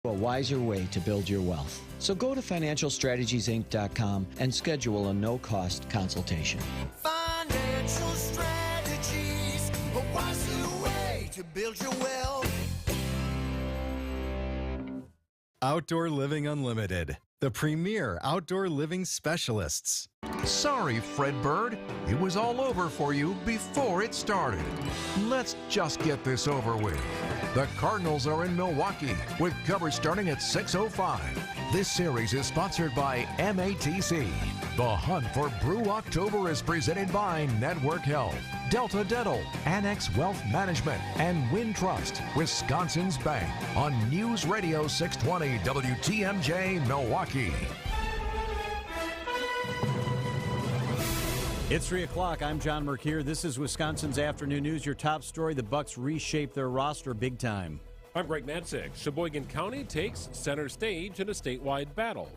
A wiser way to build your wealth. So go to financialstrategiesinc.com and schedule a no-cost consultation. Financial strategies, a wiser way to build your wealth. Outdoor Living Unlimited, the premier outdoor living specialists. Sorry, Fred Bird. It was all over for you before it started. Let's just get this over with. The Cardinals are in Milwaukee with coverage starting at 6:05. This series is sponsored by MATC. The Hunt for Brew October is presented by Network Health, Delta Dental, Annex Wealth Management, and Wintrust, Wisconsin's Bank, on News Radio 620 WTMJ Milwaukee. It's 3 o'clock. I'm John Mercure. This is Wisconsin's Afternoon News. Your top story, the Bucks reshape their roster big time. I'm Greg Matzik. Sheboygan County takes center stage in a statewide battle.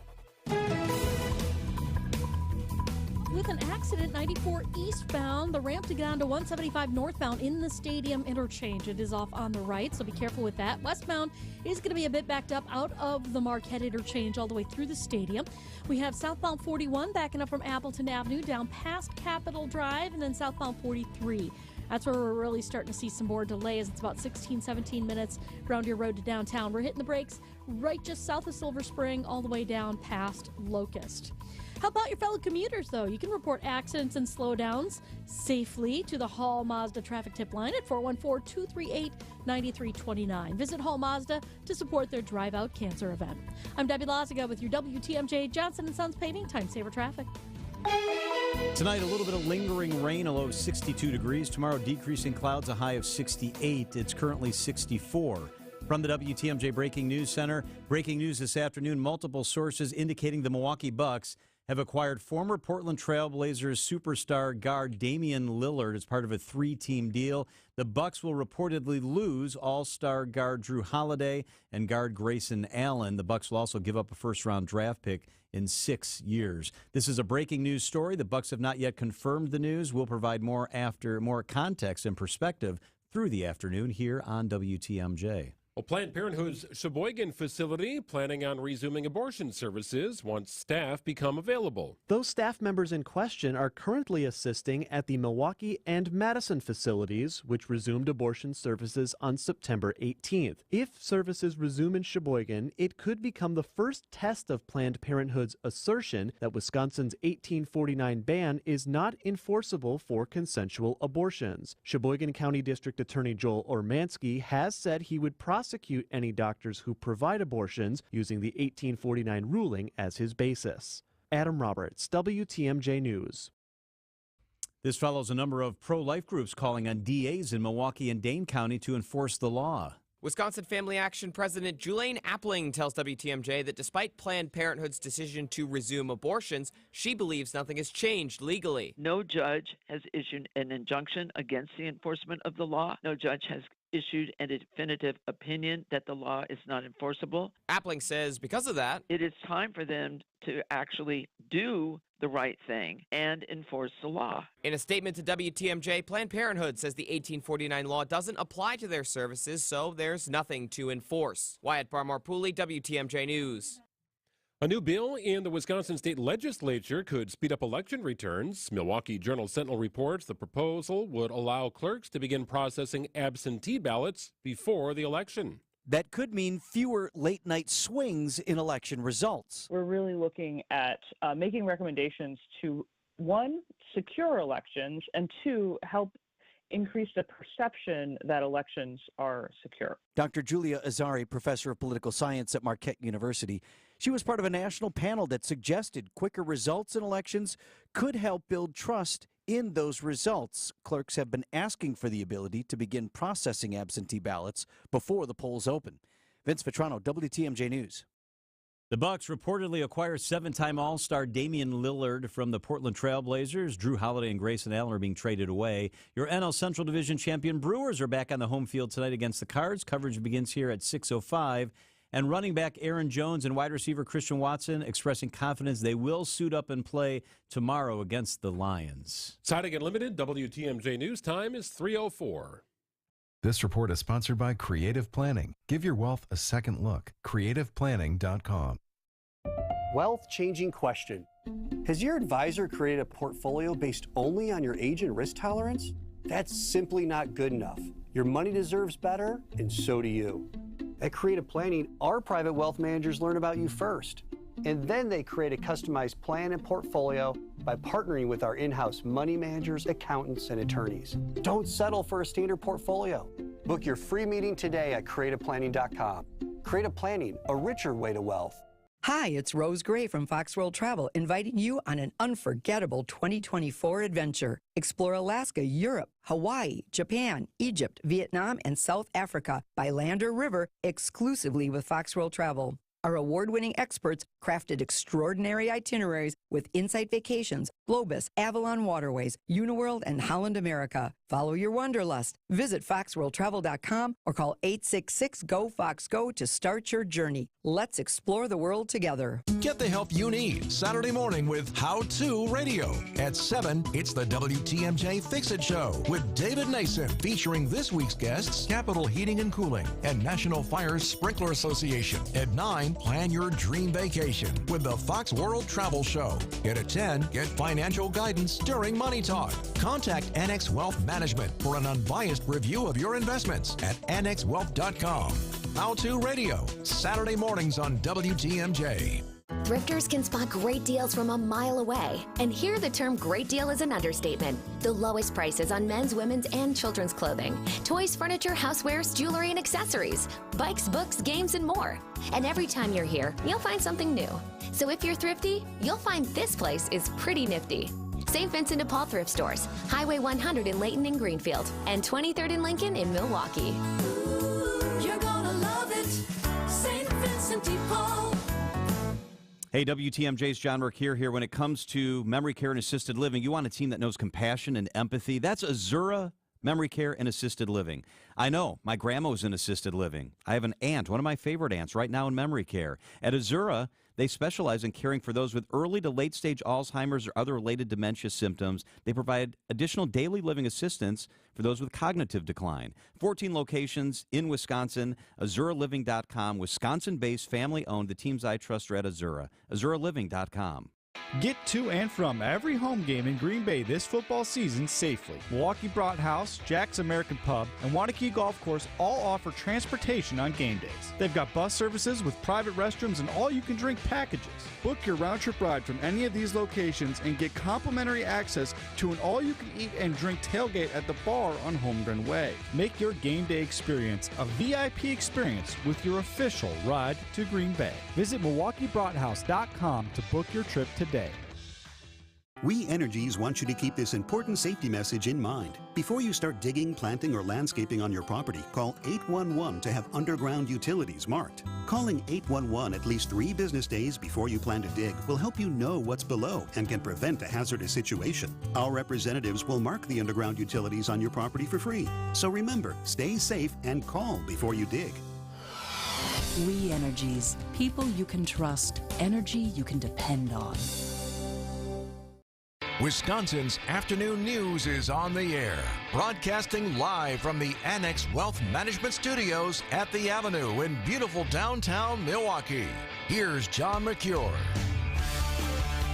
With an accident 94 eastbound, the ramp to get onto 175 northbound in the stadium interchange. It is off on the right, so be careful with that. Westbound is going to be a bit backed up out of the Marquette interchange all the way through the stadium. We have southbound 41 backing up from Appleton Avenue down past Capitol Drive, and then southbound 43. That's where we're really starting to see some more delays. It's about 16, 17 minutes around your road to downtown. We're hitting the brakes right just south of Silver Spring all the way down past Locust. How about your fellow commuters, though? You can report accidents and slowdowns safely to the Hall Mazda traffic tip line at 414-238-9329. Visit Hall Mazda to support their Drive Out Cancer event. I'm Debbie Laziga with your WTMJ Johnson & Sons Paving Time Saver Traffic. Tonight, a little bit of lingering rain, a low of 62 degrees. Tomorrow, decreasing clouds, a high of 68. It's currently 64. From the WTMJ Breaking News Center, breaking news this afternoon, multiple sources indicating the Milwaukee Bucks have acquired former Portland Trailblazers superstar guard Damian Lillard as part of a 3-team deal. The Bucks will reportedly lose all-star guard Drew Holiday and guard Grayson Allen. The Bucks will also give up a first-round draft pick in 6 years. This is a breaking news story. The Bucks have not yet confirmed the news. We'll provide more context and perspective through the afternoon here on WTMJ. Well, Planned Parenthood's Sheboygan facility planning on resuming abortion services once staff become available. Those staff members in question are currently assisting at the Milwaukee and Madison facilities, which resumed abortion services on September 18th. If services resume in Sheboygan, it could become the first test of Planned Parenthood's assertion that Wisconsin's 1849 ban is not enforceable for consensual abortions. Sheboygan County District Attorney Joel Ormansky has said he would prosecute any doctors who provide abortions using the 1849 ruling as his basis. Adam Roberts, WTMJ News. This follows a number of pro-life groups calling on DAs in Milwaukee and Dane County to enforce the law. Wisconsin Family Action President Julaine Appling tells WTMJ that despite Planned Parenthood's decision to resume abortions, she believes nothing has changed legally. No judge has issued an injunction against the enforcement of the law. No judge has issued a definitive opinion that the law is not enforceable. Appling says because of that, it is time for them to actually do the right thing and enforce the law. In a statement to WTMJ, Planned Parenthood says the 1849 law doesn't apply to their services, so there's nothing to enforce. Wyatt Barmore-Pooley, WTMJ News. A new bill in the Wisconsin State Legislature could speed up election returns. Milwaukee Journal-Sentinel reports the proposal would allow clerks to begin processing absentee ballots before the election. That could mean fewer late-night swings in election results. We're really looking at making recommendations to, one, secure elections, and two, help increase the perception that elections are secure. Dr. Julia Azari, professor of political science at Marquette University. She was part of a national panel that suggested quicker results in elections could help build trust in those results. Clerks have been asking for the ability to begin processing absentee ballots before the polls open. Vince Vitrano, WTMJ News. The Bucks reportedly acquire 7-time All-Star Damian Lillard from the Portland Trailblazers. Drew Holiday and Grayson Allen are being traded away. Your NL Central Division champion Brewers are back on the home field tonight against the Cards. Coverage begins here at 6:05. And running back Aaron Jones and wide receiver Christian Watson expressing confidence they will suit up and play tomorrow against the Lions. Siding Unlimited, WTMJ News time is 3:04. This report is sponsored by Creative Planning. Give your wealth a second look. CreativePlanning.com. Wealth-changing question. Has your advisor created a portfolio based only on your age and risk tolerance? That's simply not good enough. Your money deserves better, and so do you. At Creative Planning, our private wealth managers learn about you first, and then they create a customized plan and portfolio by partnering with our in-house money managers, accountants, and attorneys. Don't settle for a standard portfolio. Book your free meeting today at creativeplanning.com. Creative Planning, a richer way to wealth. Hi, it's Rose Gray from Fox World Travel, inviting you on an unforgettable 2024 adventure. Explore Alaska, Europe, Hawaii, Japan, Egypt, Vietnam, and South Africa by land or river exclusively with Fox World Travel. Our award-winning experts crafted extraordinary itineraries with Insight Vacations, Globus, Avalon Waterways, Uniworld, and Holland America. Follow your wanderlust. Visit foxworldtravel.com or call 866-GO-FOX-GO to start your journey. Let's explore the world together. Get the help you need Saturday morning with How To Radio. At 7, it's the WTMJ Fix-It Show with David Nason, featuring this week's guests, Capital Heating and Cooling and National Fire Sprinkler Association. At 9, plan your dream vacation with the Fox World Travel Show. And at 10, get financial guidance during Money Talk. Contact Annex Wealth Management for an unbiased review of your investments at annexwealth.com. How To Radio, Saturday mornings on WTMJ. Thrifters can spot great deals from a mile away. And here the term great deal is an understatement. The lowest prices on men's, women's, and children's clothing, toys, furniture, housewares, jewelry, and accessories, bikes, books, games, and more. And every time you're here, you'll find something new. So if you're thrifty, you'll find this place is pretty nifty. St. Vincent de Paul Thrift Stores, Highway 100 in Layton and Greenfield, and 23rd and Lincoln in Milwaukee. You're gonna love it, St. Vincent de Paul. Hey, WTMJ's John Rourke here. When it comes to memory care and assisted living, you want a team that knows compassion and empathy. That's Azura Memory Care and Assisted Living. I know, my grandma's in assisted living. I have an aunt, one of my favorite aunts, right now in memory care. At Azura, they specialize in caring for those with early to late stage Alzheimer's or other related dementia symptoms. They provide additional daily living assistance for those with cognitive decline. 14 locations in Wisconsin, AzuraLiving.com, Wisconsin-based, family-owned. The teams I trust are at Azura. AzuraLiving.com. Get to and from every home game in Green Bay this football season safely. Milwaukee Brought House, Jack's American Pub, and Wanakee Golf Course all offer transportation on game days. They've got bus services with private restrooms and all-you-can-drink packages. Book your round-trip ride from any of these locations and get complimentary access to an all-you-can-eat and drink tailgate at the bar on Holmgren Way. Make your game day experience a VIP experience with your official ride to Green Bay. Visit MilwaukeeBroughtHouse.com to book your trip today. We Energies want you to keep this important safety message in mind. Before you start digging, planting, or landscaping on your property, call 811 to have underground utilities marked. Calling 811 at least 3 business days before you plan to dig will help you know what's below and can prevent a hazardous situation. Our representatives will mark the underground utilities on your property for free. So remember, stay safe and call before you dig. We Energies. People you can trust. Energy you can depend on. Wisconsin's afternoon news is on the air, broadcasting live from the Annex Wealth Management Studios at the Avenue in beautiful downtown Milwaukee. Here's John McCure.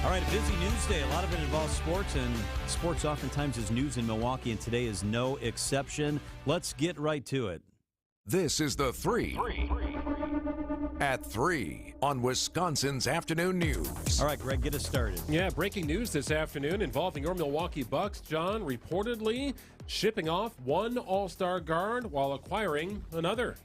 All right, a busy news day. A lot of it involves sports, and sports oftentimes is news in Milwaukee, and today is no exception. Let's get right to it. This is the 3 at 3 on Wisconsin's afternoon news. All right, Greg, get us started. Yeah, breaking news this afternoon involving your Milwaukee Bucks. John, reportedly shipping off one all-star guard while acquiring another.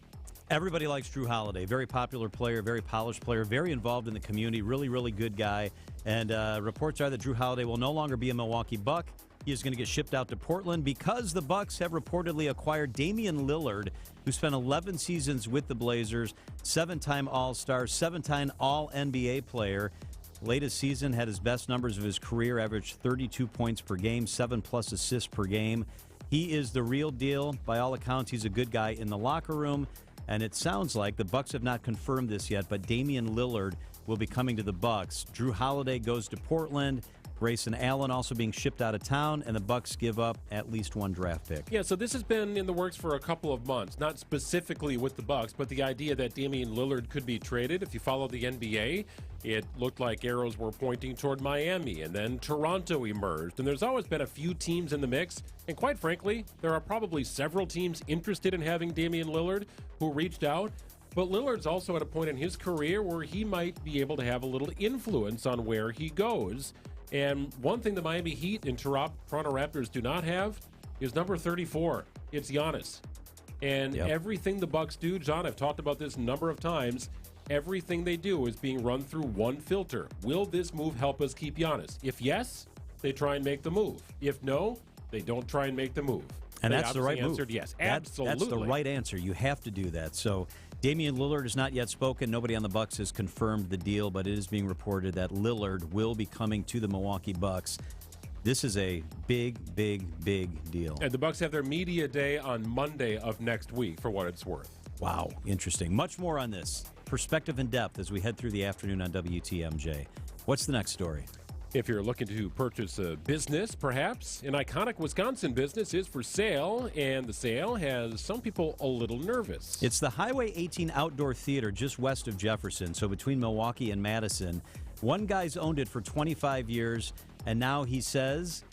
Everybody likes Drew Holiday. Very popular player, very polished player, very involved in the community, really, really good guy. And reports are that Drew Holiday will no longer be a Milwaukee Buck. He is going to get shipped out to Portland because the Bucks have reportedly acquired Damian Lillard, who spent 11 seasons with the Blazers, 7-time All-Star, 7-time All-NBA player. Latest season had his best numbers of his career, averaged 32 points per game, 7+ assists per game. He is the real deal. By all accounts, he's a good guy in the locker room. And it sounds like the Bucks have not confirmed this yet, but Damian Lillard will be coming to the Bucks. Drew Holiday goes to Portland. Grayson Allen also being shipped out of town, and the Bucks give up at least one draft pick. Yeah, so this has been in the works for a couple of months, not specifically with the Bucks, but the idea that Damian Lillard could be traded. If you follow the NBA, it looked like arrows were pointing toward Miami, and then Toronto emerged. And there's always been a few teams in the mix, and quite frankly, there are probably several teams interested in having Damian Lillard who reached out. But Lillard's also at a point in his career where he might be able to have a little influence on where he goes. And one thing the Miami Heat and Toronto Raptors do not have is number 34. It's Giannis. And everything the Bucks do, John, I've talked about this a number of times, everything they do is being run through one filter. Will this move help us keep Giannis? If yes, they try and make the move. If no, they don't try and make the move. And they that's the right answered move. Yes, absolutely. That's the right answer. You have to do that. So Damian Lillard has not yet spoken. Nobody on the Bucks has confirmed the deal, but it is being reported that Lillard will be coming to the Milwaukee Bucks. This is a big, big, big deal. And the Bucks have their media day on Monday of next week, for what it's worth. Wow, interesting. Much more on this. Perspective in depth as we head through the afternoon on WTMJ. What's the next story? If you're looking to purchase a business, perhaps, an iconic Wisconsin business is for sale, and the sale has some people a little nervous. It's the Highway 18 Outdoor Theater just west of Jefferson, so between Milwaukee and Madison. One guy's owned it for 25 years, and now he says,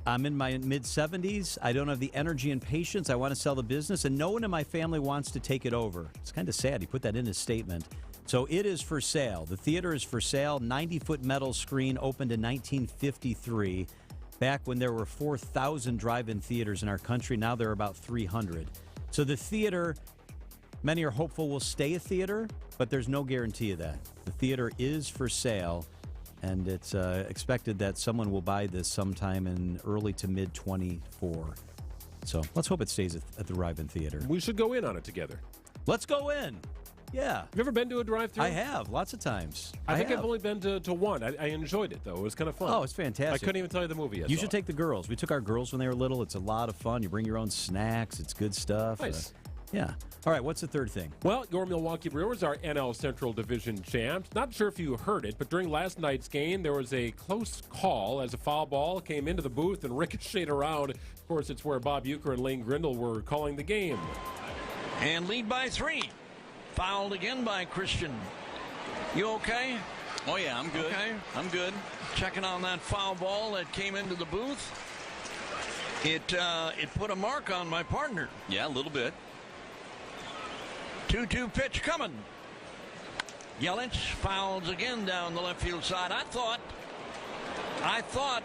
I'm in my mid-70s. I don't have the energy and patience. I want to sell the business, and no one in my family wants to take it over. It's kind of sad. He put that in his statement. So it is for sale. The theater is for sale. 90-foot metal screen, opened in 1953. Back when there were 4,000 drive-in theaters in our country, now there are about 300. So the theater, many are hopeful will stay a theater, but there's no guarantee of that. The theater is for sale, and it's expected that someone will buy this sometime in early to mid-24. So let's hope it stays at the drive-in theater. We should go in on it together. Let's go in. Yeah. Have you ever been to a drive-thru? I have, lots of times. I think I've only been to one. I enjoyed it, though. It was kind of fun. Oh, it's fantastic. I couldn't even tell you the movie yet. You should take the girls. We took our girls when they were little. It's a lot of fun. You bring your own snacks. It's good stuff. Nice. Yeah. All right, what's the third thing? Well, your Milwaukee Brewers are NL Central Division champs. Not sure if you heard it, but during last night's game, there was a close call as a foul ball came into the booth and ricocheted around. Of course, it's where Bob Uecker and Lane Grindle were calling the game. And lead by 3. Fouled again by Christian. You okay? Oh, yeah, I'm good. Okay. I'm good. Checking on that foul ball that came into the booth. It put a mark on my partner. Yeah, a little bit. 2-2 pitch coming. Yelich fouls again down the left field side. I thought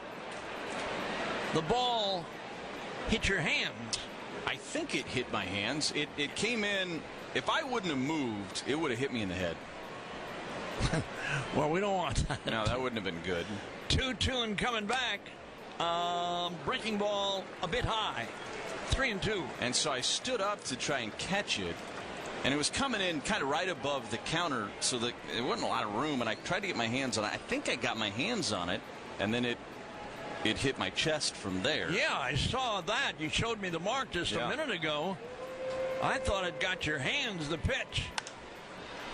the ball hit your hands. I think it hit my hands. It came in. If I wouldn't have moved, it would have hit me in the head. Well, we don't want that. No, that wouldn't have been good. 2-2 and coming back. Breaking ball a bit high. 3-2. And so I stood up to try and catch it. And it was coming in kind of right above the counter, so that there wasn't a lot of room. And I tried to get my hands on it. I think I got my hands on it. And then it hit my chest from there. Yeah, I saw that. You showed me the mark just a minute ago. I thought it got your hands, the pitch.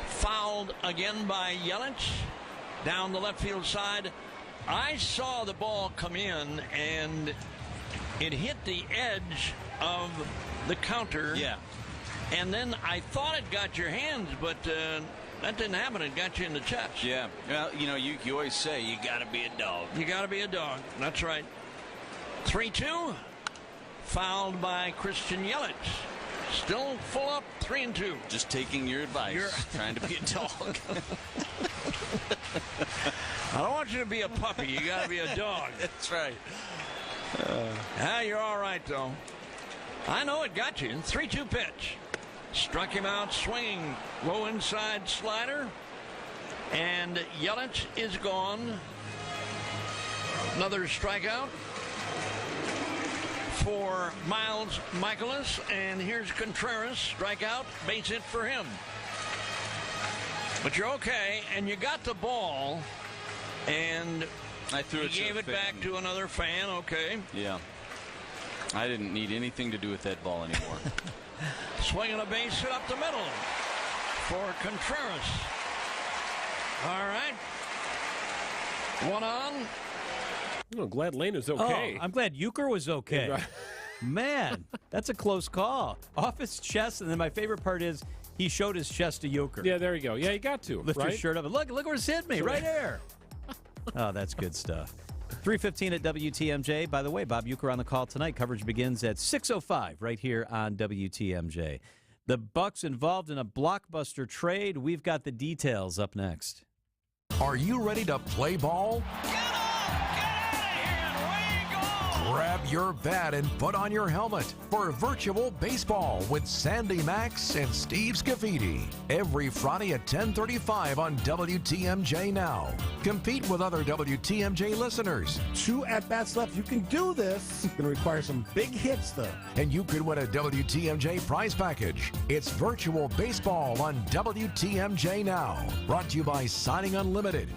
Fouled again by Yelich down the left field side. I saw the ball come in, and it hit the edge of the counter. Yeah. And then I thought it got your hands, but that didn't happen. It got you in the chest. Yeah. Well, you always say you got to be a dog. You got to be a dog. That's right. 3-2. Fouled by Christian Yelich. Still full up, 3-2. Just taking your advice. Trying to be a dog. I don't want you to be a puppy. You got to be a dog. That's right. You're all right, though. I know it got you. 3-2 pitch. Struck him out swinging. Low inside slider. And Yelich is gone. Another strikeout for Miles Michaelis, and here's Contreras, strikeout, base hit for him. But you're okay, and you got the ball, and I threw it. You gave it back to another fan. Okay. Yeah. I didn't need anything to do with that ball anymore. Swinging a base hit up the middle for Contreras. All right. One on. Oh, glad Lane is okay. Oh, I'm glad Euchre was okay. Man, that's a close call. Off his chest, and then my favorite part is he showed his chest to Euchre. Yeah, there you go. Yeah, you got to. Lift right? your shirt up. Look where it's hit me, right there. Oh, that's good stuff. 3:15 at WTMJ. By the way, Bob Euchre on the call tonight. Coverage begins at 6:05 right here on WTMJ. The Bucks involved in a blockbuster trade. We've got the details up next. Are you ready to play ball? Grab your bat and put on your helmet for virtual baseball with Sandy Max and Steve Scafidi. Every Friday at 10:35 on WTMJ Now. Compete with other WTMJ listeners. 2 at-bats left. You can do this. It's going to require some big hits, though. And you could win a WTMJ prize package. It's virtual baseball on WTMJ Now. Brought to you by Signing Unlimited.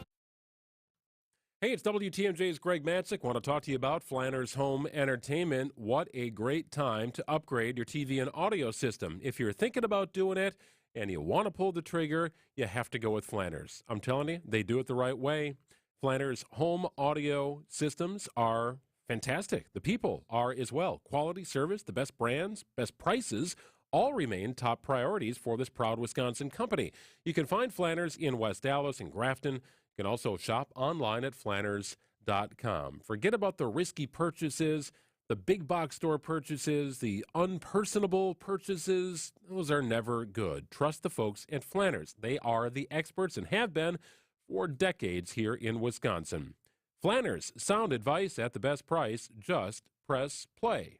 Hey, it's WTMJ's Greg Matzik. Want to talk to you about Flanner's Home Entertainment. What a great time to upgrade your TV and audio system. If you're thinking about doing it and you want to pull the trigger, you have to go with Flanner's. I'm telling you, they do it the right way. Flanner's home audio systems are fantastic. The people are as well. Quality service, the best brands, best prices, all remain top priorities for this proud Wisconsin company. You can find Flanner's in West Dallas and Grafton. You can also shop online at flanners.com. Forget about the risky purchases, the big box store purchases, the unpersonable purchases. Those are never good. Trust the folks at Flanner's. They are the experts and have been for decades here in Wisconsin. Flanner's, sound advice at the best price. Just press play.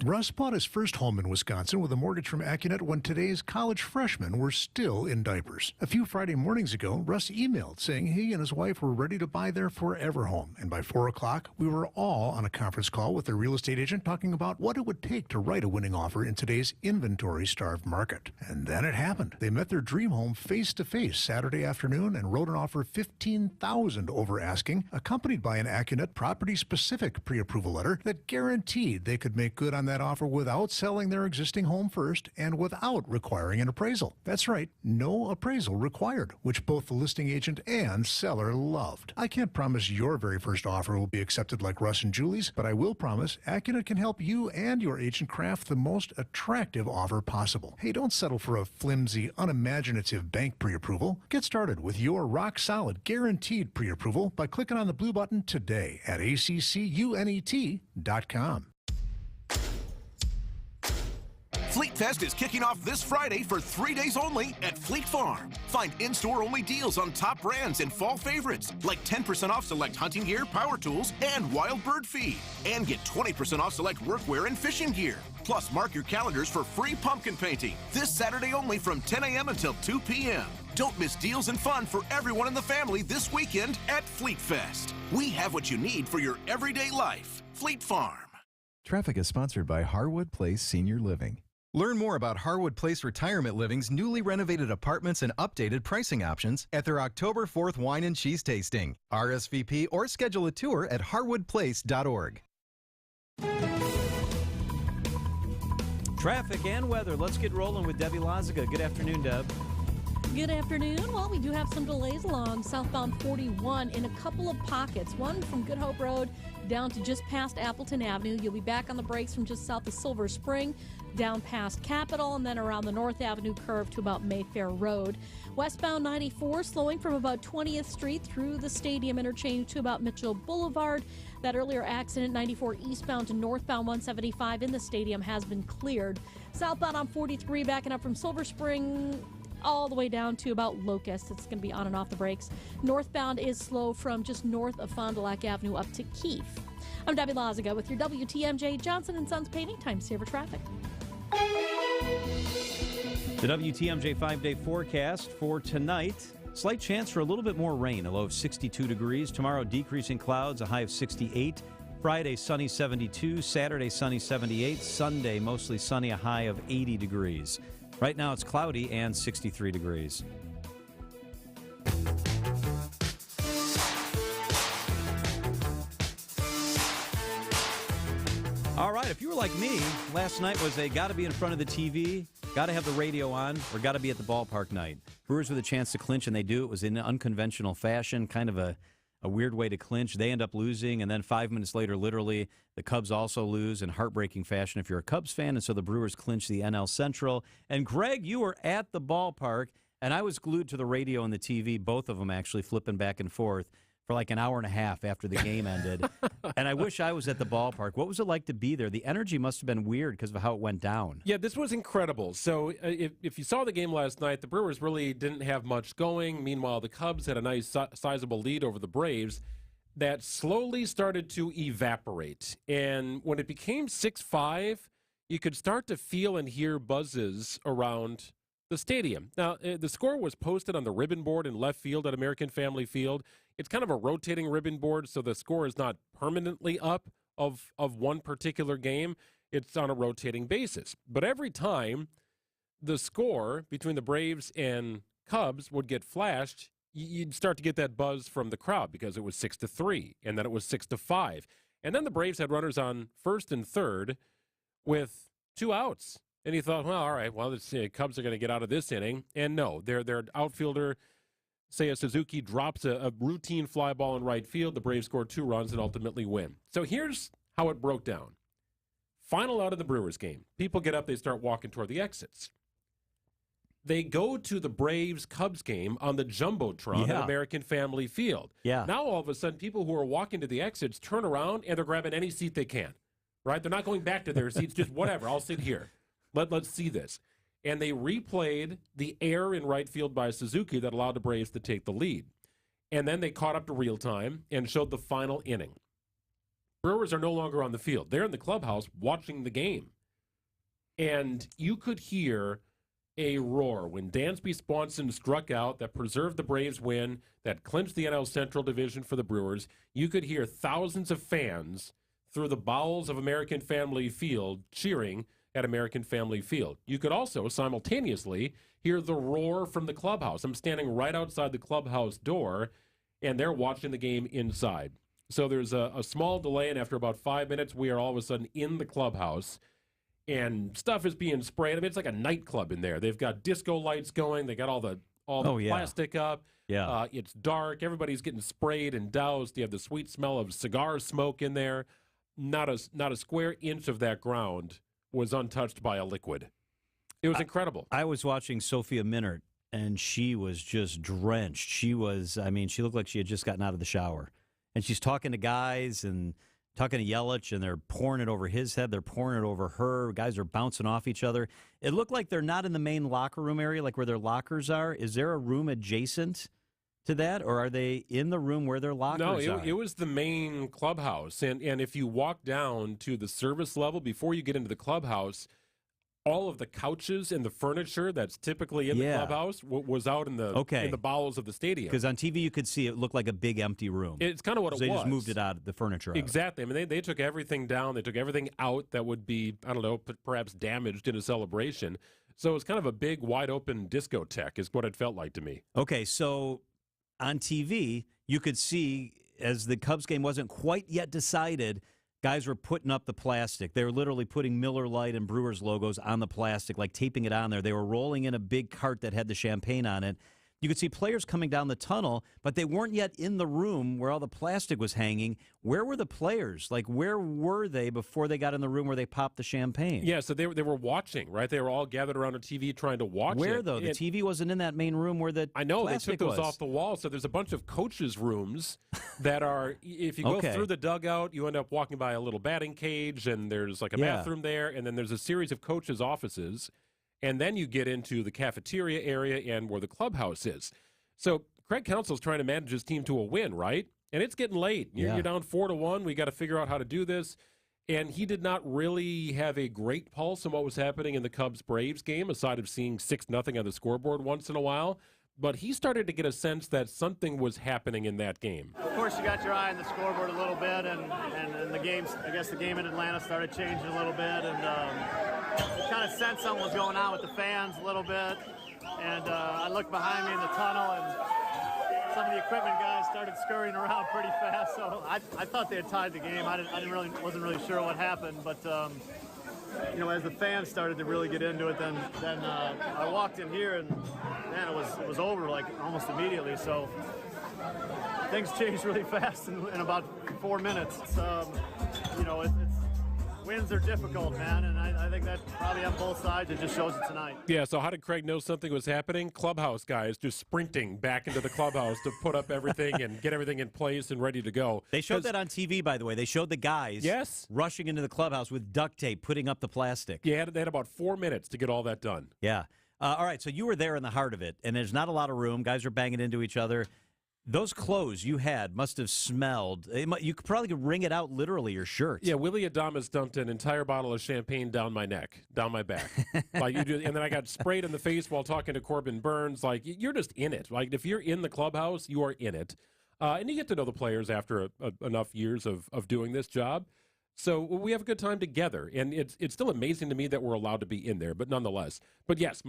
Russ bought his first home in Wisconsin with a mortgage from AccuNet when today's college freshmen were still in diapers. A few Friday mornings ago, Russ emailed saying he and his wife were ready to buy their forever home. And by 4 o'clock, we were all on a conference call with their real estate agent talking about what it would take to write a winning offer in today's inventory-starved market. And then it happened. They met their dream home face-to-face Saturday afternoon and wrote an offer $15,000 over asking, accompanied by an AccuNet property-specific pre-approval letter that guaranteed they could make good on that offer without selling their existing home first and without requiring an appraisal. That's right, no appraisal required, which both the listing agent and seller loved. I can't promise your very first offer will be accepted like Russ and Julie's, but I will promise AccuNet can help you and your agent craft the most attractive offer possible. Hey, don't settle for a flimsy, unimaginative bank pre-approval. Get started with your rock-solid, guaranteed pre-approval by clicking on the blue button today at accunet.com. Fleet Fest is kicking off this Friday for 3 days only at Fleet Farm. Find in-store only deals on top brands and fall favorites, like 10% off select hunting gear, power tools, and wild bird feed. And get 20% off select workwear and fishing gear. Plus, mark your calendars for free pumpkin painting this Saturday only from 10 a.m. until 2 p.m. Don't miss deals and fun for everyone in the family this weekend at Fleet Fest. We have what you need for your everyday life. Fleet Farm. Traffic is sponsored by Harwood Place Senior Living. Learn more about Harwood Place Retirement Living's newly renovated apartments and updated pricing options at their October 4th wine and cheese tasting. RSVP or schedule a tour at harwoodplace.org. Traffic and weather. Let's get rolling with Debbie Loziga. Good afternoon, Deb. Good afternoon. Well, we do have some delays along southbound 41 in a couple of pockets. One from Good Hope Road down to just past Appleton Avenue. You'll be back on the brakes from just south of Silver Spring, down past Capitol, and then around the North Avenue curve to about Mayfair Road. Westbound 94 slowing from about 20th Street through the Stadium interchange to about Mitchell Boulevard. That earlier accident, 94 eastbound to northbound 175 in the Stadium, has been cleared. Southbound on 43 backing up from Silver Spring all the way down to about Locust. It's going to be on and off the brakes. Northbound is slow from just north of Fond du Lac Avenue up to Keefe. I'm Debbie Loziga with your WTMJ Johnson & Sons Painting Time Saver Traffic. The WTMJ 5-day forecast for tonight. Slight chance for a little bit more rain, a low of 62 degrees. Tomorrow, decreasing clouds, a high of 68. Friday, sunny 72. Saturday, sunny 78. Sunday, mostly sunny, a high of 80 degrees. Right now, it's cloudy and 63 degrees. All right, if you were like me, last night was a got to be in front of the TV, got to have the radio on, or got to be at the ballpark night. Brewers with a chance to clinch, and they do. It was in an unconventional fashion, kind of a a weird way to clinch. They end up losing, and then 5 minutes later, literally, the Cubs also lose in heartbreaking fashion if you're a Cubs fan, and so the Brewers clinch the NL Central. And, Greg, you were at the ballpark, and I was glued to the radio and the TV, both of them actually flipping back and forth for like an hour and a half after the game ended. And I wish I was at the ballpark. What was it like to be there? The energy must have been weird because of how it went down. Yeah, this was incredible. So if you saw the game last night, the Brewers really didn't have much going. Meanwhile, the Cubs had a nice sizable lead over the Braves that slowly started to evaporate. And when it became 6-5, you could start to feel and hear buzzes around the stadium. Now, the score was posted on the ribbon board in left field at American Family Field. It's kind of a rotating ribbon board, so the score is not permanently up of one particular game. It's on a rotating basis. But every time the score between the Braves and Cubs would get flashed, you'd start to get that buzz from the crowd because it was 6-3, and then it was 6-5. And then the Braves had runners on first and third with 2 outs. And he thought, well, all right, well, the Cubs are going to get out of this inning. And no, their outfielder, Seiya Suzuki, drops a routine fly ball in right field. The Braves score 2 runs and ultimately win. So here's how it broke down. Final out of the Brewers game. People get up, they start walking toward the exits. They go to the Braves-Cubs game on the Jumbotron at American Family Field. Yeah. Now, all of a sudden, people who are walking to the exits turn around and they're grabbing any seat they can, right? They're not going back to their seats, just whatever, I'll sit here. Let's see this. And they replayed the error in right field by Suzuki that allowed the Braves to take the lead. And then they caught up to real time and showed the final inning. Brewers are no longer on the field. They're in the clubhouse watching the game. And you could hear a roar when Dansby Swanson struck out that preserved the Braves win, that clinched the NL Central Division for the Brewers. You could hear thousands of fans through the bowels of American Family Field cheering at American Family Field. You could also simultaneously hear the roar from the clubhouse. I'm standing right outside the clubhouse door, and they're watching the game inside. So there's a small delay, and after about 5 minutes, we are all of a sudden in the clubhouse, and stuff is being sprayed. I mean, it's like a nightclub in there. They've got disco lights going. They got all the plastic up. Yeah. It's dark. Everybody's getting sprayed and doused. You have the sweet smell of cigar smoke in there. Not a square inch of that ground was untouched by a liquid. It was incredible. I was watching Sophia Minnaert, and she was just drenched. She looked like she had just gotten out of the shower. And she's talking to guys and talking to Yelich, and they're pouring it over his head. They're pouring it over her. Guys are bouncing off each other. It looked like they're not in the main locker room area, like where their lockers are. Is there a room adjacent to that, or are they in the room where their lockers are? No, it was the main clubhouse. And if you walk down to the service level before you get into the clubhouse, all of the couches and the furniture that's typically in the clubhouse was out in the bowels of the stadium. Because on TV you could see it looked like a big empty room. It's kind of what it was. They just moved it out, the furniture out. Exactly. I mean, they took everything down. They took everything out that would be, I don't know, perhaps damaged in a celebration. So it's kind of a big, wide-open discotheque is what it felt like to me. Okay, so on TV, you could see, as the Cubs game wasn't quite yet decided, guys were putting up the plastic. They were literally putting Miller Lite and Brewers logos on the plastic, like taping it on there. They were rolling in a big cart that had the champagne on it. You could see players coming down the tunnel, but they weren't yet in the room where all the plastic was hanging. Where were the players? Like, where were they before they got in the room where they popped the champagne? Yeah, so they were watching, right? They were all gathered around a TV trying to watch Where, though? The TV wasn't in that main room where the I know, plastic they took those was. off the wall. So there's a bunch of coaches' rooms that are, if you go through the dugout, you end up walking by a little batting cage, and there's like a bathroom there, and then there's a series of coaches' offices, and then you get into the cafeteria area and where the clubhouse is. So Craig Counsell's trying to manage his team to a win, right? And it's getting late. You're down 4-1. We got to figure out how to do this. And he did not really have a great pulse on what was happening in the Cubs-Braves game, aside of seeing 6-0 on the scoreboard once in a while. But he started to get a sense that something was happening in that game. Of course, you got your eye on the scoreboard a little bit, and the games, I guess the game in Atlanta started changing a little bit, and kind of sensed something was going on with the fans a little bit. And I looked behind me in the tunnel, and some of the equipment guys started scurrying around pretty fast. So I thought they had tied the game. I wasn't really sure what happened, but as the fans started to really get into it, then I walked in here, and man, it was over like almost immediately. So things changed really fast in about 4 minutes. It's, wins are difficult, man, and I think that probably on both sides. It just shows it tonight. Yeah, so how did Craig know something was happening? Clubhouse guys just sprinting back into the clubhouse to put up everything and get everything in place and ready to go. They showed that on TV, by the way. They showed the guys rushing into the clubhouse with duct tape, putting up the plastic. Yeah, they had about 4 minutes to get all that done. Yeah. All right, so you were there in the heart of it, and there's not a lot of room. Guys are banging into each other. Those clothes you had must have smelled. You could probably wring it out literally, your shirt. Yeah, Willie Adamas dumped an entire bottle of champagne down my neck, down my back. Like you do, and then I got sprayed in the face while talking to Corbin Burns. Like, you're just in it. Like, if you're in the clubhouse, you are in it. And you get to know the players after enough years of doing this job. So we have a good time together. And it's still amazing to me that we're allowed to be in there, but nonetheless. But yes,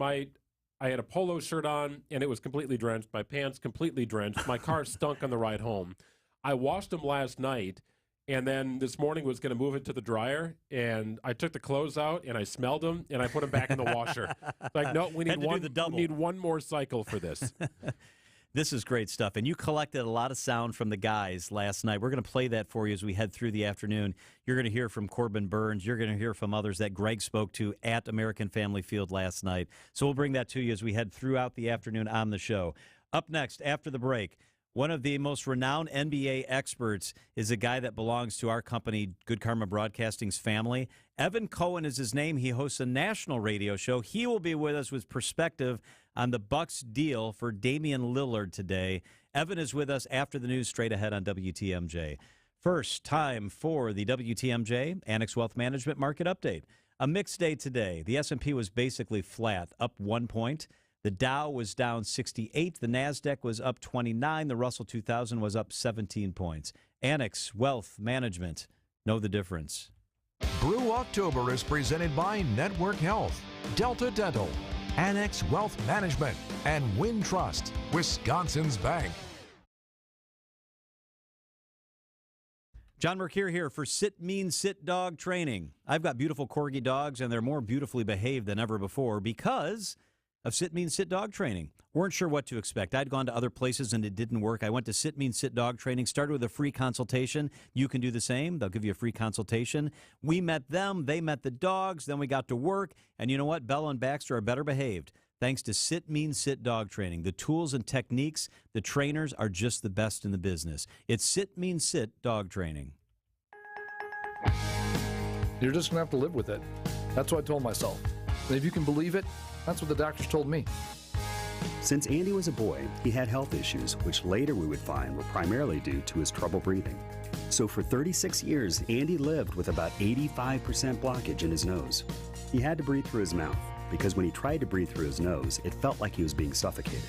I had a polo shirt on, and it was completely drenched. My pants completely drenched. My car stunk on the ride home. I washed them last night, and then this morning was going to move it to the dryer, and I took the clothes out, and I smelled them, and I put them back in the washer. Like, no, we need one more cycle for this. This is great stuff, and you collected a lot of sound from the guys last night. We're going to play that for you as we head through the afternoon. You're going to hear from Corbin Burns. You're going to hear from others that Greg spoke to at American Family Field last night. So we'll bring that to you as we head throughout the afternoon on the show. Up next, after the break, one of the most renowned NBA experts is a guy that belongs to our company, Good Karma Broadcasting's family. Evan Cohen is his name. He hosts a national radio show. He will be with us with perspective on the Bucks deal for Damian Lillard today. Evan is with us after the news, straight ahead on WTMJ. First, time for the WTMJ Annex Wealth Management Market Update. A mixed day today. The S&P was basically flat, up 1 point. The Dow was down 68. The NASDAQ was up 29. The Russell 2000 was up 17 points. Annex Wealth Management. Know the difference. Brew October is presented by Network Health, Delta Dental, Annex Wealth Management, and Wintrust, Wisconsin's Bank. John Mercure here for Sit Mean Sit Dog Training. I've got beautiful Corgi dogs, and they're more beautifully behaved than ever before because of Sit Mean Sit Dog Training. Weren't sure what to expect. I'd gone to other places and it didn't work. I went to Sit Mean Sit Dog Training, started with a free consultation. You can do the same. They'll give you a free consultation. We met them. They met the dogs. Then we got to work. And you know what? Bella and Baxter are better behaved thanks to Sit Mean Sit Dog Training. The tools and techniques, the trainers are just the best in the business. It's Sit Mean Sit Dog Training. You're just going to have to live with it. That's what I told myself. And if you can believe it, that's what the doctors told me. Since Andy was a boy, he had health issues, which later we would find were primarily due to his trouble breathing. So for 36 years, Andy lived with about 85% blockage in his nose. He had to breathe through his mouth, because when he tried to breathe through his nose, it felt like he was being suffocated.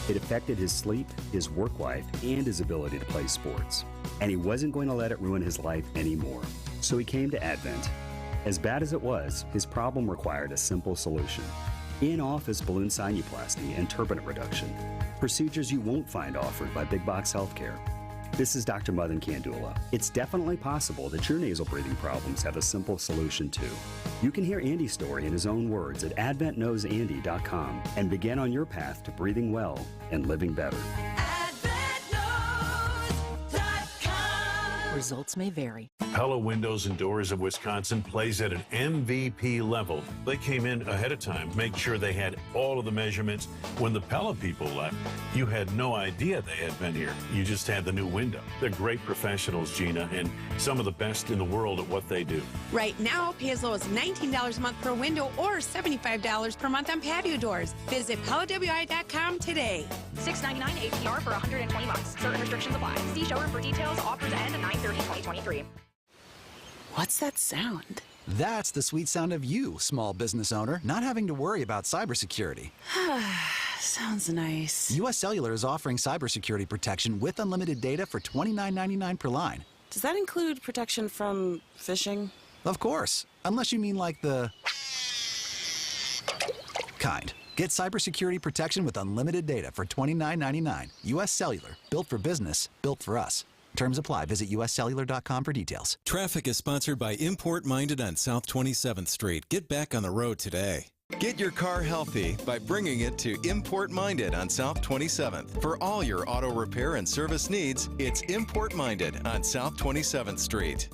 It affected his sleep, his work life, and his ability to play sports. And he wasn't going to let it ruin his life anymore. So he came to Advent. As bad as it was, his problem required a simple solution. In-office balloon sinuplasty and turbinate reduction. Procedures you won't find offered by big box healthcare. This is Dr. Madan Kandula. It's definitely possible that your nasal breathing problems have a simple solution too. You can hear Andy's story in his own words at adventknowsandy.com and begin on your path to breathing well and living better. Results may vary. Pella Windows and Doors of Wisconsin plays at an MVP level. They came in ahead of time, make sure they had all of the measurements. When the Pella people left, you had no idea they had been here. You just had the new window. They're great professionals, Gina, and some of the best in the world at what they do. Right now, pay as low as $19 a month per window or $75 per month on patio doors. Visit PellaWI.com today. $6.99 APR for 120 months. Certain restrictions apply. See showroom for details. Offers end 9/30/2023. What's that sound? That's the sweet sound of you, small business owner, not having to worry about cybersecurity. Sounds nice. U.S. Cellular is offering cybersecurity protection with unlimited data for $29.99 per line. Does that include protection from phishing? Of course, unless you mean like the kind. Get cybersecurity protection with unlimited data for $29.99. U.S. Cellular, built for business, built for us. Terms apply. Visit uscellular.com for details. Traffic is sponsored by Import Minded on South 27th Street. Get back on the road today. Get your car healthy by bringing it to Import Minded on South 27th. For all your auto repair and service needs, it's Import Minded on South 27th Street.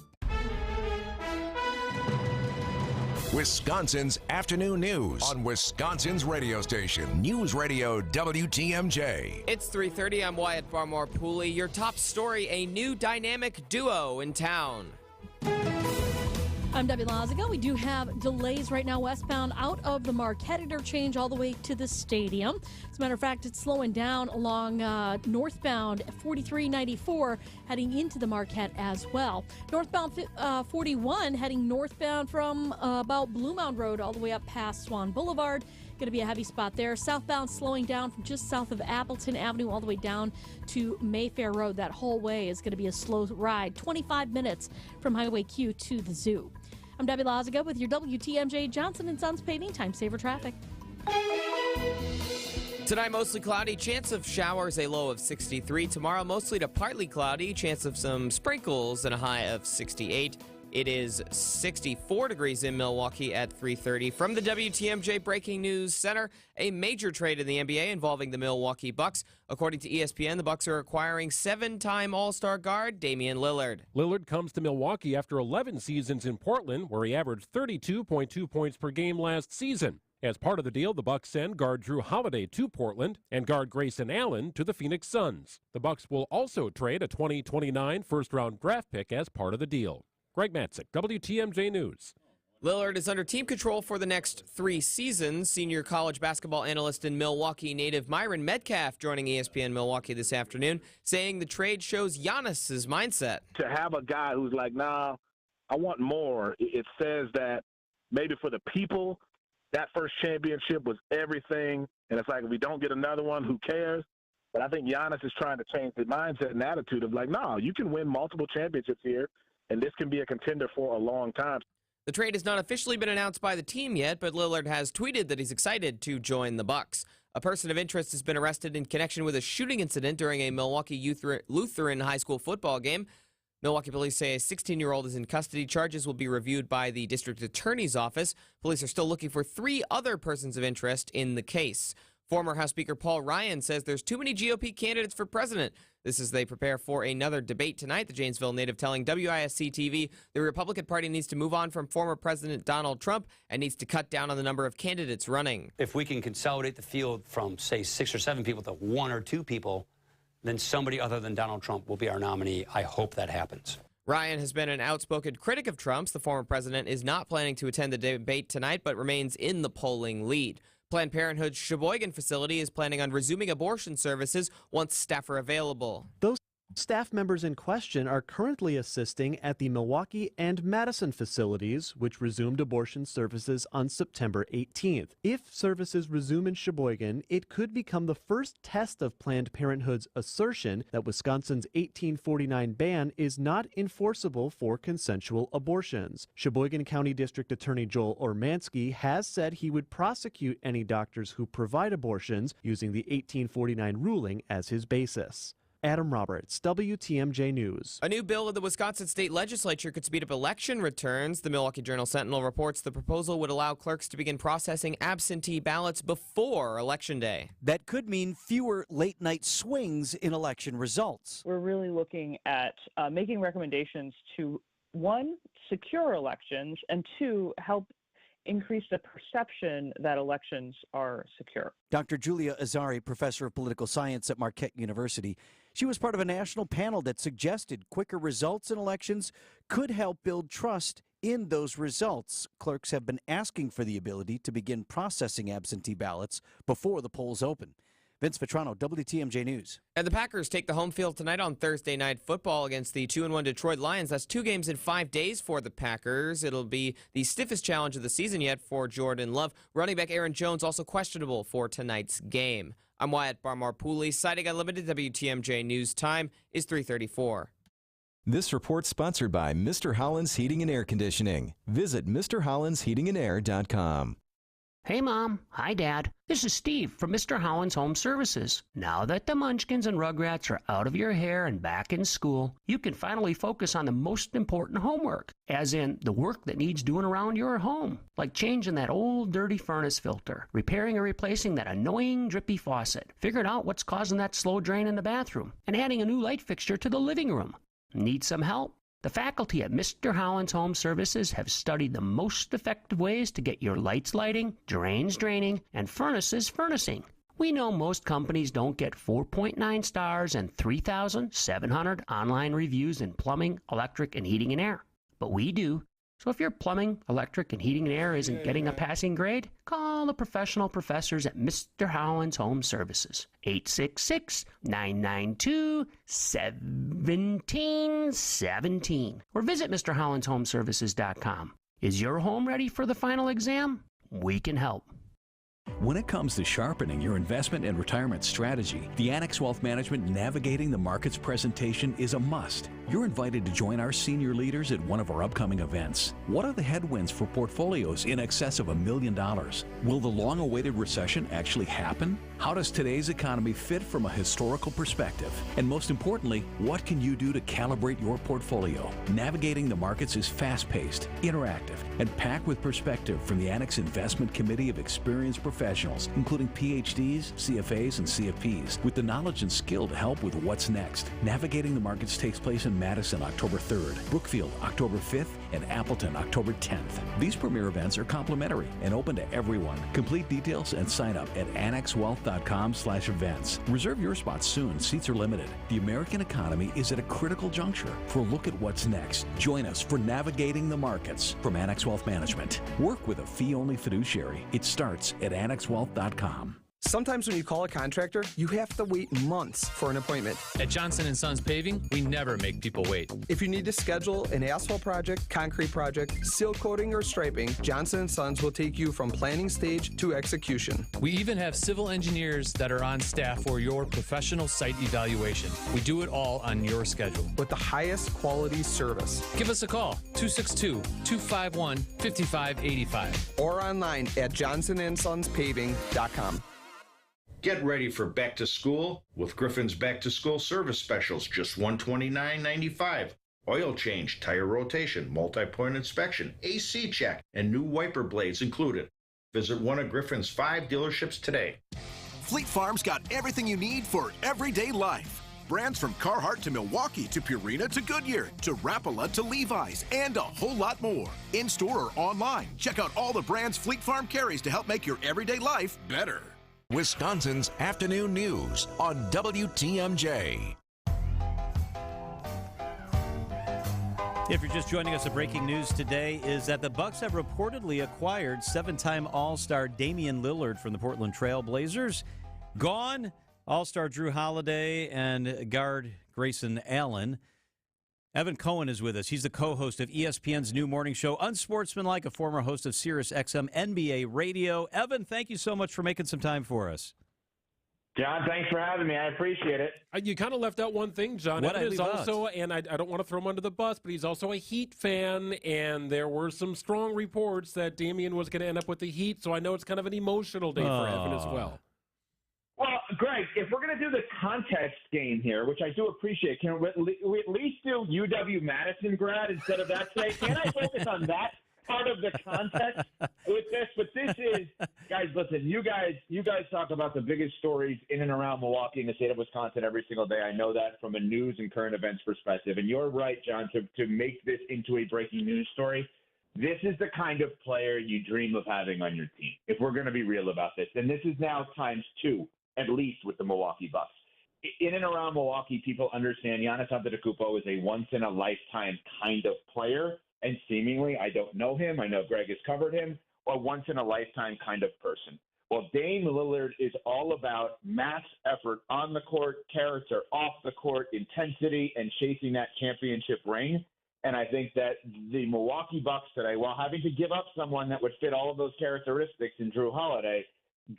Wisconsin's afternoon news on Wisconsin's radio station, News Radio WTMJ. It's 3:30. I'm Wyatt Barmore-Pooley. Your top story, a new dynamic duo in town. I'm Debbie Lazaga. We do have delays right now westbound out of the Marquette interchange all the way to the stadium. As a matter of fact, it's slowing down along northbound 4394 heading into the Marquette as well. Northbound 41 heading northbound from about Blue Mound Road all the way up past Swan Boulevard. Going to be a heavy spot there. Southbound slowing down from just south of Appleton Avenue all the way down to Mayfair Road. That whole way is going to be a slow ride. 25 minutes from Highway Q to the zoo. I'm Debbie Lazaga with your WTMJ Johnson & Sons Paving Time Saver Traffic. Tonight, mostly cloudy, chance of showers, a low of 63. Tomorrow, mostly to partly cloudy, chance of some sprinkles and a high of 68. It is 64 degrees in Milwaukee at 3:30. From the WTMJ Breaking News Center, a major trade in the NBA involving the Milwaukee Bucks. According to ESPN, the Bucks are acquiring 7-time All-Star guard Damian Lillard. Lillard comes to Milwaukee after 11 seasons in Portland, where he averaged 32.2 points per game last season. As part of the deal, the Bucks send guard Drew Holiday to Portland and guard Grayson Allen to the Phoenix Suns. The Bucks will also trade a 2029 first-round draft pick as part of the deal. Greg Matzik, WTMJ News. Lillard is under team control for the next 3 seasons. Senior college basketball analyst and Milwaukee native Myron Metcalf joining ESPN Milwaukee this afternoon, saying the trade shows Giannis's mindset. To have a guy who's like, nah, I want more, it says that maybe for the people, that first championship was everything, and it's like, if we don't get another one, who cares? But I think Giannis is trying to change the mindset and attitude of like, no, you can win multiple championships here, and this can be a contender for a long time. The trade has not officially been announced by the team yet, but Lillard has tweeted that he's excited to join the Bucks. A person of interest has been arrested in connection with a shooting incident during a Milwaukee Lutheran high school football game. Milwaukee police say a 16-year-old is in custody. Charges will be reviewed by the district attorney's office. Police are still looking for 3 other persons of interest in the case. Former House Speaker Paul Ryan says there's too many GOP candidates for president. This as they prepare for another debate tonight. The Janesville native telling WISC-TV the Republican Party needs to move on from former President Donald Trump and needs to cut down on the number of candidates running. If we can consolidate the field from, say, 6 or 7 people to 1 or 2 people, then somebody other than Donald Trump will be our nominee. I hope that happens. Ryan has been an outspoken critic of Trump's. The former president is not planning to attend the debate tonight, but remains in the polling lead. Planned Parenthood's Sheboygan facility is planning on resuming abortion services once staff are available. Those staff members in question are currently assisting at the Milwaukee and Madison facilities, which resumed abortion services on September 18th. If services resume in Sheboygan, it could become the first test of Planned Parenthood's assertion that Wisconsin's 1849 ban is not enforceable for consensual abortions. Sheboygan County District Attorney Joel Ormansky has said he would prosecute any doctors who provide abortions using the 1849 ruling as his basis. Adam Roberts, WTMJ News. A new bill of the Wisconsin State Legislature could speed up election returns. The Milwaukee Journal-Sentinel reports the proposal would allow clerks to begin processing absentee ballots before Election Day. That could mean fewer late-night swings in election results. We're really looking at making recommendations to, 1, secure elections, and 2, help increase the perception that elections are secure. Dr. Julia Azari, professor of political science at Marquette University. She was part of a national panel that suggested quicker results in elections could help build trust in those results. Clerks have been asking for the ability to begin processing absentee ballots before the polls open. Vince Vetrano, WTMJ News. And the Packers take the home field tonight on Thursday Night Football against the 2-1 Detroit Lions. That's 2 games in 5 days for the Packers. It'll be the stiffest challenge of the season yet for Jordan Love. Running back Aaron Jones also questionable for tonight's game. I'm Wyatt Barmore-Pooley. Citing Unlimited, WTMJ News time is 3:34. This report sponsored by Mr. Holland's Heating and Air Conditioning. Visit MrHollandsHeatingandAir.com. Hey, Mom. Hi, Dad. This is Steve from Mr. Howland's Home Services. Now that the Munchkins and Rugrats are out of your hair and back in school, you can finally focus on the most important homework, as in the work that needs doing around your home, like changing that old dirty furnace filter, repairing or replacing that annoying drippy faucet, figuring out what's causing that slow drain in the bathroom, and adding a new light fixture to the living room. Need some help? The faculty at Mr. Howland's Home Services have studied the most effective ways to get your lights lighting, drains draining, and furnaces furnacing. We know most companies don't get 4.9 stars and 3,700 online reviews in plumbing, electric, and heating and air. But we do. So if your plumbing, electric, and heating and air isn't getting a passing grade, call the professional professors at Mr. Howland's Home Services. 866-992-1717. Or visit MrHowlandsHomeservices.com. Is your home ready for the final exam? We can help. When it comes to sharpening your investment and retirement strategy, the Annex Wealth Management Navigating the Markets presentation is a must. You're invited to join our senior leaders at one of our upcoming events. What are the headwinds for portfolios in excess of $1 million? Will the long-awaited recession actually happen? How does today's economy fit from a historical perspective? And most importantly, what can you do to calibrate your portfolio? Navigating the Markets is fast-paced, interactive, and packed with perspective from the Annex Investment Committee of experienced professionals, including PhDs, CFAs, and CFPs, with the knowledge and skill to help with what's next. Navigating the Markets takes place in Madison, October 3rd, Brookfield, October 5th, and Appleton, October 10th. These premier events are complimentary and open to everyone. Complete details and sign up at annexwealth.com/events. Reserve your spot soon. Seats are limited. The American economy is at a critical juncture. For a look at what's next, join us for Navigating the Markets from Annex Wealth Management. Work with a fee-only fiduciary. It starts at annexwealth.com. Sometimes when you call a contractor, you have to wait months for an appointment. At Johnson & Sons Paving, we never make people wait. If you need to schedule an asphalt project, concrete project, seal coating, or striping, Johnson & Sons will take you from planning stage to execution. We even have civil engineers that are on staff for your professional site evaluation. We do it all on your schedule. With the highest quality service. Give us a call, 262-251-5585. Or online at johnsonsonspaving.com. Get ready for back to school with Griffin's back to school service specials, just $129.95. Oil change, tire rotation, multi-point inspection, AC check, and new wiper blades included. Visit one of Griffin's 5 dealerships today. Fleet Farm's got everything you need for everyday life. Brands from Carhartt to Milwaukee to Purina to Goodyear to Rapala to Levi's and a whole lot more. In-store or online, check out all the brands Fleet Farm carries to help make your everyday life better. Wisconsin's Afternoon News on WTMJ. If you're just joining us, the breaking news today is that the Bucks have reportedly acquired 7-time All-Star Damian Lillard from the Portland Trail Blazers. Gone, All-Star Drew Holiday and guard Grayson Allen. Evan Cohen is with us. He's the co-host of ESPN's new morning show, Unsportsmanlike, a former host of Sirius XM NBA Radio. Evan, thank you so much for making some time for us. John, thanks for having me. I appreciate it. You kind of left out one thing, John. What Evan is also, and I don't want to throw him under the bus, but he's also a Heat fan, and there were some strong reports that Damian was going to end up with the Heat, so I know it's kind of an emotional day for Evan as well. Well, Greg, if we're going to do the context game here, which I do appreciate, can we at least do UW-Madison grad instead of that today? Can I focus on that part of the context with this? But this is, guys, listen, you guys talk about the biggest stories in and around Milwaukee and the state of Wisconsin every single day. I know that from a news and current events perspective. And you're right, John, to make this into a breaking news story. This is the kind of player you dream of having on your team, if we're going to be real about this. And this is now times 2. At least with the Milwaukee Bucks. In and around Milwaukee, people understand Giannis Antetokounmpo is a once-in-a-lifetime kind of player, and seemingly, I don't know him, I know Greg has covered him, a once-in-a-lifetime kind of person. Well, Dame Lillard is all about mass effort on the court, character off the court, intensity, and chasing that championship ring. And I think that the Milwaukee Bucks today, while having to give up someone that would fit all of those characteristics in Drew Holiday,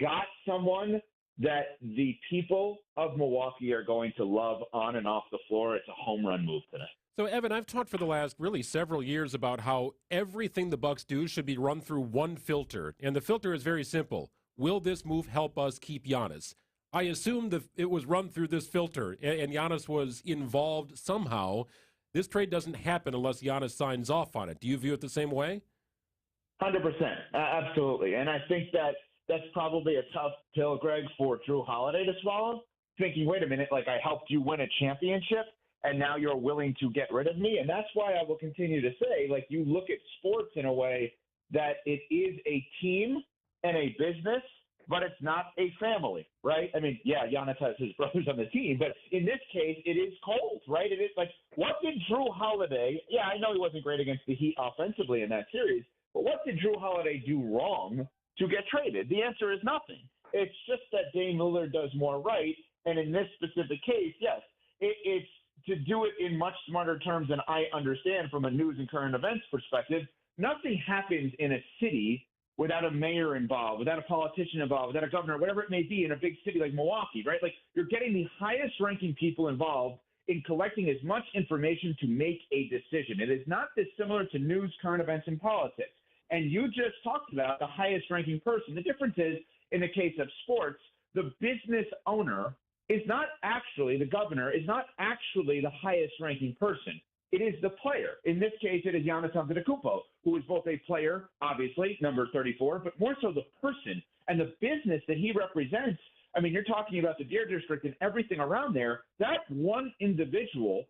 got someone that the people of Milwaukee are going to love on and off the floor. It's a home run move today. So, Evan, I've talked for the last really several years about how everything the Bucks do should be run through one filter, and the filter is very simple. Will this move help us keep Giannis? I assume that it was run through this filter, and Giannis was involved somehow. This trade doesn't happen unless Giannis signs off on it. Do you view it the same way? 100%. Absolutely. And I think that's probably a tough pill, Greg, for Drew Holiday to swallow, thinking, wait a minute, like I helped you win a championship, and now you're willing to get rid of me. And that's why I will continue to say, like, you look at sports in a way that it is a team and a business, but it's not a family, right? I mean, yeah, Giannis has his brothers on the team, but in this case, it is cold, right? It is like, what did Drew Holiday – yeah, I know he wasn't great against the Heat offensively in that series, but what did Drew Holiday do wrong to get traded? The answer is nothing. It's just that Dame Lillard does more right, and in this specific case, yes, it's to do it in much smarter terms than I understand from a news and current events perspective. Nothing happens in a city without a mayor involved, without a politician involved, without a governor, whatever it may be in a big city like Milwaukee, right? Like, you're getting the highest-ranking people involved in collecting as much information to make a decision. It is not dissimilar to news, current events, and politics. And you just talked about the highest-ranking person. The difference is, in the case of sports, the business owner is not actually, the governor is not actually the highest-ranking person. It is the player. In this case, it is Giannis Antetokounmpo, who is both a player, obviously, number 34, but more so the person and the business that he represents. I mean, you're talking about the Deer District and everything around there. That one individual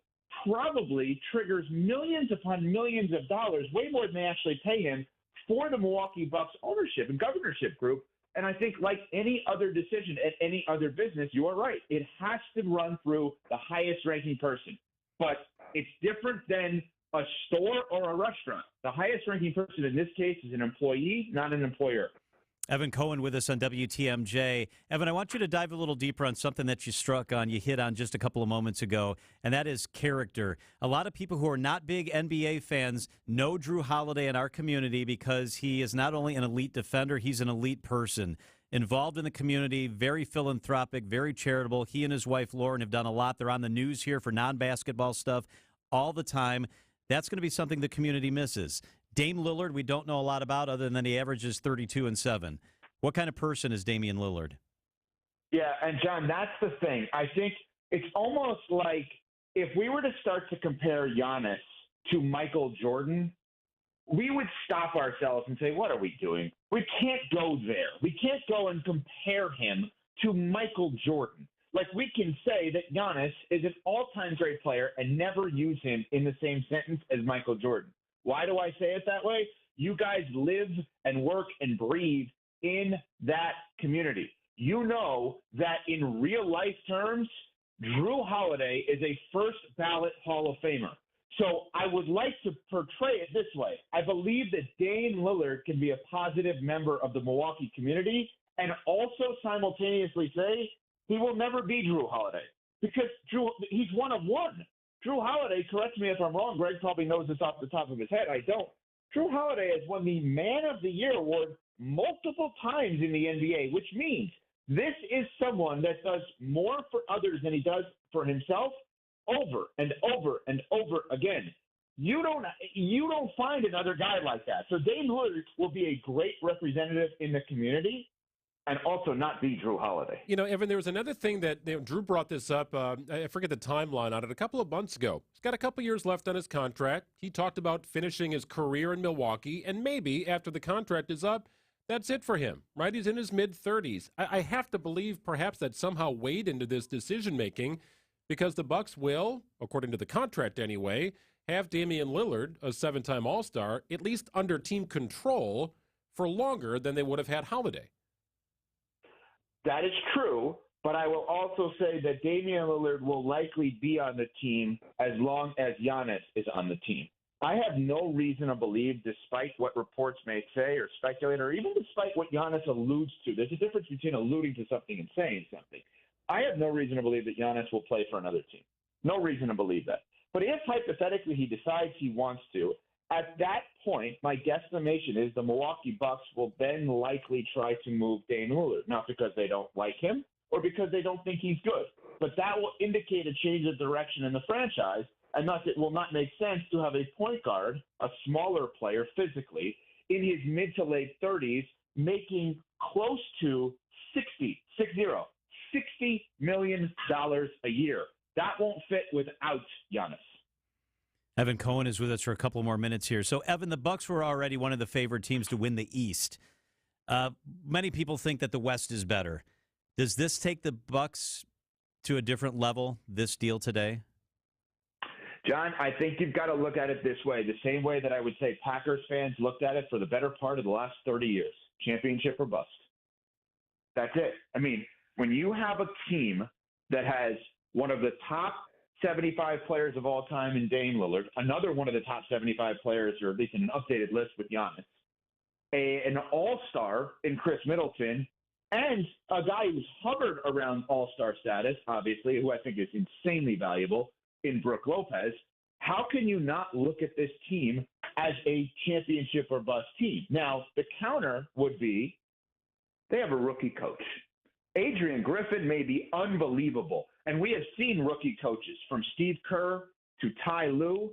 probably triggers millions upon millions of dollars, way more than they actually pay him, for the Milwaukee Bucks ownership and governorship group. And I think, like any other decision at any other business, you are right. It has to run through the highest-ranking person. But it's different than a store or a restaurant. The highest-ranking person in this case is an employee, not an employer. Evan Cohen with us on WTMJ. Evan, I want you to dive a little deeper on something that you hit on just a couple of moments ago, and that is character. A lot of people who are not big NBA fans know Drew Holiday in our community because he is not only an elite defender, he's an elite person. Involved in the community, very philanthropic, very charitable. He and his wife, Lauren, have done a lot. They're on the news here for non-basketball stuff all the time. That's going to be something the community misses. Dame Lillard, we don't know a lot about other than he averages 32 and 7. What kind of person is Damian Lillard? Yeah, and John, that's the thing. I think it's almost like if we were to start to compare Giannis to Michael Jordan, we would stop ourselves and say, what are we doing? We can't go there. We can't go and compare him to Michael Jordan. Like, we can say that Giannis is an all-time great player and never use him in the same sentence as Michael Jordan. Why do I say it that way? You guys live and work and breathe in that community. You know that in real-life terms, Drew Holiday is a first-ballot Hall of Famer. So I would like to portray it this way. I believe that Dame Lillard can be a positive member of the Milwaukee community and also simultaneously say he will never be Drew Holiday because he's one of one. Drew Holiday, correct me if I'm wrong, Greg probably knows this off the top of his head. I don't. Drew Holiday has won the Man of the Year award multiple times in the NBA, which means this is someone that does more for others than he does for himself over and over and over again. You don't find another guy like that. So Dame Lillard will be a great representative in the community and also not be Drew Holiday. You know, Evan, there was another thing that Drew brought this up. I forget the timeline on it, a couple of months ago. He's got a couple years left on his contract. He talked about finishing his career in Milwaukee, and maybe after the contract is up, that's it for him, right? He's in his mid-30s. I have to believe perhaps that somehow weighed into this decision-making because the Bucks will, according to the contract anyway, have Damian Lillard, a 7-time All-Star, at least under team control for longer than they would have had Holiday. That is true, but I will also say that Damian Lillard will likely be on the team as long as Giannis is on the team. I have no reason to believe, despite what reports may say or speculate, or even despite what Giannis alludes to. There's a difference between alluding to something and saying something. I have no reason to believe that Giannis will play for another team. No reason to believe that. But if hypothetically he decides he wants to, at that point, my guesstimation is the Milwaukee Bucks will then likely try to move Dame Lillard, not because they don't like him or because they don't think he's good. But that will indicate a change of direction in the franchise and thus it will not make sense to have a point guard, a smaller player physically, in his mid to late 30s, making close to $60 million a year. That won't fit without Giannis. Evan Cohen is with us for a couple more minutes here. So, Evan, the Bucks were already one of the favored teams to win the East. Many people think that the West is better. Does this take the Bucks to a different level, this deal today? John, I think you've got to look at it this way, the same way that I would say Packers fans looked at it for the better part of the last 30 years. Championship or bust. That's it. I mean, when you have a team that has one of the top 75 players of all time in Dame Lillard, another one of the top 75 players, or at least in an updated list with Giannis, an all-star in Chris Middleton, and a guy who's hovered around all-star status, obviously, who I think is insanely valuable, in Brook Lopez, how can you not look at this team as a championship or bust team? Now, the counter would be they have a rookie coach. Adrian Griffin may be unbelievable, and we have seen rookie coaches from Steve Kerr to Ty Lue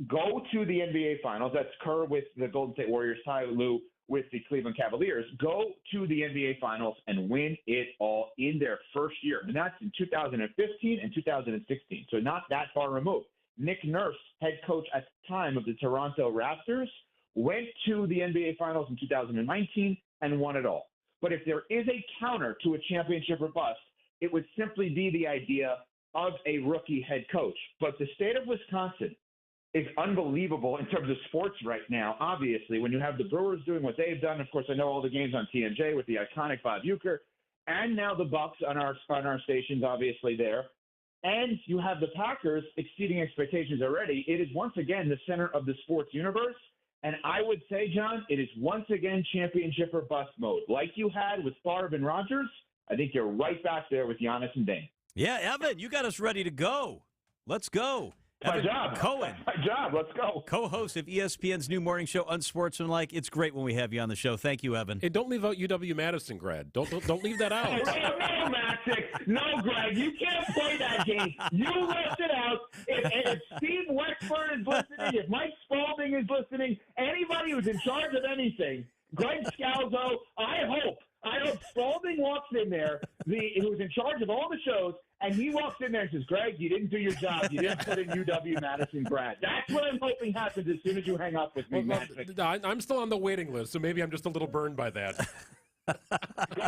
go to the NBA Finals. That's Kerr with the Golden State Warriors, Ty Lue with the Cleveland Cavaliers, go to the NBA Finals and win it all in their first year. And that's in 2015 and 2016, so not that far removed. Nick Nurse, head coach at the time of the Toronto Raptors, went to the NBA Finals in 2019 and won it all. But if there is a counter to a championship or bust, it would simply be the idea of a rookie head coach. But the state of Wisconsin is unbelievable in terms of sports right now, obviously, when you have the Brewers doing what they've done. Of course, I know all the games on TMJ with the iconic Bob Uecker, and now the Bucks on our stations, obviously, there. And you have the Packers exceeding expectations already. It is once again the center of the sports universe. And I would say, John, it is once again championship or bust mode. Like you had with Favre and Rodgers, I think you're right back there with Giannis and Dame. Yeah, Evan, you got us ready to go. Let's go. My job. Cohen. My job. Let's go. Co-host of ESPN's new morning show, Unsportsmanlike. It's great when we have you on the show. Thank you, Evan. Hey, don't leave out UW-Madison grad. Don't leave that out. No, Maxick. No, Greg. You can't play that game. You left it out. If Steve Wexford is listening, if Mike Spalding is listening, anybody who's in charge of anything, Greg Scalzo, I hope Spalding walks in there, who's in charge of all the shows, and he walks in there and says, Greg, you didn't do your job. You didn't put in UW-Madison grad. That's what I'm hoping happens as soon as you hang up with me, Maxick. I'm still on the waiting list, so maybe I'm just a little burned by that.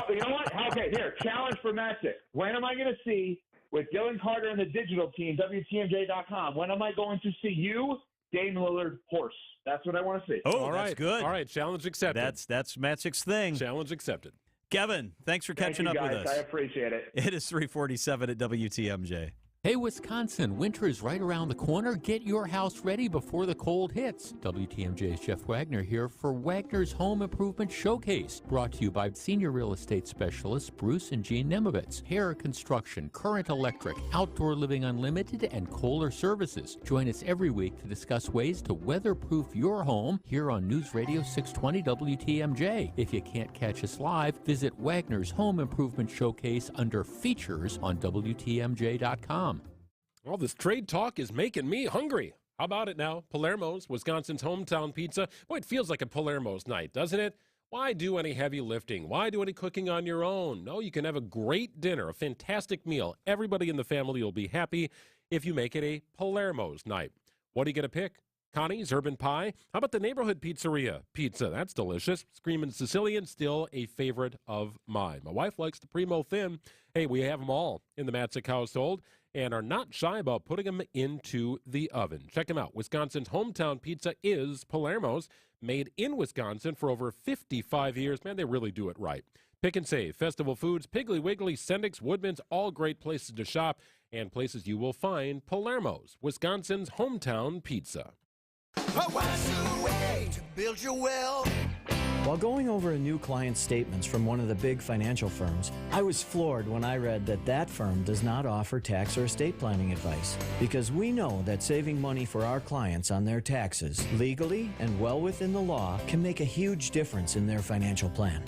You know what? Okay, here, challenge for Maxick. When am I going to see, with Dylan Carter and the digital team, WTMJ.com, when am I going to see you, Dame Lillard, horse? That's what I want to see. Oh, all right. That's good. All right, challenge accepted. That's Matsick's thing. Challenge accepted. Kevin, thanks for catching up with us. I appreciate it. It is 3:47 at WTMJ. Hey, Wisconsin, winter is right around the corner. Get your house ready before the cold hits. WTMJ's Jeff Wagner here for Wagner's Home Improvement Showcase, brought to you by senior real estate specialists Bruce and Jean Nemovitz, Hair Construction, Current Electric, Outdoor Living Unlimited, and Kohler Services. Join us every week to discuss ways to weatherproof your home here on News Radio 620 WTMJ. If you can't catch us live, visit Wagner's Home Improvement Showcase under Features on WTMJ.com. Well, this trade talk is making me hungry. How about it now? Palermo's, Wisconsin's hometown pizza. Boy, it feels like a Palermo's night, doesn't it? Why do any heavy lifting? Why do any cooking on your own? No, you can have a great dinner, a fantastic meal. Everybody in the family will be happy if you make it a Palermo's night. What are you going to pick? Connie's Urban Pie? How about the neighborhood pizzeria pizza? That's delicious. Screamin' Sicilian, still a favorite of mine. My wife likes the Primo Thin. Hey, we have them all in the Matsick household and are not shy about putting them into the oven. Check them out. Wisconsin's hometown pizza is Palermo's, made in Wisconsin for over 55 years. Man, they really do it right. Pick and Save, Festival Foods, Piggly Wiggly, Sendik's, Woodman's, all great places to shop and places you will find Palermo's, Wisconsin's hometown pizza. Way to build your wealth. While going over a new client's statements from one of the big financial firms, I was floored when I read that firm does not offer tax or estate planning advice. Because we know that saving money for our clients on their taxes, legally and well within the law, can make a huge difference in their financial plan.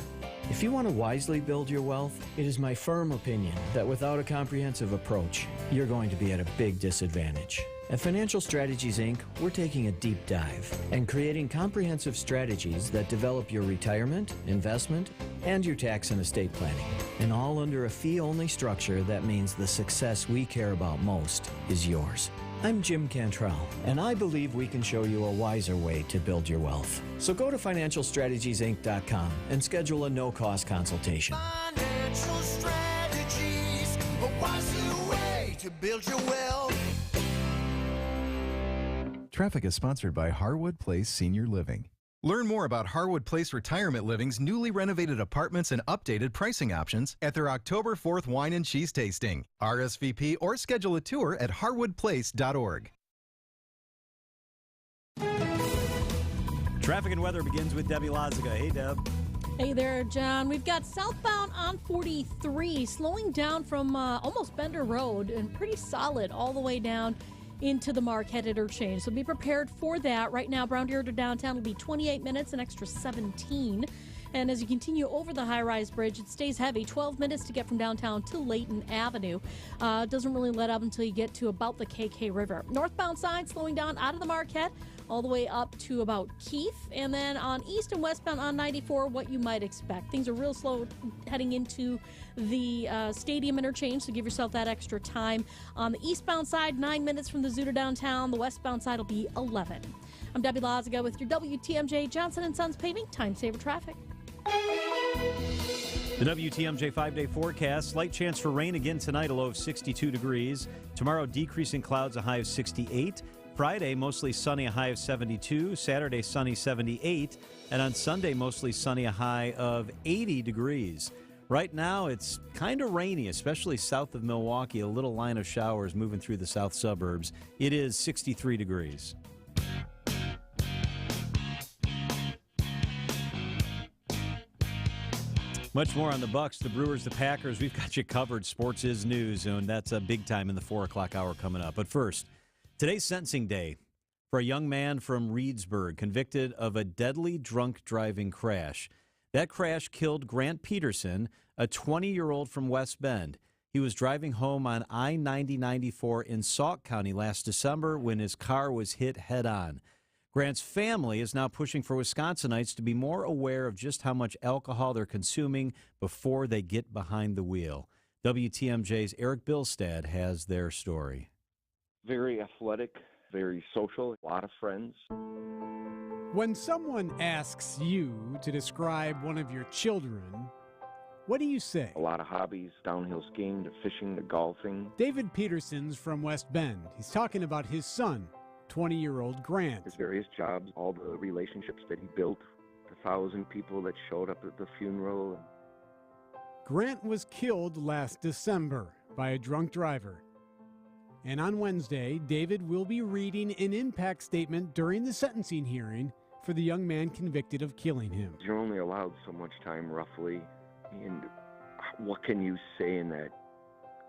If you want to wisely build your wealth, it is my firm opinion that without a comprehensive approach, you're going to be at a big disadvantage. At Financial Strategies, Inc., we're taking a deep dive and creating comprehensive strategies that develop your retirement, investment, and your tax and estate planning. And all under a fee-only structure that means the success we care about most is yours. I'm Jim Cantrell, and I believe we can show you a wiser way to build your wealth. So go to FinancialStrategiesInc.com and schedule a no-cost consultation. Financial strategies, a wiser way to build your wealth. Traffic is sponsored by Harwood Place Senior Living. Learn more about Harwood Place Retirement Living's newly renovated apartments and updated pricing options at their October 4th wine and cheese tasting. RSVP or schedule a tour at harwoodplace.org. Traffic and weather begins with Debbie Lazaga. Hey, Deb. Hey there, John. We've got southbound on 43 slowing down from almost Bender Road and pretty solid all the way down into the Marquette interchange. So be prepared for that. Right now, Brown Deer to downtown will be 28 minutes, an extra 17. And as you continue over the high-rise bridge, it stays heavy. 12 minutes to get from downtown to Layton Avenue. Doesn't really let up until you get to about the KK River. Northbound side slowing down out of the Marquette all the way up to about Keith. And then on east and westbound on 94, what you might expect. Things are real slow heading into the stadium interchange, so give yourself that extra time. On the eastbound side, 9 minutes from the zoo to downtown. The westbound side will be 11. I'm Debbie Lazaga with your WTMJ Johnson & Sons Paving Time Saver Traffic. The WTMJ 5-day forecast, slight chance for rain again tonight, a low of 62 degrees. Tomorrow, decreasing clouds, a high of 68. Friday, mostly sunny, a high of 72. Saturday, sunny, 78. And on Sunday, mostly sunny, a high of 80 degrees. Right now, it's kind of rainy, especially south of Milwaukee. A little line of showers moving through the south suburbs. It is 63 degrees. Much more on the Bucks, the Brewers, the Packers. We've got you covered. Sports is news, and that's a big time in the 4 o'clock hour coming up. But first, today's sentencing day for a young man from Reedsburg convicted of a deadly drunk driving crash. That crash killed Grant Peterson, a 20-year-old from West Bend. He was driving home on I-90-94 in Sauk County last December when his car was hit head-on. Grant's family is now pushing for Wisconsinites to be more aware of just how much alcohol they're consuming before they get behind the wheel. WTMJ's Eric Bilstad has their story. Very athletic, very social, a lot of friends. When someone asks you to describe one of your children, what do you say? A lot of hobbies, downhill skiing to fishing to golfing. David Peterson's from West Bend. He's talking about his son, 20-year-old Grant. His various jobs, all the relationships that he built, the 1,000 people that showed up at the funeral. Grant was killed last December by a drunk driver. And on Wednesday, David will be reading an impact statement during the sentencing hearing for the young man convicted of killing him. You're only allowed so much time, roughly, and what can you say in that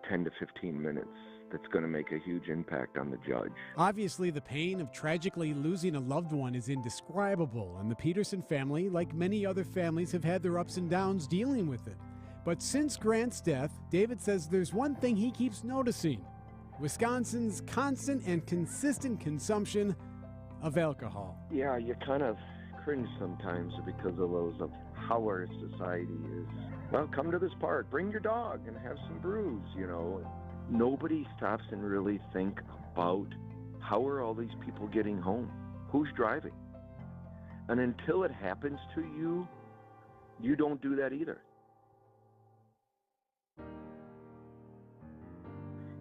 10 to 15 minutes that's going to make a huge impact on the judge? Obviously, the pain of tragically losing a loved one is indescribable, and the Peterson family, like many other families, have had their ups and downs dealing with it. But since Grant's death, David says there's one thing he keeps noticing: Wisconsin's constant and consistent consumption of alcohol. Yeah, you kind of cringe sometimes because of those of how our society is. Well, come to this park, bring your dog and have some brews, you know. Nobody stops and really think about how are all these people getting home? Who's driving? And until it happens to you, you don't do that either.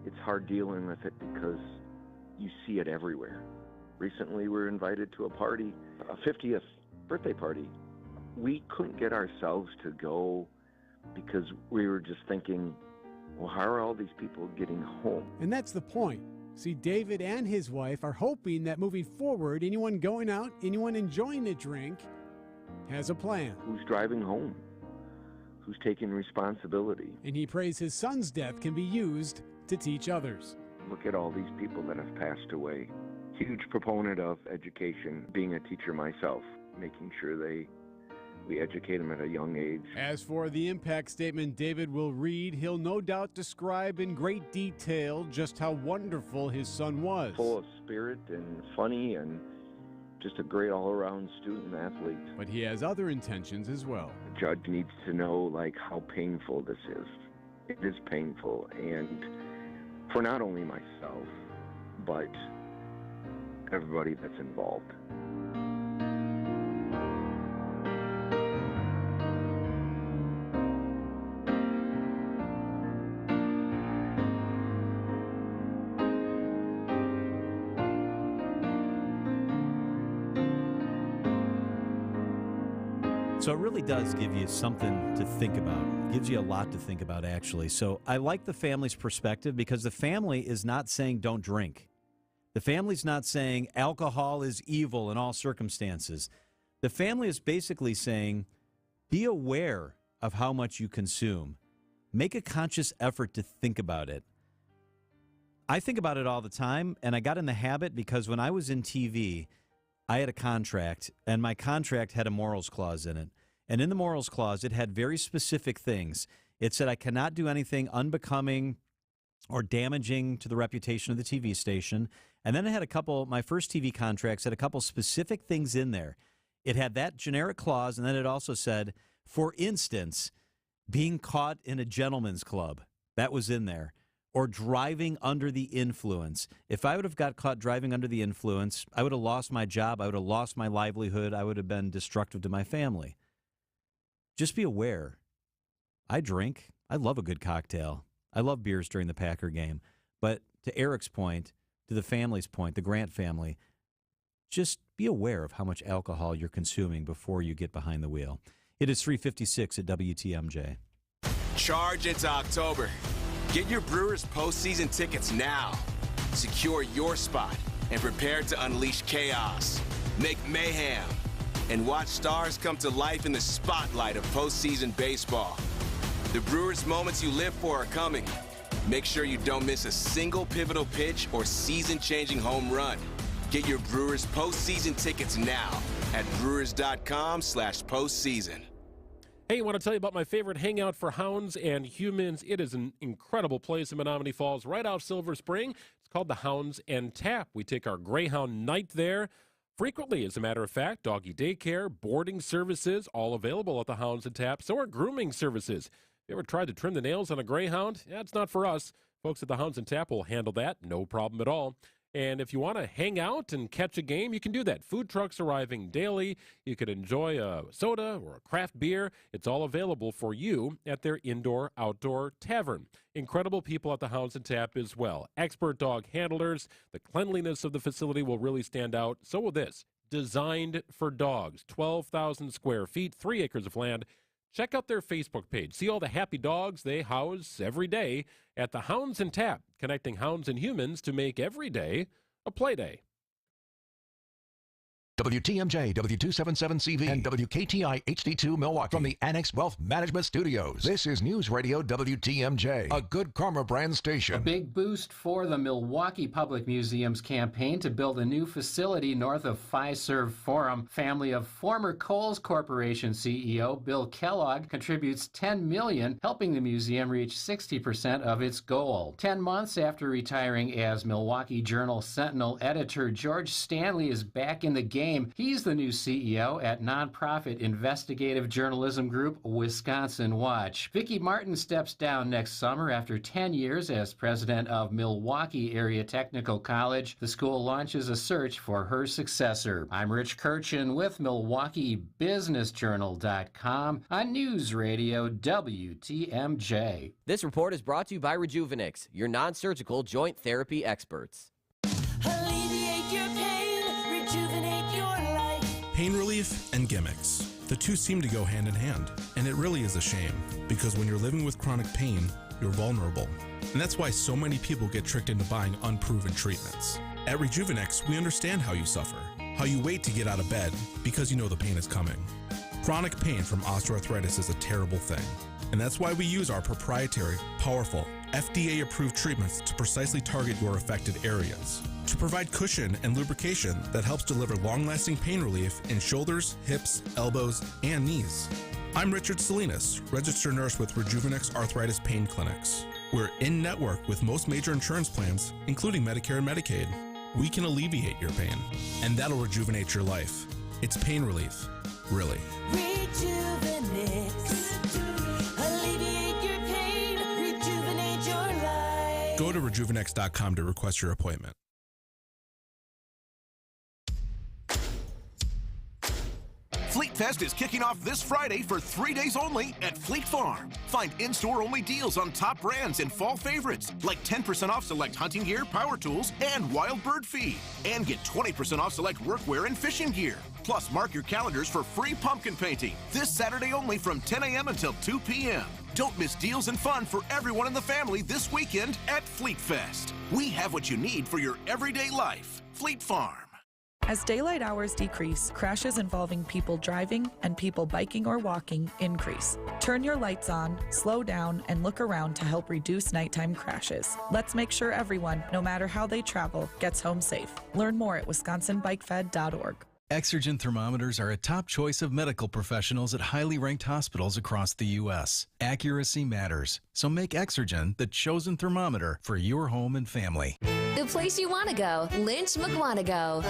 It's hard dealing with it because you see it everywhere. Recently, we were invited to a party, a 50th birthday party. We couldn't get ourselves to go because we were just thinking, well, how are all these people getting home? And that's the point. See, David and his wife are hoping that moving forward, anyone going out, anyone enjoying a drink, has a plan. Who's driving home? Who's taking responsibility? And he prays his son's death can be used to teach others. Look at all these people that have passed away. Huge proponent of education, being a teacher myself, making sure they we educate them at a young age. As for the impact statement David will read, he'll no doubt describe in great detail just how wonderful his son was. Full of spirit and funny and just a great all-around student athlete. But he has other intentions as well. The judge needs to know how painful this is. It is painful, and for not only myself, but everybody that's involved. So it really does give you something to think about. It gives you a lot to think about, actually. So I like the family's perspective because the family is not saying don't drink. The family's not saying alcohol is evil in all circumstances. The family is basically saying be aware of how much you consume. Make a conscious effort to think about it. I think about it all the time, and I got in the habit because when I was in TV, I had a contract, and my contract had a morals clause in it. And in the morals clause, it had very specific things. It said I cannot do anything unbecoming or damaging to the reputation of the TV station. And then it had my first TV contracts had a couple specific things in there. It had that generic clause, and then it also said, for instance, being caught in a gentleman's club. That was in there. Or driving under the influence. If I would have got caught driving under the influence, I would have lost my job. I would have lost my livelihood. I would have been destructive to my family. Just be aware. I drink. I love a good cocktail. I love beers during the Packer game. But to Eric's point, to the family's point, the Grant family, just be aware of how much alcohol you're consuming before you get behind the wheel. It is 3:56 at WTMJ. Charge into October. Get your Brewers postseason tickets now. Secure your spot and prepare to unleash chaos, make mayhem, and watch stars come to life in the spotlight of postseason baseball. The Brewers moments you live for are coming. Make sure you don't miss a single pivotal pitch or season-changing home run. Get your Brewers postseason tickets now at brewers.com/postseason. Hey, I want to tell you about my favorite hangout for hounds and humans. It is an incredible place in Menominee Falls, right off Silver Spring. It's called the Hounds and Tap. We take our Greyhound night there frequently, as a matter of fact. Doggy daycare, boarding services, all available at the Hounds and Tap. So are grooming services. You ever tried to trim the nails on a Greyhound? Yeah, it's not for us. Folks at the Hounds and Tap will handle that. No problem at all. And if you want to hang out and catch a game, you can do that. Food trucks arriving daily. You could enjoy a soda or a craft beer. It's all available for you at their indoor-outdoor tavern. Incredible people at the Hounds and Tap as well. Expert dog handlers. The cleanliness of the facility will really stand out. So will this. Designed for dogs. 12,000 square feet, 3 acres of land. Check out their Facebook page. See all the happy dogs they house every day at the Hounds and Tap, connecting hounds and humans to make every day a play day. WTMJ, W277CV, and WKTI HD2 Milwaukee from the Annex Wealth Management Studios. This is News Radio WTMJ, a Good Karma brand station. A big boost for the Milwaukee Public Museum's campaign to build a new facility north of Fiserv Forum. Family of former Kohl's Corporation CEO Bill Kellogg contributes $10 million, helping the museum reach 60% of its goal. 10 months after retiring as Milwaukee Journal Sentinel editor, George Stanley is back in the game. He's the new CEO at nonprofit investigative journalism group Wisconsin Watch. Vicki Martin steps down next summer after 10 years as president of Milwaukee Area Technical College. The school launches a search for her successor. I'm Rich Kirchen with MilwaukeeBusinessJournal.com on News Radio WTMJ. This report is brought to you by Rejuvenix, your non-surgical joint therapy experts. Alleviate your pain, rejuvenate your life. Pain relief and gimmicks. The two seem to go hand in hand, and it really is a shame, because when you're living with chronic pain, you're vulnerable. And that's why so many people get tricked into buying unproven treatments. At Rejuvenix, we understand how you suffer, how you wait to get out of bed because you know the pain is coming. Chronic pain from osteoarthritis is a terrible thing, and that's why we use our proprietary, powerful, FDA-approved treatments to precisely target your affected areas, to provide cushion and lubrication that helps deliver long-lasting pain relief in shoulders, hips, elbows, and knees. I'm Richard Salinas, registered nurse with Rejuvenex Arthritis Pain Clinics. We're in-network with most major insurance plans, including Medicare and Medicaid. We can alleviate your pain, and that'll rejuvenate your life. It's pain relief, really. Alleviate your pain, rejuvenate your life. Go to rejuvenex.com to request your appointment. Fleet Fest is kicking off this Friday for 3 days only at Fleet Farm. Find in-store only deals on top brands and fall favorites, like 10% off select hunting gear, power tools, and wild bird feed. And get 20% off select workwear and fishing gear. Plus, mark your calendars for free pumpkin painting this Saturday only from 10 a.m. until 2 p.m. Don't miss deals and fun for everyone in the family this weekend at Fleet Fest. We have what you need for your everyday life. Fleet Farm. As daylight hours decrease, crashes involving people driving and people biking or walking increase. Turn your lights on, slow down, and look around to help reduce nighttime crashes. Let's make sure everyone, no matter how they travel, gets home safe. Learn more at wisconsinbikefed.org. Exergen thermometers are a top choice of medical professionals at highly ranked hospitals across the U.S. Accuracy matters, so make Exergen the chosen thermometer for your home and family. The place you want to go, Lynch McWanago.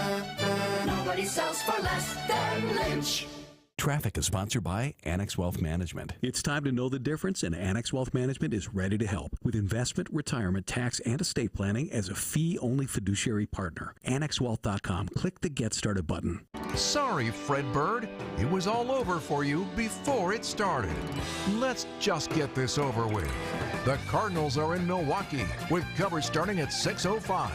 Nobody sells for less than Lynch. Traffic is sponsored by Annex Wealth Management. It's time to know the difference, and Annex Wealth Management is ready to help with investment, retirement, tax, and estate planning as a fee-only fiduciary partner. AnnexWealth.com. Click the Get Started button. Sorry, Fred Bird. It was all over for you before it started. Let's just get this over with. The Cardinals are in Milwaukee with coverage starting at 6:05.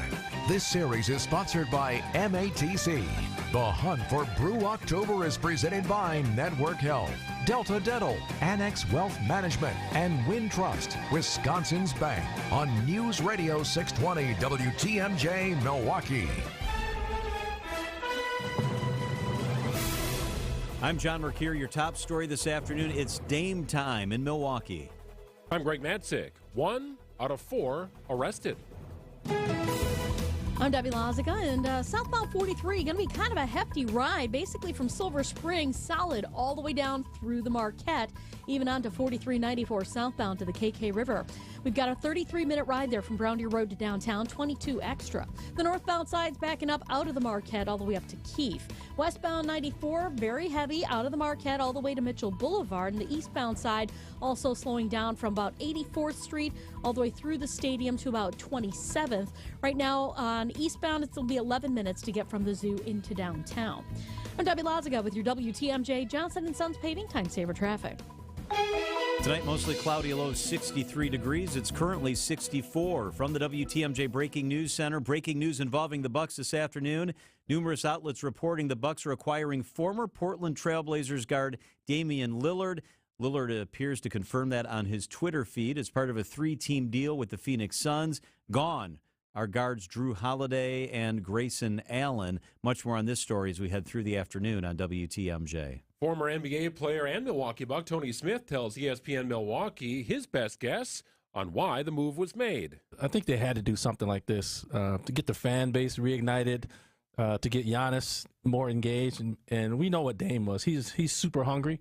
This series is sponsored by MATC. The Hunt for Brew October is presented by Network Health, Delta Dental, Annex Wealth Management, and Wintrust, Wisconsin's Bank, on News Radio 620 WTMJ Milwaukee. I'm John Mercure. Your top story this afternoon, it's Dame time in Milwaukee. I'm Greg Matzik. 1 out of 4 arrested. I'm Debbie Lazica, and southbound 43 going to be kind of a hefty ride, basically from Silver Spring, solid all the way down through the Marquette, even on to 4394 southbound to the KK River. We've got a 33-minute ride there from Brown Deer Road to downtown, 22 extra. The northbound side's backing up out of the Marquette all the way up to Keefe. Westbound 94, very heavy out of the Marquette all the way to Mitchell Boulevard, and the eastbound side also slowing down from about 84th Street all the way through the stadium to about 27th. Right now on eastbound, it'll be 11 minutes to get from the zoo into downtown. I'm Debbie Lazica with your WTMJ Johnson & Sons Paving Time Saver Traffic. Tonight, mostly cloudy, a low of 63 degrees. It's currently 64. From the WTMJ Breaking News Center, breaking news involving the Bucks this afternoon. Numerous outlets reporting the Bucks are acquiring former Portland Trailblazers guard Damian Lillard. Lillard appears to confirm that on his Twitter feed as part of a 3-team deal with the Phoenix Suns. Gone are guards Drew Holiday and Grayson Allen. Much more on this story as we head through the afternoon on WTMJ. Former NBA player and Milwaukee Buck Tony Smith tells ESPN Milwaukee his best guess on why the move was made. I think they had to do something like this to get the fan base reignited, to get Giannis more engaged, and we know what Dame was. He's super hungry.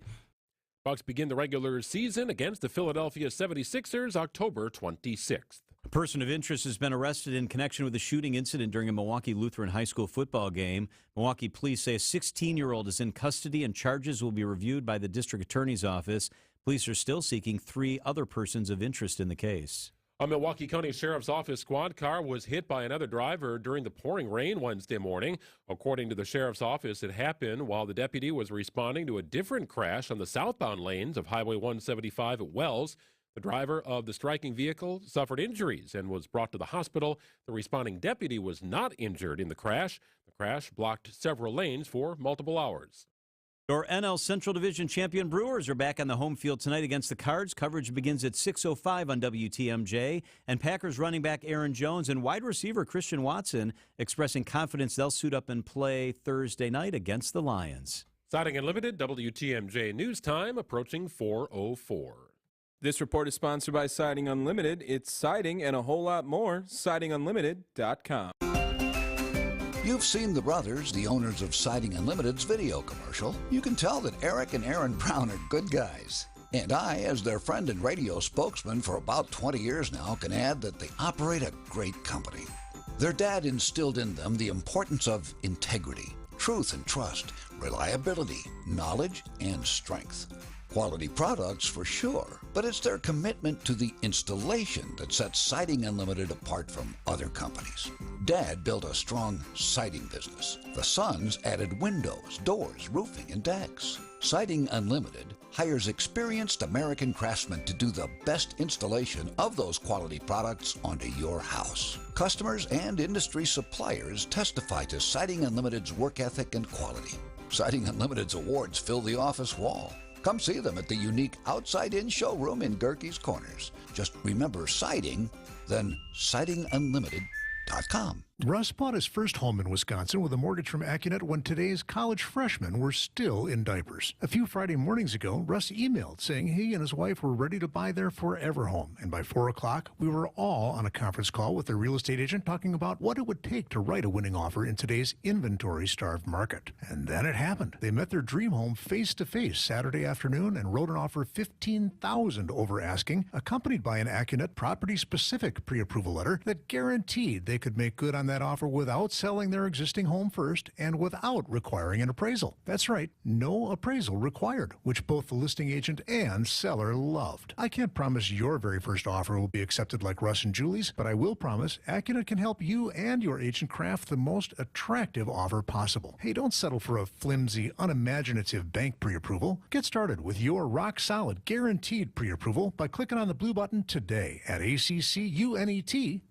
Bucks begin the regular season against the Philadelphia 76ers October 26th. A person of interest has been arrested in connection with a shooting incident during a Milwaukee Lutheran high school football game. Milwaukee police say a 16-year-old is in custody and charges will be reviewed by the district attorney's office. Police are still seeking 3 other persons of interest in the case. A Milwaukee County Sheriff's Office squad car was hit by another driver during the pouring rain Wednesday morning. According to the Sheriff's Office, it happened while the deputy was responding to a different crash on the southbound lanes of Highway 175 at Wells. The driver of the striking vehicle suffered injuries and was brought to the hospital. The responding deputy was not injured in the crash. The crash blocked several lanes for multiple hours. Your NL Central Division champion Brewers are back on the home field tonight against the Cards. Coverage begins at 6:05 on WTMJ. And Packers running back Aaron Jones and wide receiver Christian Watson expressing confidence they'll suit up and play Thursday night against the Lions. Siding Unlimited, WTMJ News Time approaching 4:04. This report is sponsored by Siding Unlimited. It's siding and a whole lot more. SidingUnlimited.com. You've seen the brothers, the owners of Siding Unlimited's video commercial. You can tell that Eric and Aaron Brown are good guys. And I, as their friend and radio spokesman for about 20 years now, can add that they operate a great company. Their dad instilled in them the importance of integrity, truth and trust, reliability, knowledge, and strength. Quality products for sure, but it's their commitment to the installation that sets Siding Unlimited apart from other companies. Dad built a strong siding business. The sons added windows, doors, roofing, and decks. Siding Unlimited hires experienced American craftsmen to do the best installation of those quality products onto your house. Customers and industry suppliers testify to Siding Unlimited's work ethic and quality. Siding Unlimited's awards fill the office wall. Come see them at the unique outside-in showroom in Gerke's Corners. Just remember siding, then sidingunlimited.com. Russ bought his first home in Wisconsin with a mortgage from Accunet when today's college freshmen were still in diapers. A few Friday mornings ago, Russ emailed saying he and his wife were ready to buy their forever home. And by 4 o'clock, we were all on a conference call with their real estate agent talking about what it would take to write a winning offer in today's inventory-starved market. And then it happened. They met their dream home face-to-face Saturday afternoon and wrote an offer $15,000 over asking, accompanied by an Accunet property-specific pre-approval letter that guaranteed they could make good on that offer without selling their existing home first and without requiring an appraisal. That's right, no appraisal required, which both the listing agent and seller loved. I can't promise your very first offer will be accepted like Russ and Julie's, but I will promise Accunet can help you and your agent craft the most attractive offer possible. Hey, don't settle for a flimsy, unimaginative bank pre-approval. Get started with your rock-solid, guaranteed pre-approval by clicking on the blue button today at accunet.com.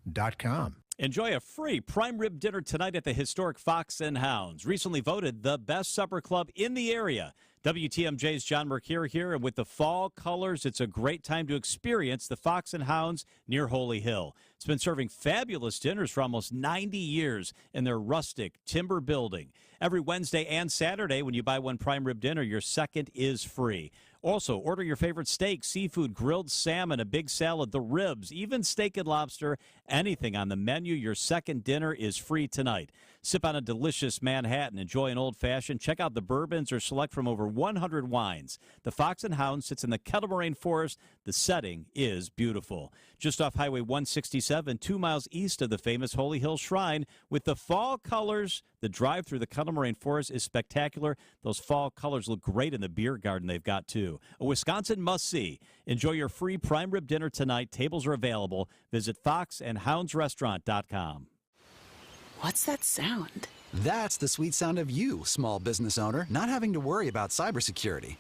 Enjoy a free prime rib dinner tonight at the historic Fox and Hounds, recently voted the best supper club in the area. WTMJ's John Mercure here, and with the fall colors, it's a great time to experience the Fox and Hounds near Holy Hill. It's been serving fabulous dinners for almost 90 years in their rustic timber building. Every Wednesday and Saturday, when you buy one prime rib dinner, your second is free. Also, order your favorite steak, seafood, grilled salmon, a big salad, the ribs, even steak and lobster, anything on the menu. Your second dinner is free tonight. Sip on a delicious Manhattan, enjoy an old-fashioned, check out the bourbons, or select from over 100 wines. The Fox and Hound sits in the Kettle Moraine Forest. The setting is beautiful. Just off Highway 167, 2 miles east of the famous Holy Hill Shrine. With the fall colors, the drive through the Kettle Moraine Forest is spectacular. Those fall colors look great in the beer garden they've got, too. A Wisconsin must-see. Enjoy your free prime rib dinner tonight. Tables are available. Visit foxandhoundsrestaurant.com. What's that sound? That's the sweet sound of you, small business owner, not having to worry about cybersecurity.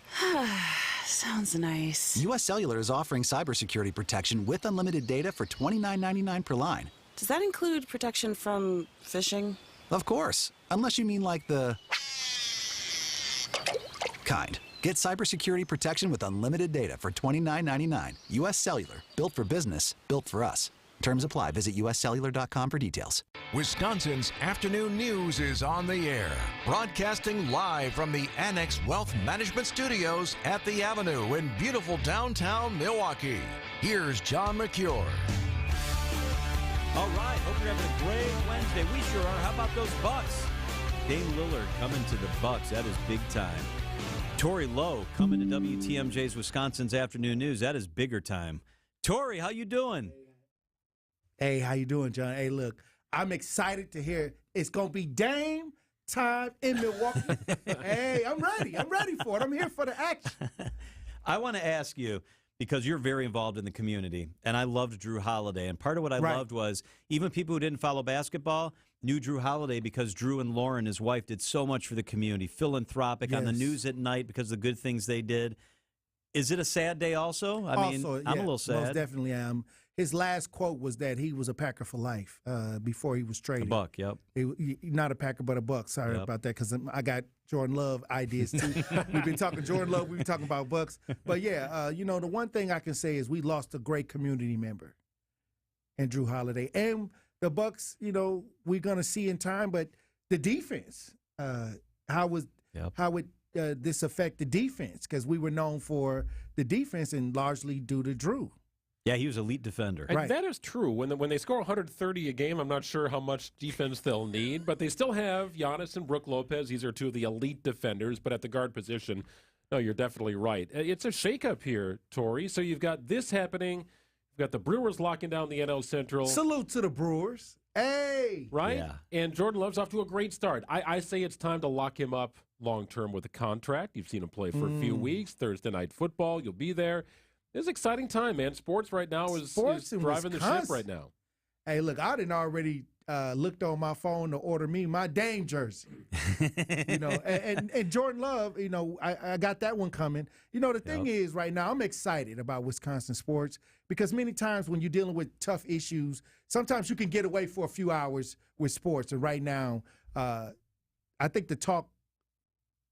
Sounds nice. U.S. Cellular is offering cybersecurity protection with unlimited data for $29.99 per line. Does that include protection from phishing? Of course, unless you mean like the kind. Get cybersecurity protection with unlimited data for $29.99. U.S. Cellular, built for business, built for us. Terms apply. Visit uscellular.com for details. Wisconsin's afternoon news is on the air, broadcasting live from the Annex Wealth Management Studios at the Avenue in beautiful downtown Milwaukee. Here's John Mercure. All right, hope you're having a great Wednesday. We sure are. How about those Bucks? Dame Lillard coming to the Bucks. That is big time. Tori Lowe coming to WTMJ's Wisconsin's afternoon news. That is bigger time. Tori, how you doing? Hey, how you doing, John? Hey, look, I'm excited to hear it's going to be Dame time in Milwaukee. Hey, I'm ready. I'm ready for it. I'm here for the action. I want to ask you, because you're very involved in the community, and I loved Drew Holiday, and part of what I loved was even people who didn't follow basketball knew Drew Holiday because Drew and Lauren, his wife, did so much for the community, philanthropic, on the news at night because of the good things they did. Is it a sad day also? I mean, I'm a little sad. Most definitely am. His last quote was that he was a Packer for life before he was traded. A Buck, yep. Not a Packer, but a Buck. Sorry about that, because I got Jordan Love ideas, too. We've been talking Jordan Love. We've been talking about Bucks. But, yeah, the one thing I can say is we lost a great community member in Drew Holiday. And the Bucks, we're going to see in time. But the defense, how this affect the defense? Because we were known for the defense and largely due to Drew. Yeah, he was elite defender. And that is true. When they score 130 a game, I'm not sure how much defense they'll need, but they still have Giannis and Brook Lopez. These are two of the elite defenders, but at the guard position, no, you're definitely right. It's a shakeup here, Tori. So you've got this happening. You've got the Brewers locking down the NL Central. Salute to the Brewers. Hey! Right? Yeah. And Jordan Love's off to a great start. I say it's time to lock him up long-term with a contract. You've seen him play for a few weeks. Thursday Night Football, you'll be there. It's an exciting time, man. Sports right now is driving the ship right now. Hey, look, I didn't already looked on my phone to order me my Dame jersey. And Jordan Love, I got that one coming. The thing is right now I'm excited about Wisconsin sports because many times when you're dealing with tough issues, sometimes you can get away for a few hours with sports. And right now, I think the talk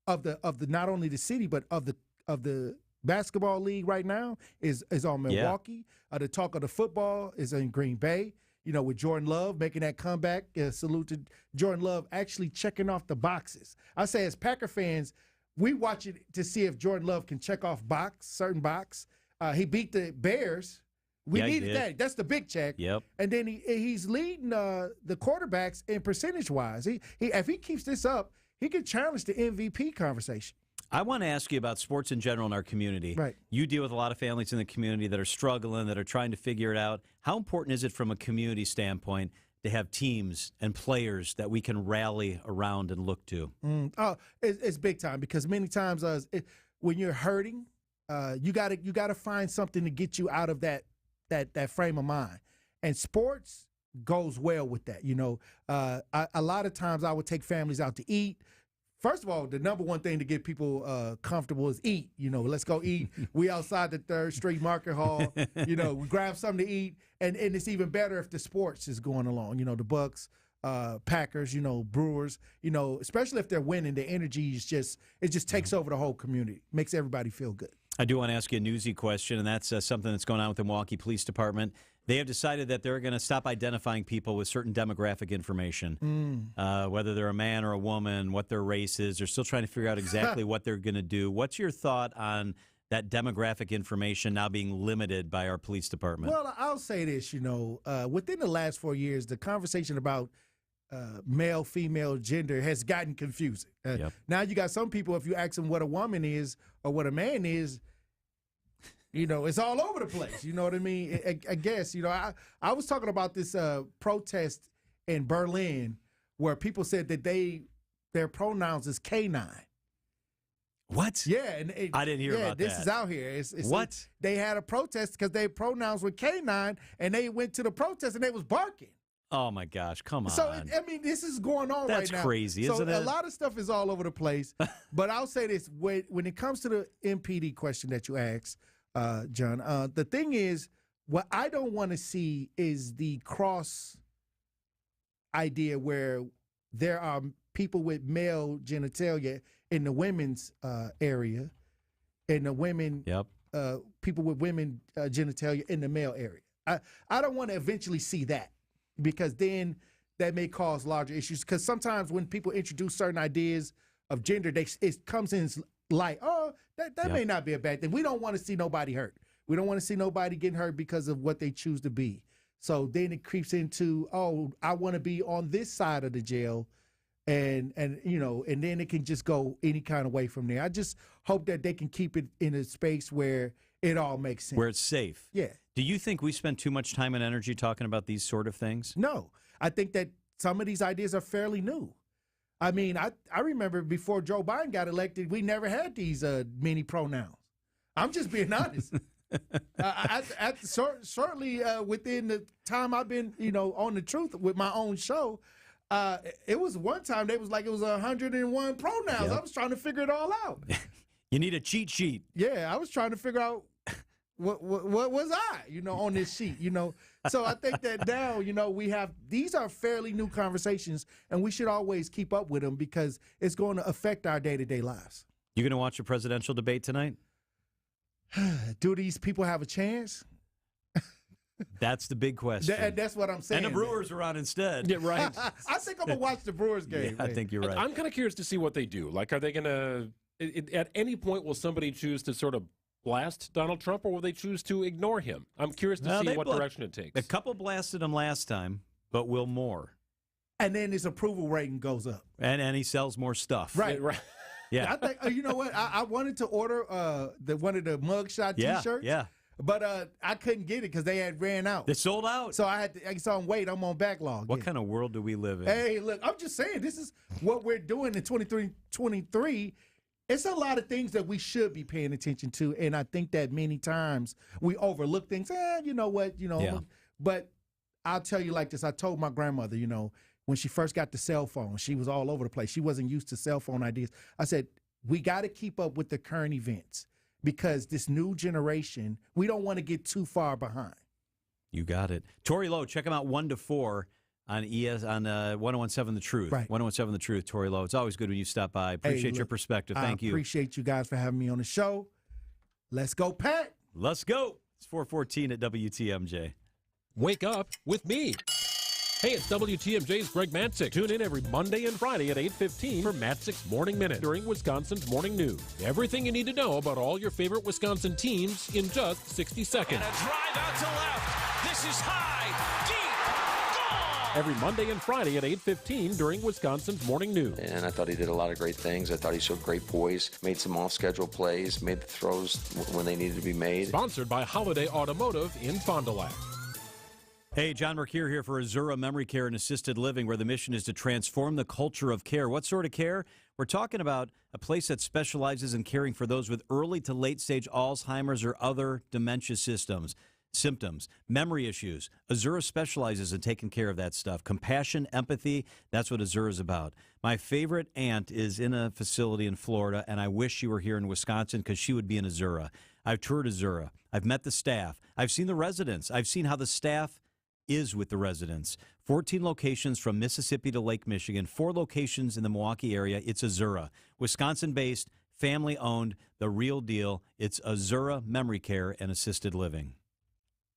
of the not only the city but of the basketball league right now is on Milwaukee. Yeah. The talk of the football is in Green Bay. With Jordan Love making that comeback. Salute to Jordan Love actually checking off the boxes. I say as Packer fans, we watch it to see if Jordan Love can check off certain box. He beat the Bears. We needed that. That's the big check. Yep. And then he's leading the quarterbacks in percentage-wise. If he keeps this up, he can challenge the MVP conversation. I want to ask you about sports in general in our community. Right. You deal with a lot of families in the community that are struggling, that are trying to figure it out. How important is it from a community standpoint to have teams and players that we can rally around and look to? It's big time because many times when you're hurting, you gotta find something to get you out of that frame of mind. And sports goes well with that. A lot of times I would take families out to eat. First of all, the number one thing to get people comfortable is eat. Let's go eat. We outside the 3rd Street Market Hall. We grab something to eat, and it's even better if the sports is going along. The Bucks, Packers, Brewers. Especially if they're winning, the energy is it just takes over the whole community, makes everybody feel good. I do want to ask you a newsy question, and that's something that's going on with the Milwaukee Police Department. They have decided that they're going to stop identifying people with certain demographic information, whether they're a man or a woman, what their race is. They're still trying to figure out exactly what they're going to do. What's your thought on that demographic information now being limited by our police department? Well, I'll say this, within the last 4 years, the conversation about male, female, gender has gotten confusing. Now you got some people, if you ask them what a woman is or what a man is, it's all over the place. You know what I mean? I guess, I was talking about this protest in Berlin where people said that their pronouns is K9. What? Yeah. And I didn't hear about that. This is out here. It's what? They had a protest because their pronouns were K9 and they went to the protest and they was barking. Oh, my gosh. Come on. So, this is going on right now. That's crazy, isn't it? So, a lot of stuff is all over the place. But I'll say this. When it comes to the MPD question that you asked, John, the thing is, what I don't want to see is the cross idea where there are people with male genitalia in the women's area, and the women, people with women genitalia in the male area. I don't want to eventually see that. Because then that may cause larger issues. Because sometimes when people introduce certain ideas of gender, it comes in like, that may not be a bad thing. We don't want to see nobody hurt. We don't want to see nobody getting hurt because of what they choose to be. So then it creeps into, I want to be on this side of the jail, and then it can just go any kind of way from there. I just hope that they can keep it in a space where it all makes sense. Where it's safe. Yeah. Do you think we spend too much time and energy talking about these sort of things? No. I think that some of these ideas are fairly new. I mean, I remember before Joe Biden got elected, we never had these many pronouns. I'm just being honest. Certainly within the time I've been, on the truth with my own show, it was one time they was like it was 101 pronouns. Yep. I was trying to figure it all out. You need a cheat sheet. Yeah, I was trying to figure out what was I, on this sheet, So I think that now, these are fairly new conversations, and we should always keep up with them because it's going to affect our day-to-day lives. You going to watch a presidential debate tonight? Do these people have a chance? That's the big question. That's what I'm saying. And the Brewers are on instead. Yeah, right. I think I'm going to watch the Brewers game. Yeah, I think you're right. I'm kind of curious to see what they do. Like, are they going to... At any point, will somebody choose to sort of blast Donald Trump, or will they choose to ignore him? I'm curious to see what direction it takes. A couple blasted him last time, but will more. And then his approval rating goes up. And he sells more stuff. Right. Yeah. I think, you know what? I wanted to order one of the mugshot T-shirts. Yeah. But I couldn't get it because they had ran out. They sold out. So I saw them wait. I'm on backlog. What kind of world do we live in? Hey, look, I'm just saying, this is what we're doing in 23. It's a lot of things that we should be paying attention to, and I think that many times we overlook things. You know what? But I'll tell you like this. I told my grandmother, when she first got the cell phone, she was all over the place. She wasn't used to cell phone ideas. I said, we got to keep up with the current events because this new generation, we don't want to get too far behind. You got it. Tori Lowe, check him out 1 to 4 on 1017 The Truth. Right. 1017 The Truth, Tori Lowe. It's always good when you stop by. Appreciate your perspective. Thank you. I appreciate you guys for having me on the show. Let's go, Pat. Let's go. It's 4:14 at WTMJ. Wake up with me. Hey, it's WTMJ's Greg Matzik. Tune in every Monday and Friday at 8:15 for Matzik's Morning Minute during Wisconsin's Morning News. Everything you need to know about all your favorite Wisconsin teams in just 60 seconds. And a drive out to left. This is high, deep, gone! Every Monday and Friday at 8:15 during Wisconsin's Morning News. And I thought he did a lot of great things. I thought he showed great poise, made some off-schedule plays, made the throws when they needed to be made. Sponsored by Holiday Automotive in Fond du Lac. Hey, John Mercure here for Azura Memory Care and Assisted Living, where the mission is to transform the culture of care. What sort of care? We're talking about a place that specializes in caring for those with early to late-stage Alzheimer's or other dementia symptoms, memory issues. Azura specializes in taking care of that stuff. Compassion, empathy, that's what Azura is about. My favorite aunt is in a facility in Florida, and I wish she were here in Wisconsin because she would be in Azura. I've toured Azura. I've met the staff. I've seen the residents. I've seen how the staff is with the residents. 14 locations from Mississippi to Lake Michigan, 4 locations in the Milwaukee area. It's Azura. Wisconsin-based, family-owned, the real deal. It's Azura Memory Care and Assisted Living.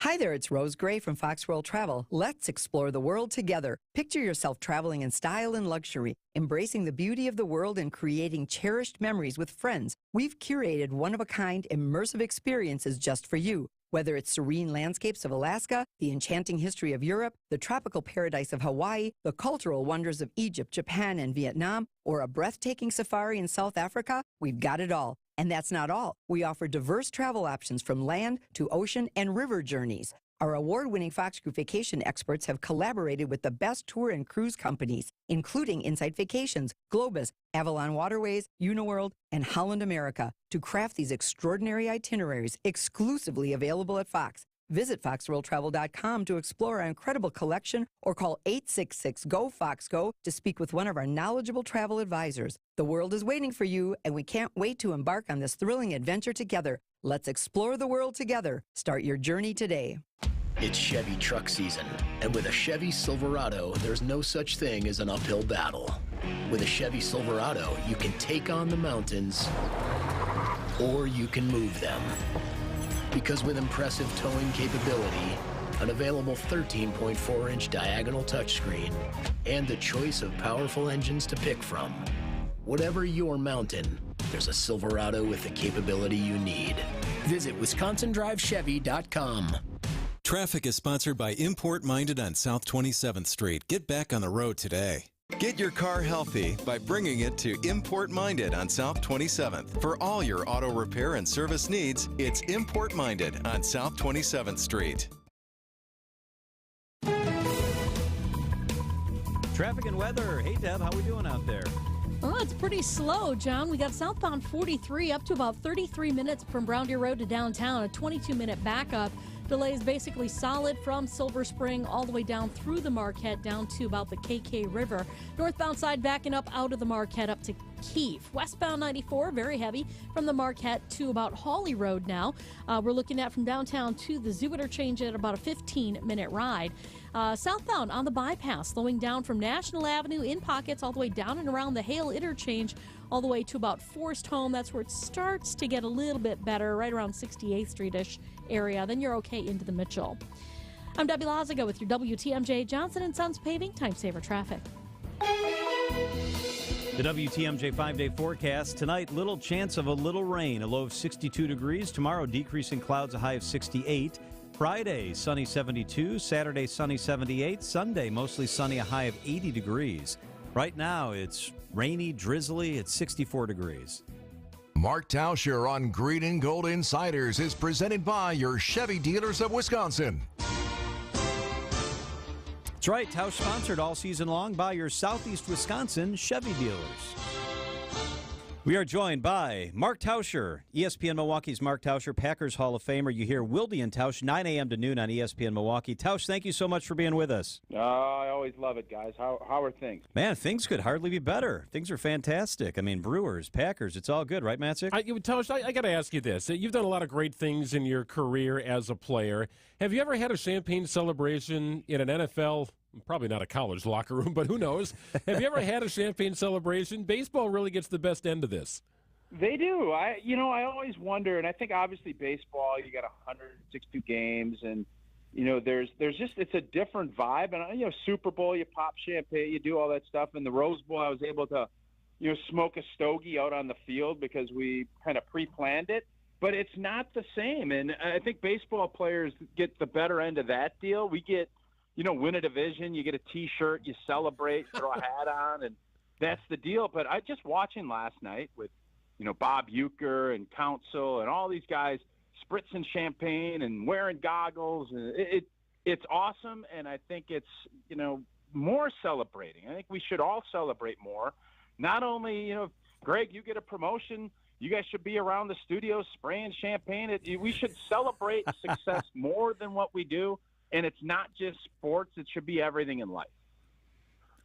Hi there, it's Rose Gray from Fox World Travel. Let's explore the world together. Picture yourself traveling in style and luxury, embracing the beauty of the world and creating cherished memories with friends. We've curated one-of-a-kind immersive experiences just for you. Whether it's serene landscapes of Alaska, the enchanting history of Europe, the tropical paradise of Hawaii, the cultural wonders of Egypt, Japan, and Vietnam, or a breathtaking safari in South Africa, we've got it all. And that's not all. We offer diverse travel options from land to ocean and river journeys. Our award-winning Fox Group Vacation experts have collaborated with the best tour and cruise companies, including Insight Vacations, Globus, Avalon Waterways, Uniworld, and Holland America, to craft these extraordinary itineraries exclusively available at Fox. Visit foxworldtravel.com to explore our incredible collection or call 866-GO-FOXGO to speak with one of our knowledgeable travel advisors. The world is waiting for you, and we can't wait to embark on this thrilling adventure together. Let's explore the world together. Start your journey today. It's Chevy truck season, and with a Chevy Silverado, there's no such thing as an uphill battle. With a Chevy Silverado, you can take on the mountains, or you can move them. Because with impressive towing capability, an available 13.4-inch diagonal touchscreen, and the choice of powerful engines to pick from, whatever your mountain, there's a Silverado with the capability you need. Visit WisconsinDriveChevy.com. Traffic is sponsored by Import Minded on South 27th Street. Get back on the road today. Get your car healthy by bringing it to Import Minded on South 27th. For all your auto repair and service needs, it's Import Minded on South 27th Street. Traffic and weather. Hey, Deb, how we doing out there? Oh, it's pretty slow, John. We got southbound 43 up to about 33 minutes from Brown Deer Road to downtown, a 22-minute backup. Delays basically solid from Silver Spring all the way down through the Marquette down to about the KK River. Northbound side backing up out of the Marquette up to Keefe. Westbound 94, very heavy from the Marquette to about Hawley Road now. We're looking at from downtown to the Zoo interchange at about a 15-minute ride. Southbound on the bypass, slowing down from National Avenue in pockets all the way down and around the Hale interchange all the way to about Forest Home. That's where it starts to get a little bit better, right around 68th Street-ish area. Then you're okay into the Mitchell. I'm Debbie Lazaga with your WTMJ Johnson & Sons Paving Time Saver Traffic. The WTMJ 5-day forecast. Tonight, little chance of a little rain, a low of 62 degrees. Tomorrow, decreasing clouds, a high of 68. Friday, sunny 72. Saturday, sunny 78. Sunday, mostly sunny, a high of 80 degrees. Right now, it's rainy, drizzly. It's 64 degrees. Mark Tauscher on Green and Gold Insiders is presented by your Chevy dealers of Wisconsin. That's right. Tausch sponsored all season long by your Southeast Wisconsin Chevy dealers. We are joined by Mark Tauscher, ESPN Milwaukee's Mark Tauscher, Packers Hall of Famer. You hear Wilde and Tausch, 9 a.m. to noon on ESPN Milwaukee. Tausch, thank you so much for being with us. I always love it, guys. How are things? Man, things could hardly be better. Things are fantastic. I mean, Brewers, Packers, it's all good, right, Matzik? Tausch, I got to ask you this. You've done a lot of great things in your career as a player. Have you ever had a champagne celebration in an NFL, probably not a college locker room, but who knows? Have you ever had a champagne celebration? Baseball really gets the best end of this. They do. I always wonder, and I think obviously baseball, you got 162 games, and there's just it's a different vibe. And Super Bowl, you pop champagne, you do all that stuff. And the Rose Bowl, I was able to, smoke a stogie out on the field because we kind of pre-planned it. But it's not the same, and I think baseball players get the better end of that deal. We get, win a division, you get a T-shirt, you celebrate, throw a hat on, and that's the deal. But I just watching last night with, Bob Uecker and Council and all these guys spritzing champagne and wearing goggles. And it's awesome, and I think it's, more celebrating. I think we should all celebrate more. Not only, Greg, you get a promotion, you guys should be around the studio spraying champagne. We should celebrate success more than what we do, and it's not just sports. It should be everything in life.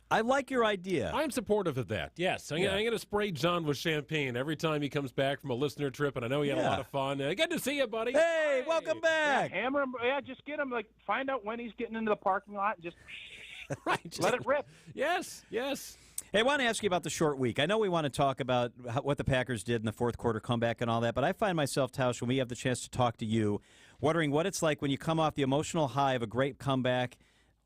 I like your idea. I'm supportive of that, yes. I'm going to spray John with champagne every time he comes back from a listener trip, and I know he had a lot of fun. Good to see you, buddy. Hey, welcome back. Yeah, hammer him. Yeah, just get him, find out when he's getting into the parking lot and just right, let it rip. Yes. Hey, I want to ask you about the short week. I know we want to talk about what the Packers did in the fourth quarter comeback and all that, but I find myself, Tausch, when we have the chance to talk to you, wondering what it's like when you come off the emotional high of a great comeback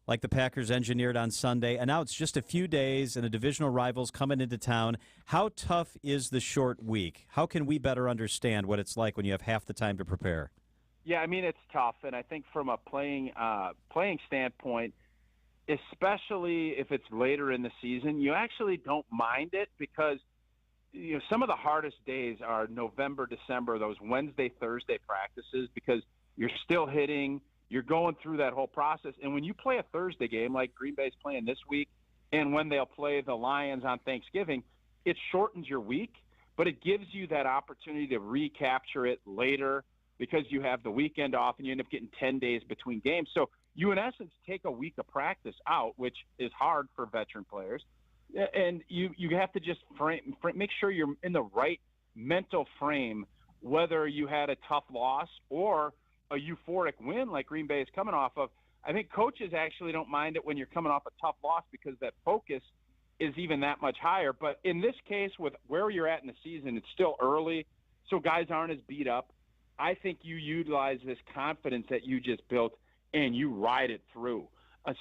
like the Packers engineered on Sunday, and now it's just a few days and the divisional rivals coming into town. How tough is the short week? How can we better understand what it's like when you have half the time to prepare? Yeah, I mean, it's tough, and I think from a playing standpoint, especially if it's later in the season, you actually don't mind it because some of the hardest days are November, December, those Wednesday, Thursday practices, because you're still hitting, you're going through that whole process. And when you play a Thursday game like Green Bay's playing this week, and when they'll play the Lions on Thanksgiving, it shortens your week, but it gives you that opportunity to recapture it later because you have the weekend off and you end up getting 10 days between games. So you, in essence, take a week of practice out, which is hard for veteran players. And you have to just make sure you're in the right mental frame, whether you had a tough loss or a euphoric win like Green Bay is coming off of. I think coaches actually don't mind it when you're coming off a tough loss because that focus is even that much higher. But in this case, with where you're at in the season, it's still early, so guys aren't as beat up. I think you utilize this confidence that you just built and you ride it through.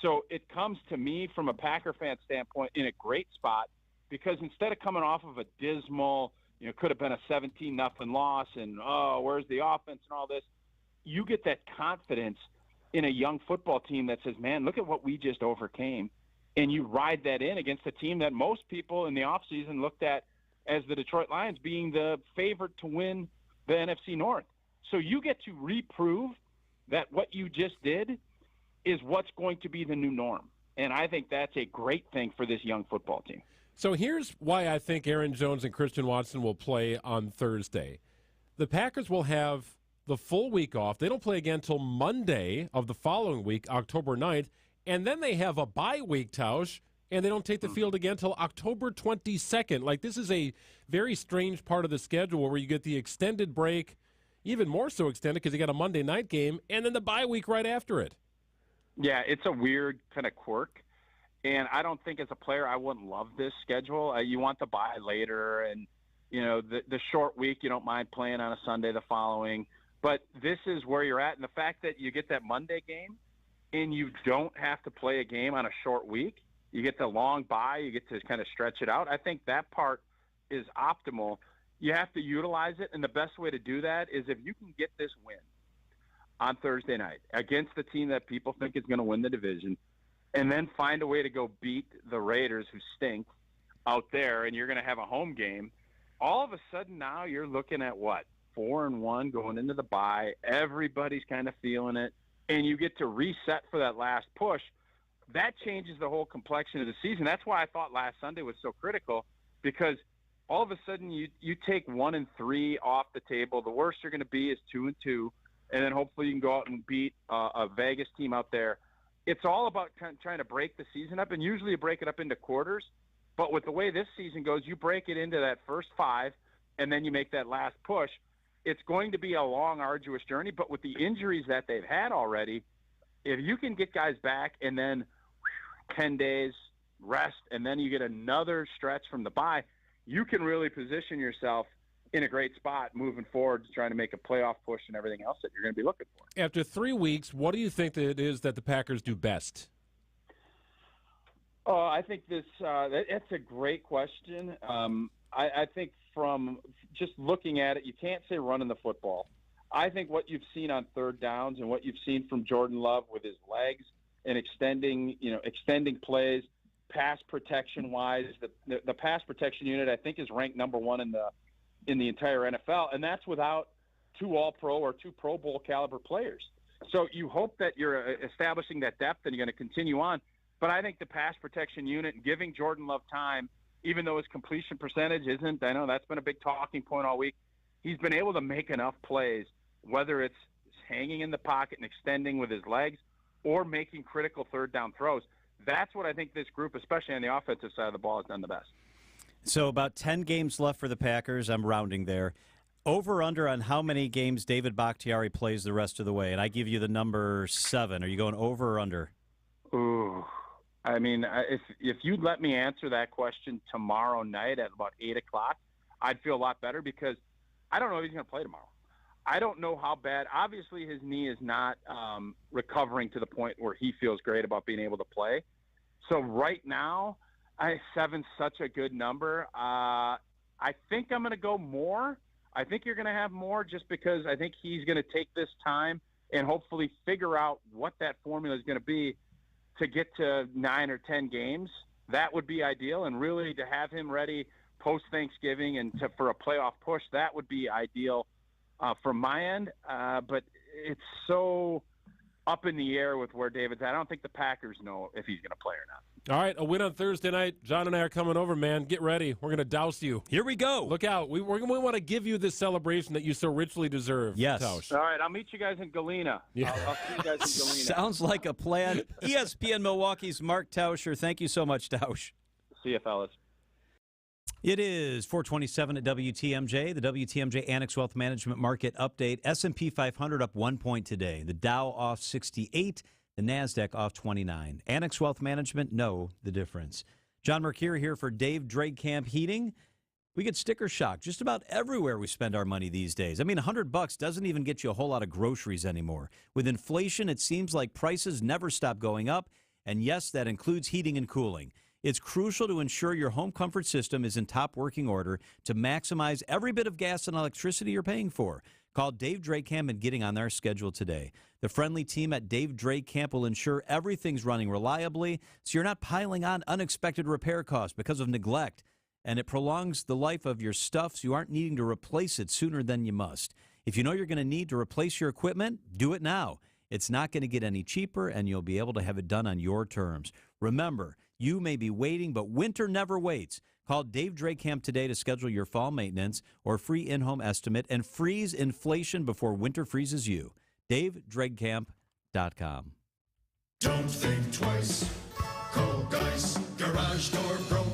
So it comes to me from a Packer fan standpoint in a great spot because instead of coming off of a dismal, could have been a 17-0 loss and, where's the offense and all this, you get that confidence in a young football team that says, man, look at what we just overcame. And you ride that in against a team that most people in the offseason looked at as the Detroit Lions being the favorite to win the NFC North. So you get to reprove that what you just did is what's going to be the new norm. And I think that's a great thing for this young football team. So here's why I think Aaron Jones and Christian Watson will play on Thursday. The Packers will have the full week off. They don't play again until Monday of the following week, October 9th. And then they have a bye week, Tausch, and they don't take the field again until October 22nd. Like, this is a very strange part of the schedule where you get the extended break, even more so extended because you got a Monday night game, and then the bye week right after it. Yeah, it's a weird kind of quirk. And I don't think as a player I wouldn't love this schedule. You want the bye later and, the short week, you don't mind playing on a Sunday the following. But this is where you're at. And the fact that you get that Monday game and you don't have to play a game on a short week, You get the long bye. You get to kind of stretch it out. I think that part is optimal. You have to utilize it, and the best way to do that is if you can get this win on Thursday night against the team that people think is going to win the division, and then find a way to go beat the Raiders, who stink out there, and you're going to have a home game. All of a sudden now you're looking at what? 4-1 going into the bye. Everybody's kind of feeling it, and you get to reset for that last push. That changes the whole complexion of the season. That's why I thought last Sunday was so critical, because all of a sudden you take 1-3 off the table. The worst you're going to be is 2-2, and then hopefully you can go out and beat a Vegas team out there. It's all about trying to break the season up, and usually you break it up into quarters. But with the way this season goes, you break it into that first 5, and then you make that last push. It's going to be a long, arduous journey, but with the injuries that they've had already, if you can get guys back and then 10 days rest, and then you get another stretch from the bye, you can really position yourself in a great spot moving forward to trying to make a playoff push and everything else that you're going to be looking for. After 3 weeks, what do you think that it is that the Packers do best? Oh, I think that's a great question. I think from just looking at it, you can't say running the football. I think what you've seen on third downs and what you've seen from Jordan Love with his legs and extending plays, pass protection wise, the pass protection unit I think is ranked number 1 in the entire NFL, and that's without 2 All-Pro or 2 Pro Bowl caliber players. So you hope that you're establishing that depth and you're going to continue on. But I think the pass protection unit and giving Jordan Love time, even though his completion percentage isn't, I know that's been a big talking point all week, he's been able to make enough plays, whether it's hanging in the pocket and extending with his legs or making critical third down throws. That's what I think this group, especially on the offensive side of the ball, has done the best. So about 10 games left for the Packers. I'm rounding there. Over under on how many games David Bakhtiari plays the rest of the way. And I give you the number 7. Are you going over or under? Ooh. I mean, if you'd let me answer that question tomorrow night at about 8 o'clock, I'd feel a lot better, because I don't know if he's going to play tomorrow. I don't know how bad. Obviously, his knee is not recovering to the point where he feels great about being able to play. So right now, 7's such a good number. I think I'm going to go more. I think you're going to have more, just because I think he's going to take this time and hopefully figure out what that formula is going to be to get to 9 or 10 games. That would be ideal, and really to have him ready post-Thanksgiving and for a playoff push, that would be ideal from my end. But it's so up in the air with where David's at. I don't think the Packers know if he's going to play or not. All right, a win on Thursday night. John and I are coming over, man. Get ready. We're going to douse you. Here we go. Look out. We want to give you this celebration that you so richly deserve. Yes. Tausch. All right, I'll meet you guys in Galena. Yeah. I'll see you guys in Galena. Sounds like a plan. ESPN Milwaukee's Mark Tauscher. Thank you so much, Tausch. See you, fellas. It is 427 at WTMJ, the WTMJ Annex Wealth Management Market Update. S&P 500 up 1 point today. The Dow off 68. The NASDAQ off 29. Annex Wealth Management know the difference. John Mercure here for Dave Drakekamp Heating. We get sticker shock just about everywhere we spend our money these days. I mean, $100 doesn't even get you a whole lot of groceries anymore. With inflation, it seems like prices never stop going up. And yes, that includes heating and cooling. It's crucial to ensure your home comfort system is in top working order to maximize every bit of gas and electricity you're paying for. Call Dave Drakekamp and getting on their schedule today. The friendly team at Dave Drakekamp will ensure everything's running reliably so you're not piling on unexpected repair costs because of neglect. And it prolongs the life of your stuff so you aren't needing to replace it sooner than you must. If you know you're going to need to replace your equipment, do it now. It's not going to get any cheaper, and you'll be able to have it done on your terms. Remember, you may be waiting, but winter never waits. Call Dave Drakekamp today to schedule your fall maintenance or free in-home estimate and freeze inflation before winter freezes you. DaveDrakekamp.com. Don't think twice. Call Geis. Garage door broke.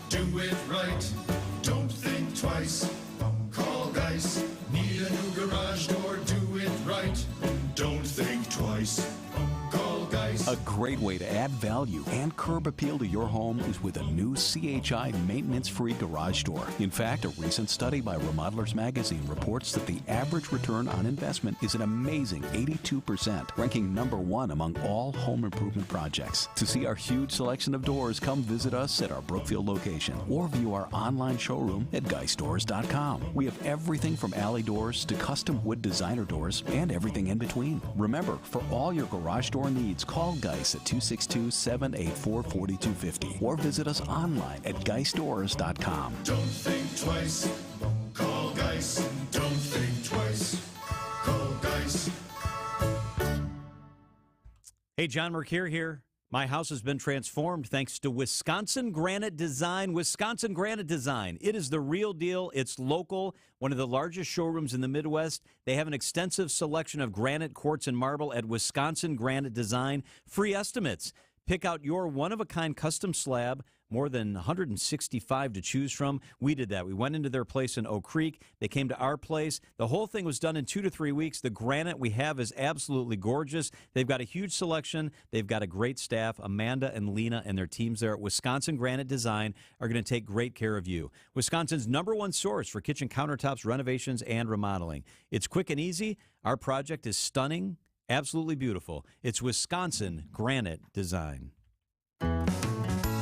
Do it right. Don't think twice. Call Geis. Need a new garage door. Do it right. Don't think twice. Call Geis. A great great way to add value and curb appeal to your home is with a new CHI maintenance-free garage door. In fact, a recent study by Remodelers Magazine reports that the average return on investment is an amazing 82%, ranking #1 among all home improvement projects. To see our huge selection of doors, come visit us at our Brookfield location or view our online showroom at geistdoors.com. We have everything from alley doors to custom wood designer doors and everything in between. Remember, for all your garage door needs, call Geist at 262-784-4250 or visit us online at geistdoors.com. Don't think twice. Call Geist. Don't think twice. Call Geist. Hey, John Mercure here. My house has been transformed thanks to Wisconsin Granite Design. Wisconsin Granite Design. It is the real deal. It's local, one of the largest showrooms in the Midwest. They have an extensive selection of granite, quartz, and marble at Wisconsin Granite Design. Free estimates. Pick out your one-of-a-kind custom slab. More than 165 to choose from. We did that. We went into their place in Oak Creek. They came to our place. The whole thing was done in 2 to 3 weeks. The granite we have is absolutely gorgeous. They've got a huge selection. They've got a great staff. Amanda and Lena and their teams there at Wisconsin Granite Design are going to take great care of you. Wisconsin's #1 source for kitchen countertops, renovations, and remodeling. It's quick and easy. Our project is stunning, absolutely beautiful. It's Wisconsin Granite Design.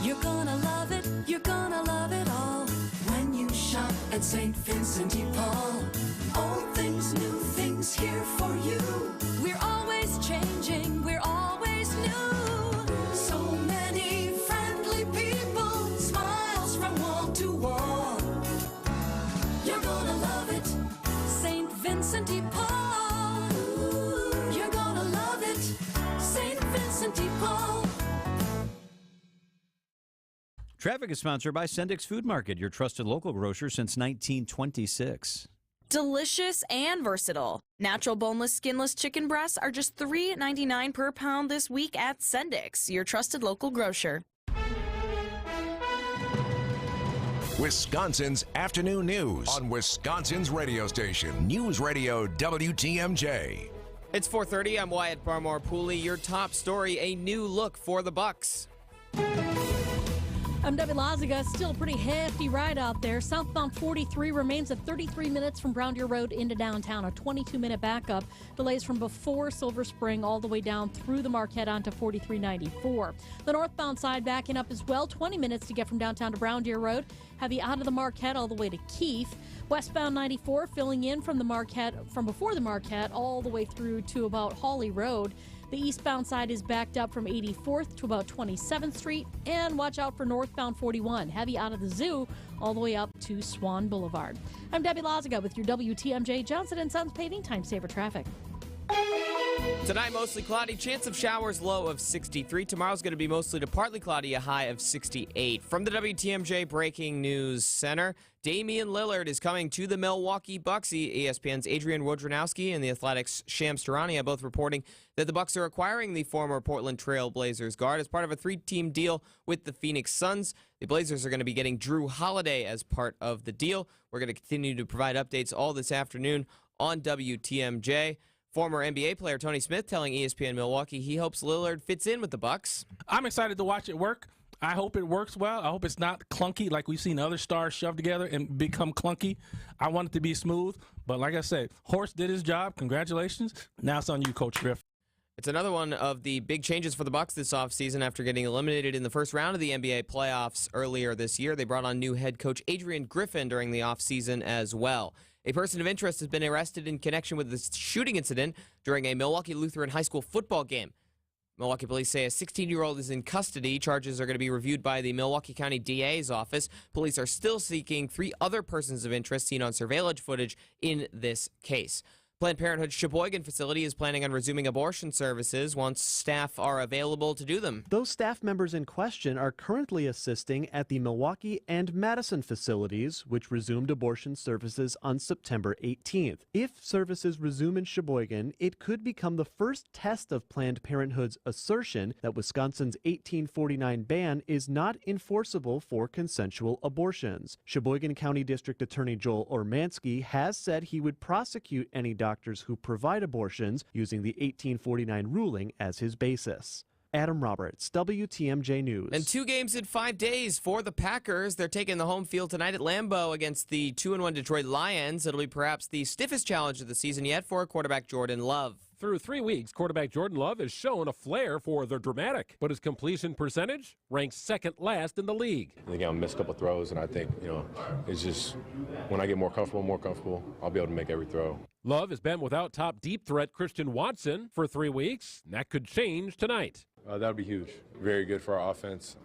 You're gonna love it, you're gonna love it all when you shop at St. Vincent de Paul. Old things, new things here for you. We're always changing, we're always new. So many friendly people, smiles from wall to wall. You're gonna love it, St. Vincent de Paul. You're gonna love it, St. Vincent de Paul. Traffic is sponsored by Sendix Food Market, your trusted local grocer since 1926. Delicious and versatile. Natural boneless, skinless chicken breasts are just $3.99 per pound this week at Sendix, your trusted local grocer. Wisconsin's afternoon news on Wisconsin's radio station, News Radio WTMJ. It's 4:30. I'm Wyatt Barmore-Pooley. Your top story, a new look for the Bucks. I'm Debbie Lazaga. Still a pretty hefty ride out there. Southbound 43 remains at 33 minutes from Brown Deer Road into downtown. A 22-minute backup. Delays from before Silver Spring all the way down through the Marquette onto 4394. The northbound side backing up as well. 20 minutes to get from downtown to Brown Deer Road. Heavy out of the Marquette all the way to Keith. Westbound 94 filling in from the Marquette, from before the Marquette all the way through to about Hawley Road. The eastbound side is backed up from 84th to about 27th Street. And watch out for northbound 41. Heavy out of the zoo all the way up to Swan Boulevard. I'm Debbie Lazaga with your WTMJ Johnson & Sons Paving Time Saver Traffic. Tonight, mostly cloudy, chance of showers, low of 63. Tomorrow's going to be mostly to partly cloudy, a high of 68. From the WTMJ Breaking News Center, Damian Lillard is coming to the Milwaukee Bucks. ESPN's Adrian Wojnarowski and the Athletics' Shams Charania both reporting that the Bucks are acquiring the former Portland Trail Blazers guard as part of a 3-team deal with the Phoenix Suns. The Blazers are going to be getting Drew Holiday as part of the deal. We're going to continue to provide updates all this afternoon on WTMJ. Former NBA player Tony Smith telling ESPN Milwaukee he hopes Lillard fits in with the Bucks. I'm excited to watch it work. I hope it works well. I hope it's not clunky like we've seen other stars shove together and become clunky. I want it to be smooth. But like I said, Horst did his job. Congratulations. Now it's on you, Coach Griff. It's another one of the big changes for the Bucks this offseason after getting eliminated in the first round of the NBA playoffs earlier this year. They brought on new head coach Adrian Griffin during the offseason as well. A person of interest has been arrested in connection with this shooting incident during a Milwaukee Lutheran high school football game. Milwaukee police say a 16-year-old is in custody. Charges are going to be reviewed by the Milwaukee County DA's office. Police are still seeking 3 other persons of interest seen on surveillance footage in this case. Planned Parenthood's Sheboygan facility is planning on resuming abortion services once staff are available to do them. Those staff members in question are currently assisting at the Milwaukee and Madison facilities, which resumed abortion services on September 18th. If services resume in Sheboygan, it could become the first test of Planned Parenthood's assertion that Wisconsin's 1849 ban is not enforceable for consensual abortions. Sheboygan County District Attorney Joel Ormansky has said he would prosecute any doctors who provide abortions using the 1849 ruling as his basis. Adam Roberts, WTMJ News. And 2 games in 5 days for the Packers. They're taking the home field tonight at Lambeau against the 2-1 Detroit Lions. It'll be perhaps the stiffest challenge of the season yet for quarterback Jordan Love. Through 3 weeks, quarterback Jordan Love has shown a flair for the dramatic, but his completion percentage ranks second last in the league. I think I missed a couple of throws, and I think, it's just when I get more comfortable, I'll be able to make every throw. Love has been without top deep threat Christian Watson for 3 weeks. That could change tonight. That would be huge. Very good for our offense.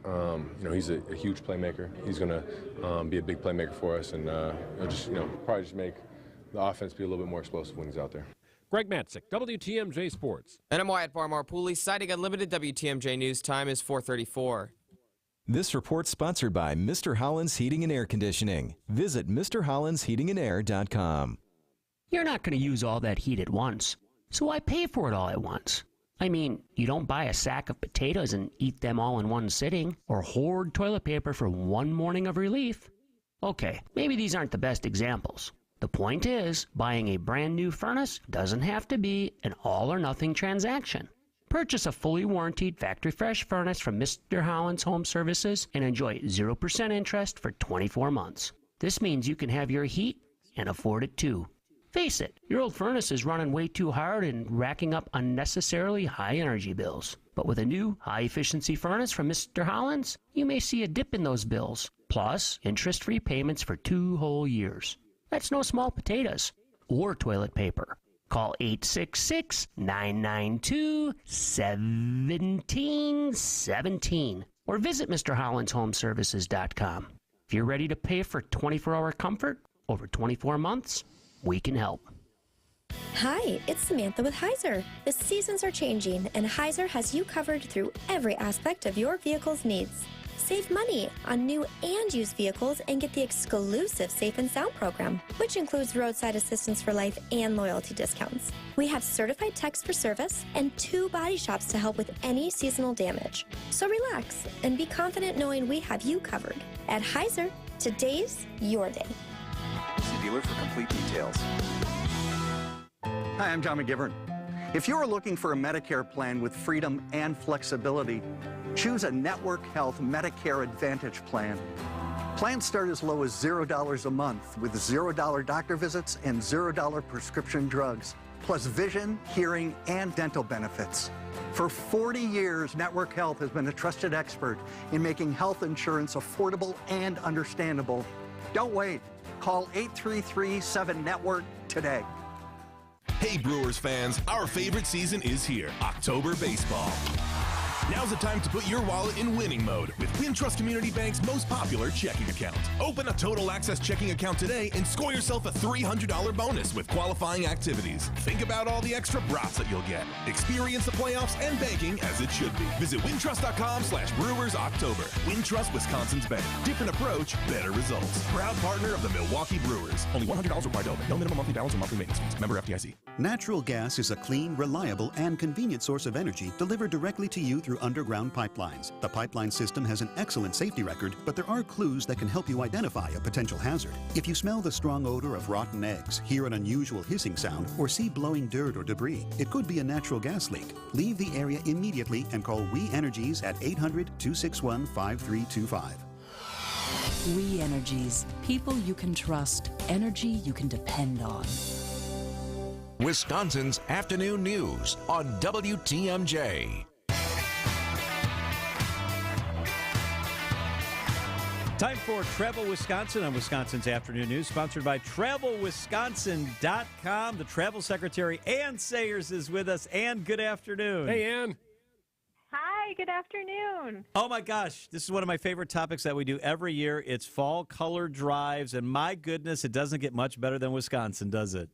He's a huge playmaker. He's going to be a big playmaker for us, and probably just make the offense be a little bit more explosive when he's out there. Greg Matzik, WTMJ Sports. And I'm Wyatt Barmore-Pooley, citing Unlimited. WTMJ News time is 4:34. This report's sponsored by Mr. Holland's Heating and Air Conditioning. Visit MrHollandsHeatingandAir.com. You're not going to use all that heat at once, so why pay for it all at once? I mean, you don't buy a sack of potatoes and eat them all in one sitting, or hoard toilet paper for one morning of relief. Okay, maybe these aren't the best examples. The point is, buying a brand new furnace doesn't have to be an all-or-nothing transaction. Purchase a fully warranted factory-fresh furnace from Mr. Holland's Home Services and enjoy 0% interest for 24 months. This means you can have your heat and afford it too. Face it, your old furnace is running way too hard and racking up unnecessarily high energy bills. But with a new high-efficiency furnace from Mr. Holland's, you may see a dip in those bills, plus interest-free payments for 2 whole years. That's no small potatoes or toilet paper. Call 866-992-1717 or visit MrHollandsHomeservices.com. If you're ready to pay for 24-hour comfort over 24 months, we can help. Hi, it's Samantha with Heiser. The seasons are changing, and Heiser has you covered through every aspect of your vehicle's needs. Save money on new and used vehicles and get the exclusive Safe and Sound program, which includes roadside assistance for life and loyalty discounts. We have certified techs for service and 2 body shops to help with any seasonal damage. So relax and be confident knowing we have you covered. At Heiser, today's your day. See dealer for complete details. Hi, I'm John McGivern. If you're looking for a Medicare plan with freedom and flexibility, choose a Network Health Medicare Advantage plan. Plans start as low as $0 a month with $0 doctor visits and $0 prescription drugs, plus vision, hearing, and dental benefits. For 40 years, Network Health has been a trusted expert in making health insurance affordable and understandable. Don't wait. Call 833-7-NETWORK today. Hey Brewers fans, our favorite season is here, October baseball. Now's the time to put your wallet in winning mode with Wintrust Community Bank's most popular checking account. Open a total access checking account today and score yourself a $300 bonus with qualifying activities. Think about all the extra brats that you'll get. Experience the playoffs and banking as it should be. Visit wintrust.com/Brewers October. Wintrust, Wisconsin's bank. Different approach, better results. Proud partner of the Milwaukee Brewers. Only $100 required to open. No minimum monthly balance or monthly maintenance fees. Member FDIC. Natural gas is a clean, reliable, and convenient source of energy delivered directly to you through underground pipelines. The pipeline system has an excellent safety record, but there are clues that can help you identify a potential hazard. If you smell the strong odor of rotten eggs, hear an unusual hissing sound, or see blowing dirt or debris, it could be a natural gas leak. Leave the area immediately and call We Energies at 800-261-5325. We Energies. People you can trust. Energy you can depend on. Wisconsin's Afternoon News on WTMJ. Time for Travel Wisconsin on Wisconsin's Afternoon News, sponsored by TravelWisconsin.com. The Travel Secretary, Ann Sayers, is with us. Ann, good afternoon. Hey, Ann. Hi, good afternoon. Oh, my gosh. This is one of my favorite topics that we do every year. It's fall color drives, and my goodness, it doesn't get much better than Wisconsin, does it?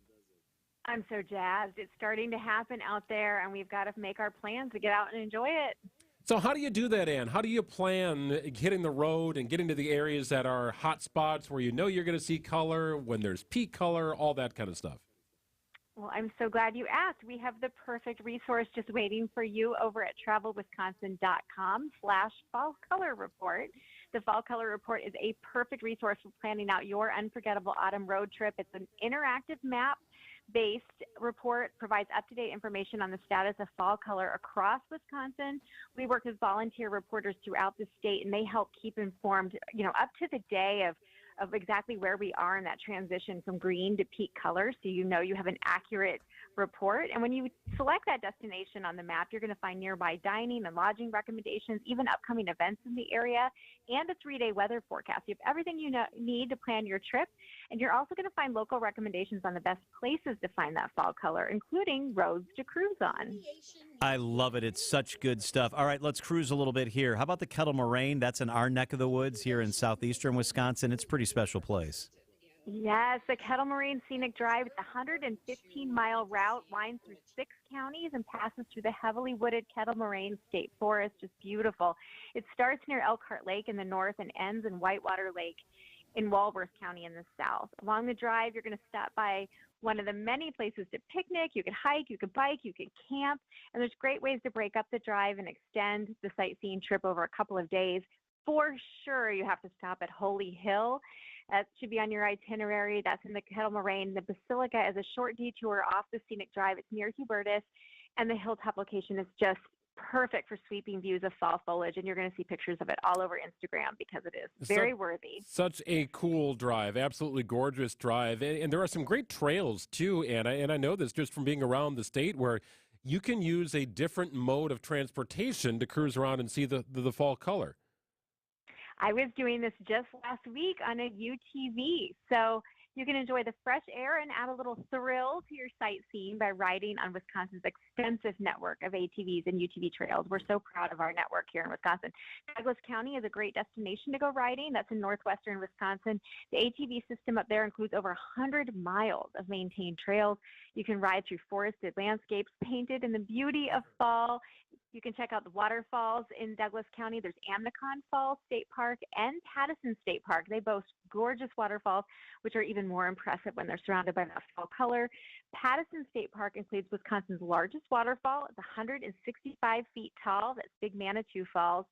I'm so jazzed. It's starting to happen out there, and we've got to make our plans to get out and enjoy it. So how do you do that, Ann? How do you plan hitting the road and getting to the areas that are hot spots where you know you're going to see color, when there's peak color, all that kind of stuff? Well, I'm so glad you asked. We have the perfect resource just waiting for you over at travelwisconsin.com/fall color report. The Fall Color Report is a perfect resource for planning out your unforgettable autumn road trip. It's an interactive map based report provides up-to-date information on the status of fall color across Wisconsin. We work with volunteer reporters throughout the state, and they help keep informed, up to the day of exactly where we are in that transition from green to peak color, so you have an accurate report. And when you select that destination on the map, you're going to find nearby dining and lodging recommendations, even upcoming events in the area, and a 3-day weather forecast. You have everything you need to plan your trip, and you're also going to find local recommendations on the best places to find that fall color, including roads to cruise on. I love it. It's such good stuff. All right, let's cruise a little bit here. How about the Kettle Moraine? That's in our neck of the woods here in southeastern Wisconsin. It's a pretty special place. Yes, the Kettle Moraine Scenic Drive. It's a 115-mile route, winds through 6 counties and passes through the heavily wooded Kettle Moraine State Forest. Just beautiful. It starts near Elkhart Lake in the north and ends in Whitewater Lake in Walworth County in the south. Along the drive, you're going to stop by one of the many places to picnic. You could hike, you could bike, you could camp, and there's great ways to break up the drive and extend the sightseeing trip over a couple of days. For sure, you have to stop at Holy Hill. That should be on your itinerary. That's in the Kettle Moraine. The Basilica is a short detour off the scenic drive. It's near Hubertus, and the hilltop location is just perfect for sweeping views of fall foliage, and you're going to see pictures of it all over Instagram because it is very worthy. Such a cool drive, absolutely gorgeous drive, and there are some great trails too, Anna, and I know this just from being around the state where you can use a different mode of transportation to cruise around and see the fall color. I was doing this just last week on a UTV, so you can enjoy the fresh air and add a little thrill to your sightseeing by riding on Wisconsin's extensive network of ATVs and UTV trails. We're so proud of our network here in Wisconsin. Douglas County is a great destination to go riding. That's in northwestern Wisconsin. The ATV system up there includes over 100 miles of maintained trails. You can ride through forested landscapes painted in the beauty of fall. You can check out the waterfalls in Douglas County. There's Amnicon Falls State Park and Pattison State Park. They boast gorgeous waterfalls, which are even more impressive when they're surrounded by that fall color. Pattison State Park includes Wisconsin's largest waterfall. It's 165 feet tall. That's Big Manitou Falls.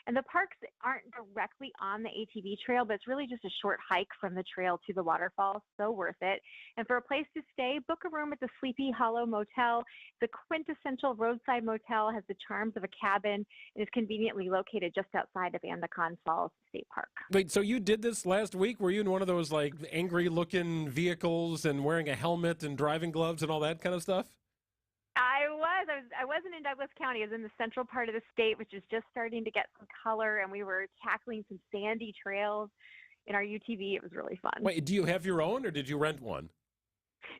And the parks aren't directly on the ATV trail, but it's really just a short hike from the trail to the waterfall. So worth it. And for a place to stay, book a room at the Sleepy Hollow Motel. The quintessential roadside motel has the charms of a cabin and is conveniently located just outside of Amnicon Falls State Park. Wait, so you did this last week? Were you in one of those like angry-looking vehicles and wearing a helmet and driving gloves and all that kind of stuff? I wasn't in Douglas County. I was in the central part of the state, which is just starting to get some color, and we were tackling some sandy trails in our UTV. It was really fun. Wait, do you have your own, or did you rent one?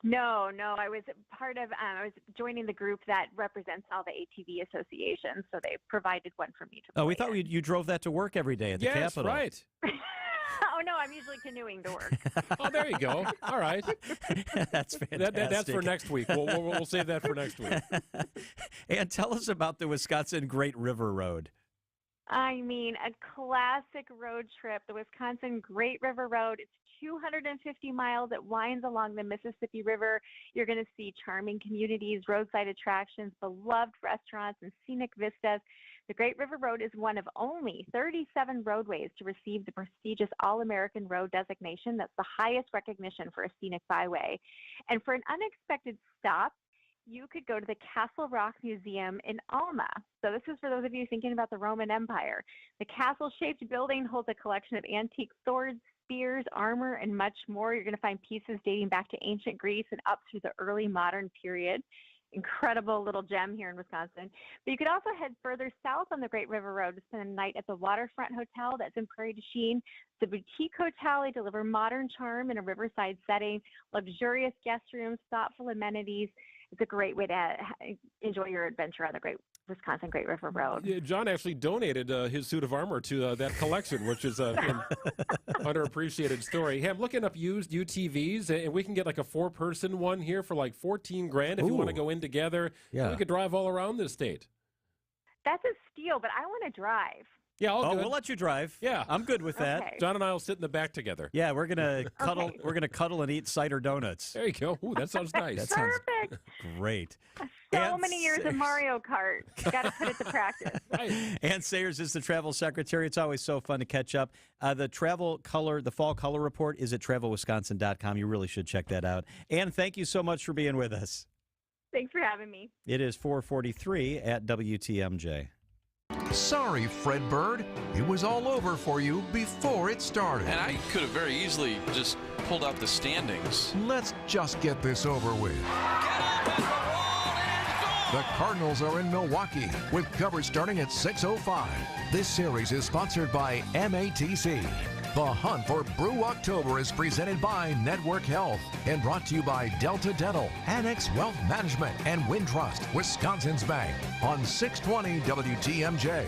No. I was I was joining the group that represents all the ATV associations, so they provided one for me to play. Oh, we thought you drove that to work every day at the Capitol. Yes, right. Oh, no, I'm usually canoeing to work. Oh, there you go. All right. That's fantastic. That's for next week. We'll save that for next week. And tell us about the Wisconsin Great River Road. I mean, a classic road trip, the Wisconsin Great River Road. It's 250 miles. It winds along the Mississippi River. You're going to see charming communities, roadside attractions, beloved restaurants, and scenic vistas. The Great River Road is one of only 37 roadways to receive the prestigious All-American Road designation. That's the highest recognition for a scenic byway. And for an unexpected stop, you could go to the Castle Rock Museum in Alma. So this is for those of you thinking about the Roman Empire. The castle-shaped building holds a collection of antique swords, spears, armor, and much more. You're going to find pieces dating back to ancient Greece and up through the early modern period. Incredible little gem here in Wisconsin. But you could also head further south on the Great River Road to spend a night at the Waterfront Hotel that's in Prairie du Chien. The boutique hotel, they deliver modern charm in a riverside setting, luxurious guest rooms, thoughtful amenities. It's a great way to enjoy your adventure on the Wisconsin Great River Road. Yeah, John actually donated his suit of armor to that collection, which is an underappreciated story. Hey, I'm looking up used UTVs, and we can get like a 4-person one here for like $14,000 if you want to go in together. Yeah. We could drive all around this state. That's a steal, but I want to drive. Yeah, all good. We'll let you drive. Yeah. I'm good with that. Okay. John and I will sit in the back together. Yeah, we're gonna cuddle. Okay. We're gonna cuddle and eat cider donuts. There you go. Ooh, that sounds nice. That sounds Perfect. great. So Ann many years of Sayers. Mario Kart. Got to put it to practice. Ann Sayers is the travel secretary. It's always so fun to catch up. The fall color report is at travelwisconsin.com. You really should check that out. Ann, thank you so much for being with us. Thanks for having me. It is 4:43 at WTMJ. Sorry, Fred Bird. It was all over for you before it started. And I could have very easily just pulled out the standings. Let's just get this over with. The Cardinals are in Milwaukee with coverage starting at 6:05. This series is sponsored by MATC. The Hunt for Brew October is presented by Network Health and brought to you by Delta Dental, Annex Wealth Management, and Wintrust, Wisconsin's Bank, on 620 WTMJ.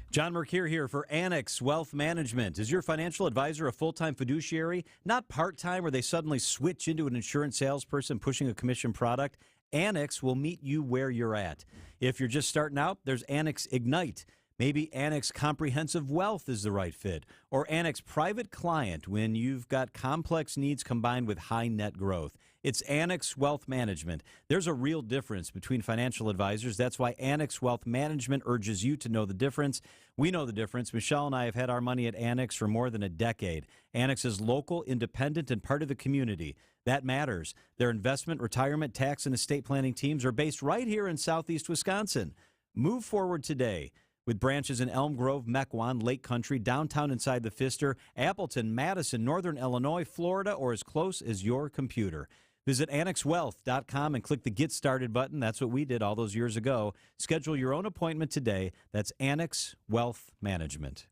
John Mercure here for Annex Wealth Management. Is your financial advisor a full-time fiduciary? Not part-time where they suddenly switch into an insurance salesperson pushing a commission product? Annex will meet you where you're at. If you're just starting out, there's Annex Ignite. Maybe Annex Comprehensive Wealth is the right fit, or Annex Private Client when you've got complex needs combined with high net growth. It's Annex Wealth Management. There's a real difference between financial advisors. That's why Annex Wealth Management urges you to know the difference. We know the difference. Michelle and I have had our money at Annex for more than a decade. Annex is local, independent, and part of the community. That matters. Their investment, retirement, tax, and estate planning teams are based right here in southeast Wisconsin. Move forward today. With branches in Elm Grove, Mequon, Lake Country, downtown inside the Pfister, Appleton, Madison, Northern Illinois, Florida, or as close as your computer. Visit AnnexWealth.com and click the Get Started button. That's what we did all those years ago. Schedule your own appointment today. That's Annex Wealth Management.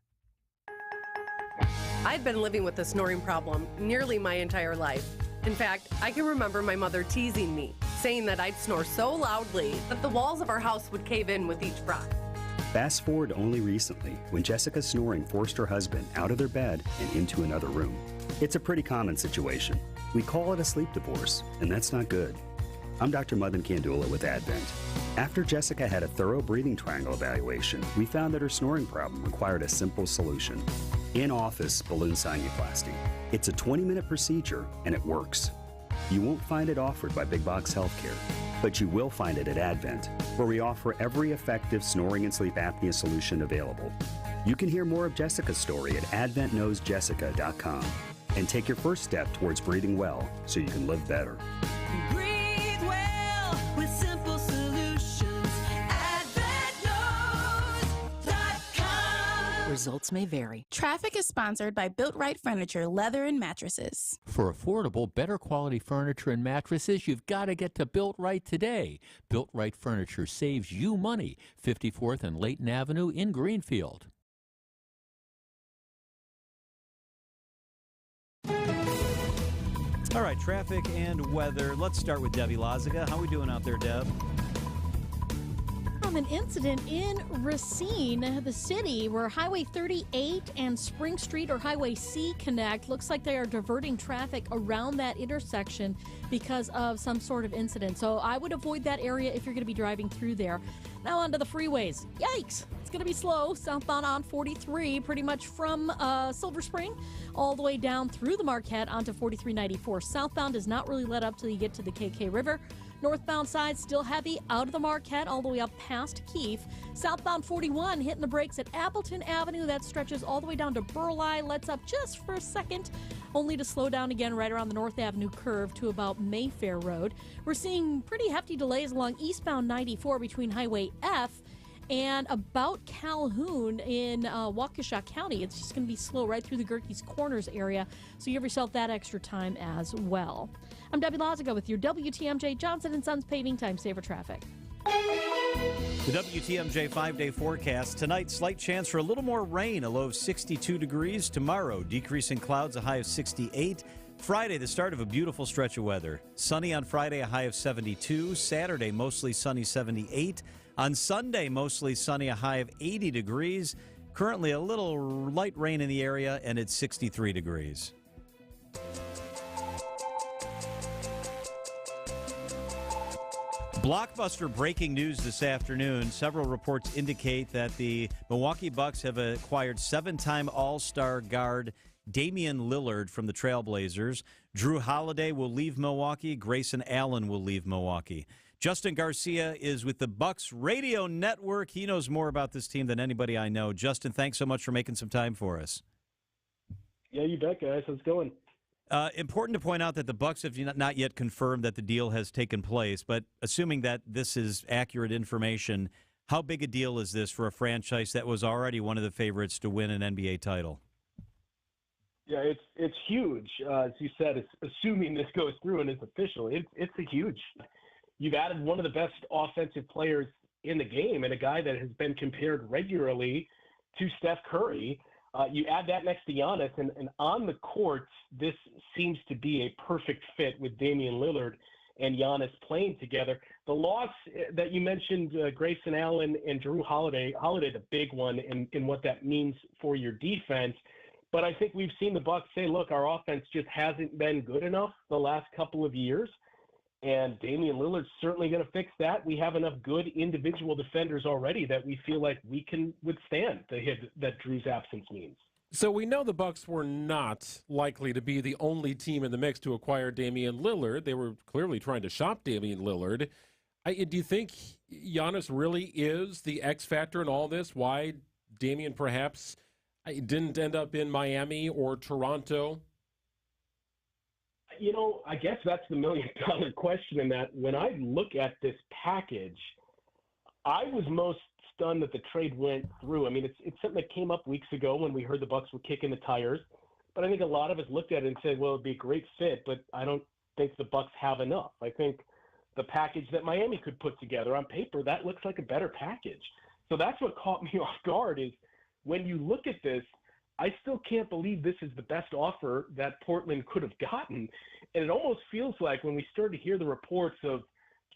I've been living with a snoring problem nearly my entire life. In fact, I can remember my mother teasing me, saying that I'd snore so loudly that the walls of our house would cave in with each breath. Fast forward only recently, when Jessica's snoring forced her husband out of their bed and into another room. It's a pretty common situation. We call it a sleep divorce, and that's not good. I'm Dr. Madan Kandula with Advent. After Jessica had a thorough breathing triangle evaluation, we found that her snoring problem required a simple solution. In-office balloon sinuplasty. It's a 20-minute procedure, and it works. You won't find it offered by big box healthcare, but you will find it at Advent, where we offer every effective snoring and sleep apnea solution available. You can hear more of Jessica's story at adventknowsjessica.com and take your first step towards breathing well so you can live better. Breathe well with simple solutions. AdventKnows.com. Results may vary. Traffic is sponsored by Built Right Furniture, Leather and Mattresses. For affordable, better quality furniture and mattresses, you've got to get to Built Right today. Built Right Furniture saves you money. 54th and Layton Avenue in Greenfield. All right, traffic and weather. Let's start with Debbie Lazaga. How are we doing out there, Deb? An incident in Racine, the city, where Highway 38 and Spring Street or Highway C connect. Looks like they are diverting traffic around that intersection because of some sort of incident. So I would avoid that area if you're going to be driving through there. Now onto the freeways. Yikes! It's going to be slow. Southbound on 43, pretty much from Silver Spring all the way down through the Marquette onto 4394. Southbound does not really let up till you get to the KK River. Northbound side still heavy out of the Marquette all the way up past Keefe. Southbound 41 hitting the brakes at Appleton Avenue. That stretches all the way down to Burleigh. Lets up just for a second, only to slow down again right around the North Avenue curve to about Mayfair Road. We're seeing pretty hefty delays along eastbound 94 between Highway F and about Calhoun in Waukesha County. It's just going to be slow right through the Gerke's Corners area, so give yourself that extra time as well. I'm Debbie Lazaga with your WTMJ Johnson & Sons Paving Time Saver Traffic. The WTMJ 5-day forecast. Tonight, slight chance for a little more rain, a low of 62 degrees. Tomorrow, decreasing clouds, a high of 68. Friday, the start of a beautiful stretch of weather. Sunny on Friday, a high of 72. Saturday, mostly sunny, 78. On Sunday, mostly sunny, a high of 80 degrees. Currently, a little light rain in the area, and it's 63 degrees. Blockbuster breaking news this afternoon. Several reports indicate that the Milwaukee Bucks have acquired 7-time All-Star guard Damian Lillard from the Trailblazers. Drew Holiday will leave Milwaukee. Grayson Allen will leave Milwaukee. Justin Garcia is with the Bucks Radio Network. He knows more about this team than anybody I know. Justin, thanks so much for making some time for us. Yeah, you bet, guys. How's it going? Important to point out that the Bucks have not yet confirmed that the deal has taken place, but assuming that this is accurate information, how big a deal is this for a franchise that was already one of the favorites to win an NBA title? Yeah, it's huge. As you said, it's assuming this goes through and it's official. It's a huge. You've added one of the best offensive players in the game and a guy that has been compared regularly to Steph Curry. You add that next to Giannis, and on the court, this seems to be a perfect fit with Damian Lillard and Giannis playing together. The loss that you mentioned, Grayson Allen and Drew Holiday, the big one in what that means for your defense. But I think we've seen the Bucks say, look, our offense just hasn't been good enough the last couple of years. And Damian Lillard's certainly going to fix that. We have enough good individual defenders already that we feel like we can withstand the hit that Drew's absence means. So we know the Bucks were not likely to be the only team in the mix to acquire Damian Lillard. They were clearly trying to shop Damian Lillard. Do you think Giannis really is the X factor in all this? Why Damian perhaps didn't end up in Miami or Toronto? You know, I guess that's the million-dollar question in that when I look at this package, I was most stunned that the trade went through. I mean, it's something that came up weeks ago when we heard the Bucks were kicking the tires. But I think a lot of us looked at it and said, well, it'd be a great fit, but I don't think the Bucks have enough. I think the package that Miami could put together on paper, that looks like a better package. So that's what caught me off guard is when you look at this, I still can't believe this is the best offer that Portland could have gotten. And it almost feels like when we started to hear the reports of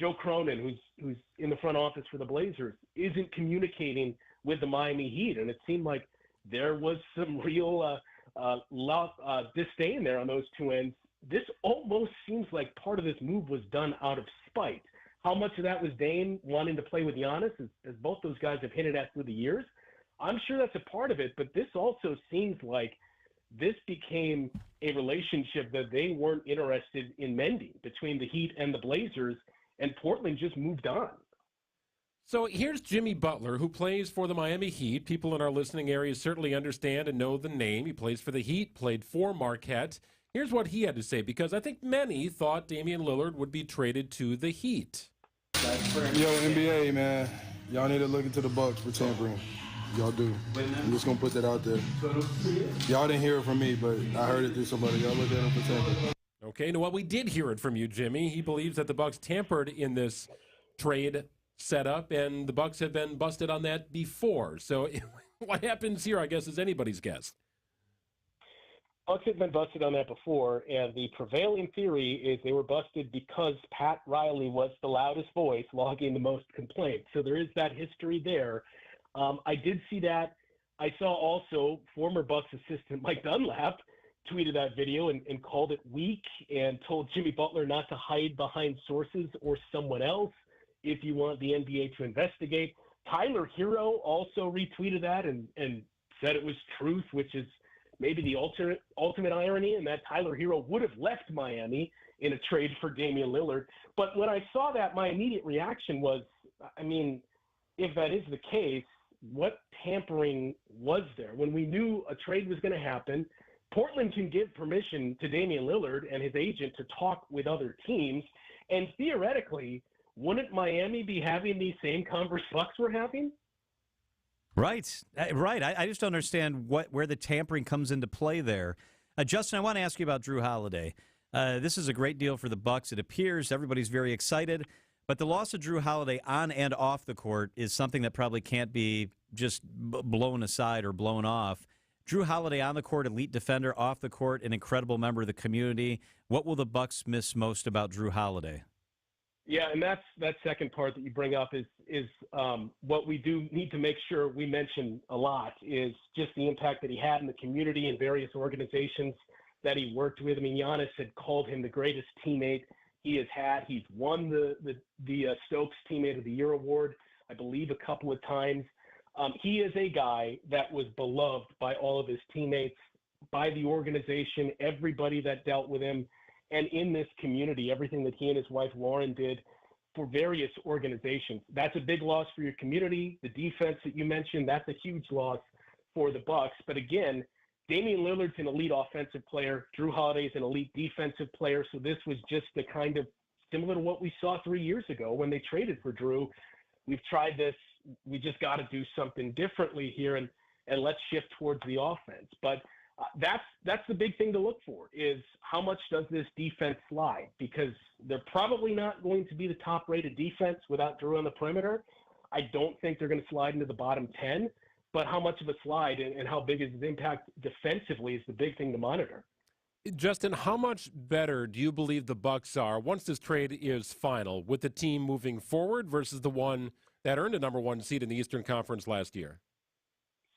Joe Cronin, who's in the front office for the Blazers, isn't communicating with the Miami Heat. And it seemed like there was some real disdain there on those two ends. This almost seems like part of this move was done out of spite. How much of that was Dame wanting to play with Giannis, as both those guys have hinted at through the years? I'm sure that's a part of it, but this also seems like this became a relationship that they weren't interested in mending between the Heat and the Blazers, and Portland just moved on. So here's Jimmy Butler, who plays for the Miami Heat. People in our listening area certainly understand and know the name. He plays for the Heat, played for Marquette. Here's what he had to say, because I think many thought Damian Lillard would be traded to the Heat. Yo, NBA, man, y'all need to look into the Bucks for tampering. Y'all do. I'm just going to put that out there. Y'all didn't hear it from me, but I heard it through somebody. Y'all look at him for tampering. Okay, well, we did hear it from you, Jimmy. He believes that the Bucks tampered in this trade setup, and the Bucks have been busted on that before. So what happens here, I guess, is anybody's guess. Bucks have been busted on that before, and the prevailing theory is they were busted because Pat Riley was the loudest voice, logging the most complaints. So there is that history there. I did see that. I saw also former Bucks assistant Mike Dunlap tweeted that video and called it weak and told Jimmy Butler not to hide behind sources or someone else if you want the NBA to investigate. Tyler Hero also retweeted that and said it was truth, which is maybe the ultimate irony, and that Tyler Hero would have left Miami in a trade for Damian Lillard. But when I saw that, my immediate reaction was, I mean, if that is the case, what tampering was there? When we knew a trade was going to happen, Portland can give permission to Damian Lillard and his agent to talk with other teams, and theoretically, wouldn't Miami be having these same conversations Bucks were having? Right. I just don't understand where the tampering comes into play there. Justin, I want to ask you about Drew Holiday. This is a great deal for the Bucks. It appears everybody's very excited, but the loss of Drew Holiday on and off the court is something that probably can't be just blown aside or blown off. Drew Holiday on the court, elite defender, off the court, an incredible member of the community. What will the Bucks miss most about Drew Holiday? Yeah, and that second part that you bring up is what we do need to make sure we mention a lot is just the impact that he had in the community and various organizations that he worked with. I mean, Giannis had called him the greatest teammate He's won the Stokes Teammate of the Year award, I believe, a couple of times. He is a guy that was beloved by all of his teammates, by the organization, everybody that dealt with him, and in this community, everything that he and his wife Lauren did for various organizations. That's a big loss for your community. The defense that you mentioned, that's a huge loss for the Bucks. But again, Damian Lillard's an elite offensive player. Drew Holiday's an elite defensive player. So this was just the kind of similar to what we saw 3 years ago when they traded for Drew. We've tried this. We just got to do something differently here and let's shift towards the offense. But that's the big thing to look for is how much does this defense slide? Because they're probably not going to be the top-rated defense without Drew on the perimeter. I don't think they're going to slide into the bottom 10, but how much of a slide and how big is the impact defensively is the big thing to monitor. Justin, how much better do you believe the Bucks are once this trade is final with the team moving forward versus the one that earned a number 1 seed in the Eastern Conference last year?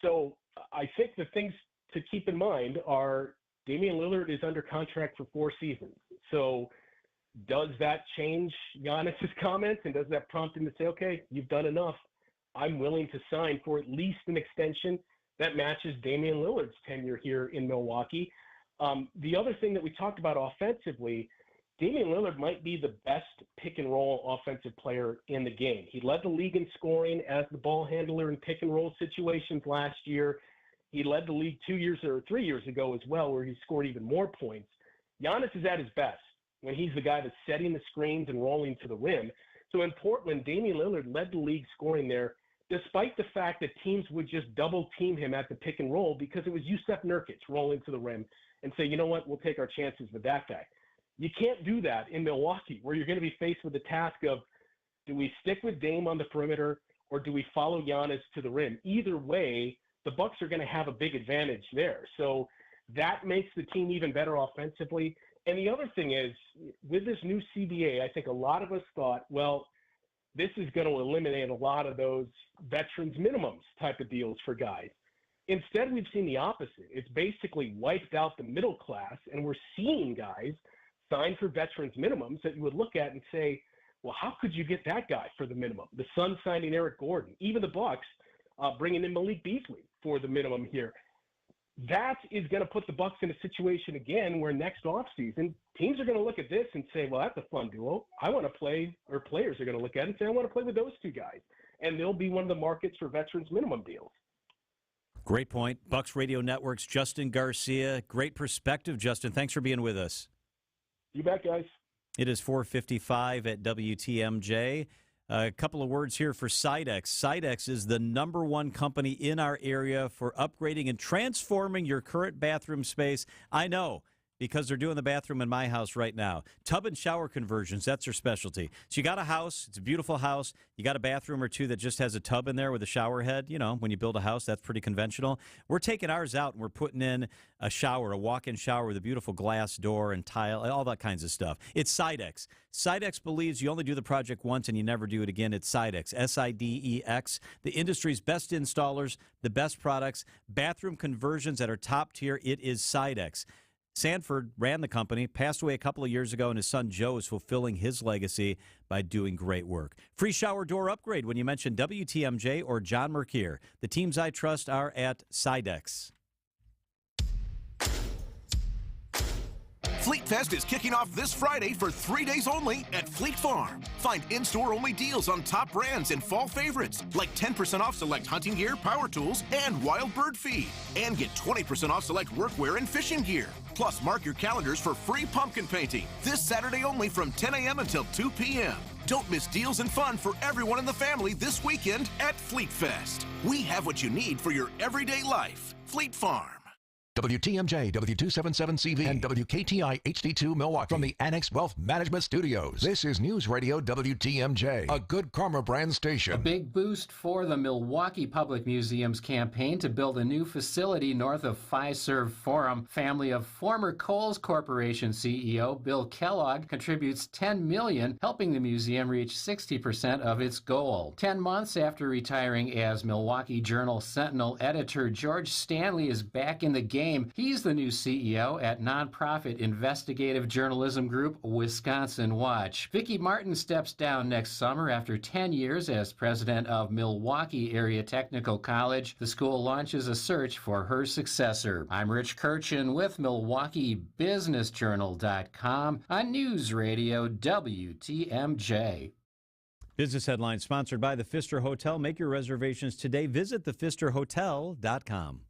So I think the things to keep in mind are Damian Lillard is under contract for 4 seasons. So does that change Giannis's comments, and does that prompt him to say, okay, you've done enough. I'm willing to sign for at least an extension that matches Damian Lillard's tenure here in Milwaukee. The other thing that we talked about offensively, Damian Lillard might be the best pick-and-roll offensive player in the game. He led the league in scoring as the ball handler in pick-and-roll situations last year. He led the league 2 years or 3 years ago as well, where he scored even more points. Giannis is at his best when he's the guy that's setting the screens and rolling to the rim. So in Portland, Damian Lillard led the league scoring there, despite the fact that teams would just double-team him at the pick-and-roll because it was Jusuf Nurkic rolling to the rim and say, you know what, we'll take our chances with that guy. You can't do that in Milwaukee, where you're going to be faced with the task of, do we stick with Dame on the perimeter or do we follow Giannis to the rim? Either way, the Bucks are going to have a big advantage there. So that makes the team even better offensively. And the other thing is, with this new CBA, I think a lot of us thought, well, this is going to eliminate a lot of those veterans minimums type of deals for guys. Instead, we've seen the opposite. It's basically wiped out the middle class, and we're seeing guys sign for veterans minimums that you would look at and say, well, how could you get that guy for the minimum? The Suns signing Eric Gordon, even the Bucks bringing in Malik Beasley for the minimum here. That is going to put the Bucks in a situation again where next offseason teams are going to look at this and say, well, that's a fun duo. I want to play, or players are going to look at it and say, I want to play with those two guys. And they'll be one of the markets for veterans minimum deals. Great point. Bucks Radio Network's Justin Garcia. Great perspective, Justin. Thanks for being with us. You bet, guys. It is 4:55 at WTMJ. A couple of words here for Sidex. Sidex is the #1 company in our area for upgrading and transforming your current bathroom space. I know, because they're doing the bathroom in my house right now. Tub and shower conversions, that's their specialty. So you got a house, it's a beautiful house, you got a bathroom or two that just has a tub in there with a shower head. You know, when you build a house, that's pretty conventional. We're taking ours out and we're putting in a shower, a walk-in shower with a beautiful glass door and tile, all that kinds of stuff. It's Sidex. Sidex believes you only do the project once and you never do it again. It's Sidex, S-I-D-E-X. The industry's best installers, the best products, bathroom conversions that are top tier. It is Sidex. Sanford ran the company, passed away a couple of years ago, and his son Joe is fulfilling his legacy by doing great work. Free shower door upgrade when you mention WTMJ or John Merkier. The teams I trust are at Sidex. Fleet Fest is kicking off this Friday for 3 days only at Fleet Farm. Find in-store only deals on top brands and fall favorites, like 10% off select hunting gear, power tools, and wild bird feed. And get 20% off select workwear and fishing gear. Plus, mark your calendars for free pumpkin painting this Saturday only from 10 a.m. until 2 p.m. Don't miss deals and fun for everyone in the family this weekend at Fleet Fest. We have what you need for your everyday life. Fleet Farm. WTMJ, W277CV, and WKTI HD2 Milwaukee. From the Annex Wealth Management Studios, this is News Radio WTMJ, a Good Karma brand station. A big boost for the Milwaukee Public Museum's campaign to build a new facility north of Fiserv Forum. Family of former Kohl's Corporation CEO Bill Kellogg contributes $10 million, helping the museum reach 60% of its goal. 10 months after retiring as Milwaukee Journal Sentinel editor, George Stanley is back in the game game. He's the new CEO at nonprofit investigative journalism group Wisconsin Watch. Vicki Martin steps down next summer after 10 years as president of Milwaukee Area Technical College. The school launches a search for her successor. I'm Rich Kirchen with MilwaukeeBusinessJournal.com on News Radio WTMJ. Business headlines sponsored by the Pfister Hotel. Make your reservations today. Visit thepfisterhotel.com.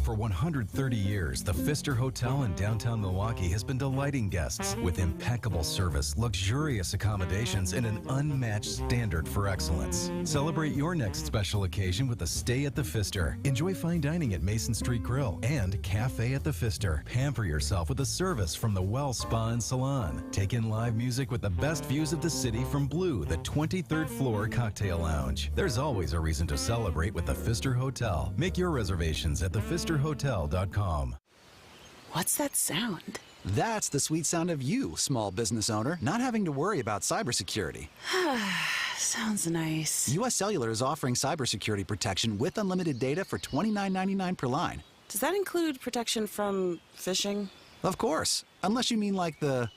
For 130 years, the Pfister Hotel in downtown Milwaukee has been delighting guests with impeccable service, luxurious accommodations, and an unmatched standard for excellence. Celebrate your next special occasion with a stay at the Pfister. Enjoy fine dining at Mason Street Grill and Cafe at the Pfister. Pamper yourself with a service from the Well Spa and Salon. Take in live music with the best views of the city from Blue, the 23rd floor cocktail lounge. There's always a reason to celebrate with the Pfister Hotel. Make your reservations at thepfisterhotel.com. What's that sound? That's the sweet sound of you, small business owner, not having to worry about cybersecurity. Sounds nice. U.S. Cellular is offering cybersecurity protection with unlimited data for $29.99 per line. Does that include protection from phishing? Of course, unless you mean like the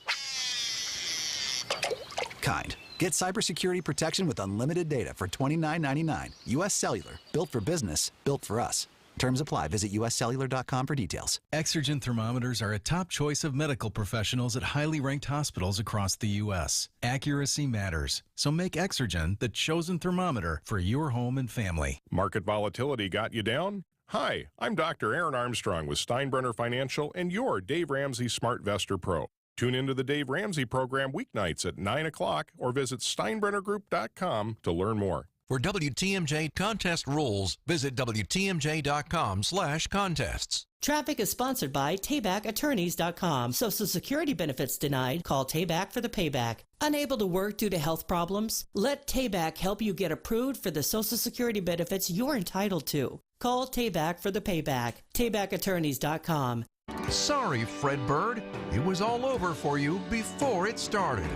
kind. Get cybersecurity protection with unlimited data for $29.99. U.S. Cellular, built for business, built for us. Terms apply. Visit uscellular.com for details. Exergen thermometers are a top choice of medical professionals at highly ranked hospitals across the U.S. Accuracy matters, so make Exergen the chosen thermometer for your home and family. Market volatility got you down? Hi, I'm Dr. Aaron Armstrong with Steinbrenner Financial and your Dave Ramsey SmartVestor Pro. Tune into the Dave Ramsey program weeknights at 9 o'clock or visit steinbrennergroup.com to learn more. For WTMJ contest rules, visit WTMJ.com/contests. Traffic is sponsored by TaybackAttorneys.com. Social Security benefits denied? Call Tayback for the payback. Unable to work due to health problems? Let Tayback help you get approved for the Social Security benefits you're entitled to. Call Tayback for the payback. TaybackAttorneys.com. Sorry, Fred Bird. It was all over for you before it started.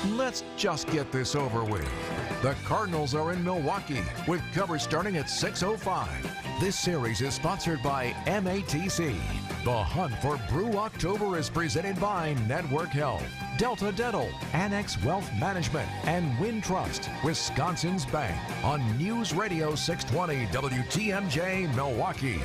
Let's just get this over with. The Cardinals are in Milwaukee with coverage starting at 6:05. This series is sponsored by MATC. The Hunt for Brew October is presented by Network Health, Delta Dental, Annex Wealth Management, and Wintrust, Wisconsin's Bank, on News Radio 620 WTMJ Milwaukee.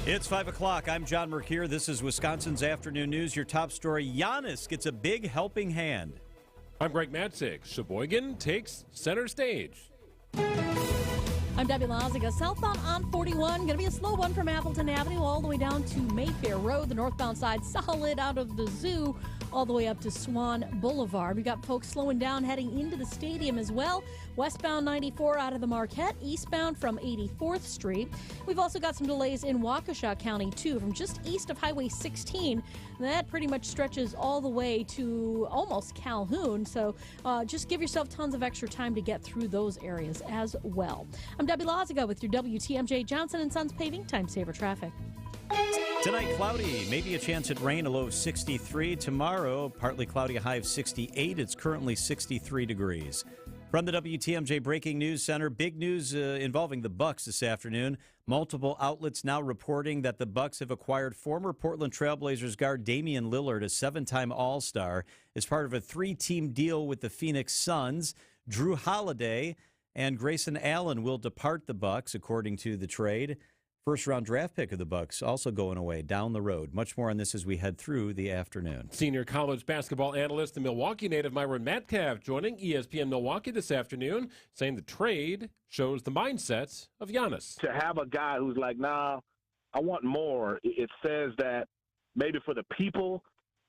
It's 5 o'clock. I'm John Mercure. This is Wisconsin's Afternoon News. Your top story, Giannis gets a big helping hand. I'm Greg Matzig. Sheboygan takes center stage. I'm Debbie Laziga. Southbound on 41, going to be a slow one from Appleton Avenue all the way down to Mayfair Road. The northbound side solid out of the zoo all the way up to Swan Boulevard. We got folks slowing down heading into the stadium as well. Westbound 94 out of the Marquette, eastbound from 84th Street. We've also got some delays in Waukesha County, too, from just east of Highway 16. That pretty much stretches all the way to almost Calhoun, so just give yourself tons of extra time to get through those areas as well. I'm Debbie Laziga with your WTMJ Johnson & Sons Paving Time Saver Traffic. Tonight, cloudy, maybe a chance at rain, a low of 63. Tomorrow, partly cloudy, a high of 68. It's currently 63 degrees. From the WTMJ Breaking News Center, big news involving the Bucks this afternoon. Multiple outlets now reporting that the Bucks have acquired former Portland Trailblazers guard Damian Lillard, a 7-time All-Star, as part of a 3-team deal with the Phoenix Suns. Drew Holiday and Grayson Allen will depart the Bucks, according to the trade. First-round draft pick of the Bucks also going away down the road. Much more on this as we head through the afternoon. Senior college basketball analyst and Milwaukee native Myron Metcalf joining ESPN Milwaukee this afternoon, saying the trade shows the mindset of Giannis. To have a guy who's like, nah, I want more, it says that maybe for the people,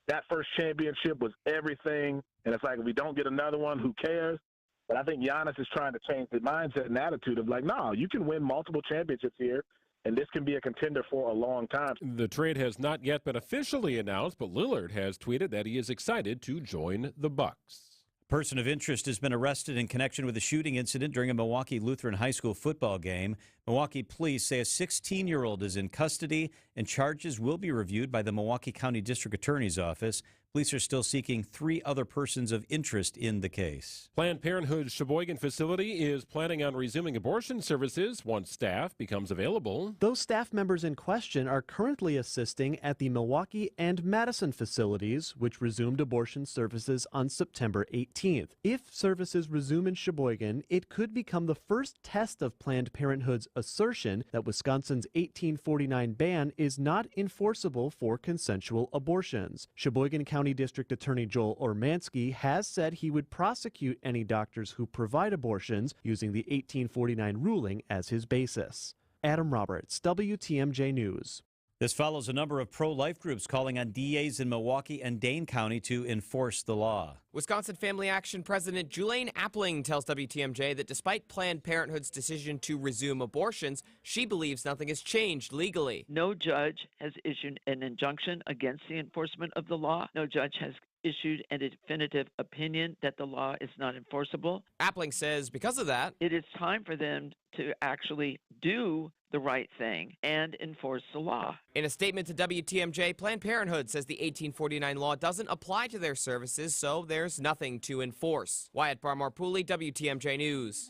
that first championship was everything, and it's like, if we don't get another one, who cares? But I think Giannis is trying to change the mindset and attitude of like, no, you can win multiple championships here, and this can be a contender for a long time. The trade has not yet been officially announced, but Lillard has tweeted that he is excited to join the Bucks. Person of interest has been arrested in connection with a shooting incident during a Milwaukee Lutheran High School football game. Milwaukee police say a 16-year-old is in custody, and charges will be reviewed by the Milwaukee County District Attorney's Office. Police are still seeking 3 other persons of interest in the case. Planned Parenthood's Sheboygan facility is planning on resuming abortion services once staff becomes available. Those staff members in question are currently assisting at the Milwaukee and Madison facilities, which resumed abortion services on September 18th. If services resume in Sheboygan, it could become the first test of Planned Parenthood's assertion that Wisconsin's 1849 ban is not enforceable for consensual abortions. Sheboygan County District Attorney Joel Ormansky has said he would prosecute any doctors who provide abortions using the 1849 ruling as his basis. Adam Roberts, WTMJ News. This follows a number of pro-life groups calling on DAs in Milwaukee and Dane County to enforce the law. Wisconsin Family Action President Julaine Appling tells WTMJ that despite Planned Parenthood's decision to resume abortions, she believes nothing has changed legally. No judge has issued an injunction against the enforcement of the law. No judge has issued a definitive opinion that the law is not enforceable. Appling says because of that, it is time for them to actually do the right thing and enforce the law. In a statement to WTMJ, Planned Parenthood says the 1849 law doesn't apply to their services, so there's nothing to enforce. Wyatt Barmore-Pooley, WTMJ News.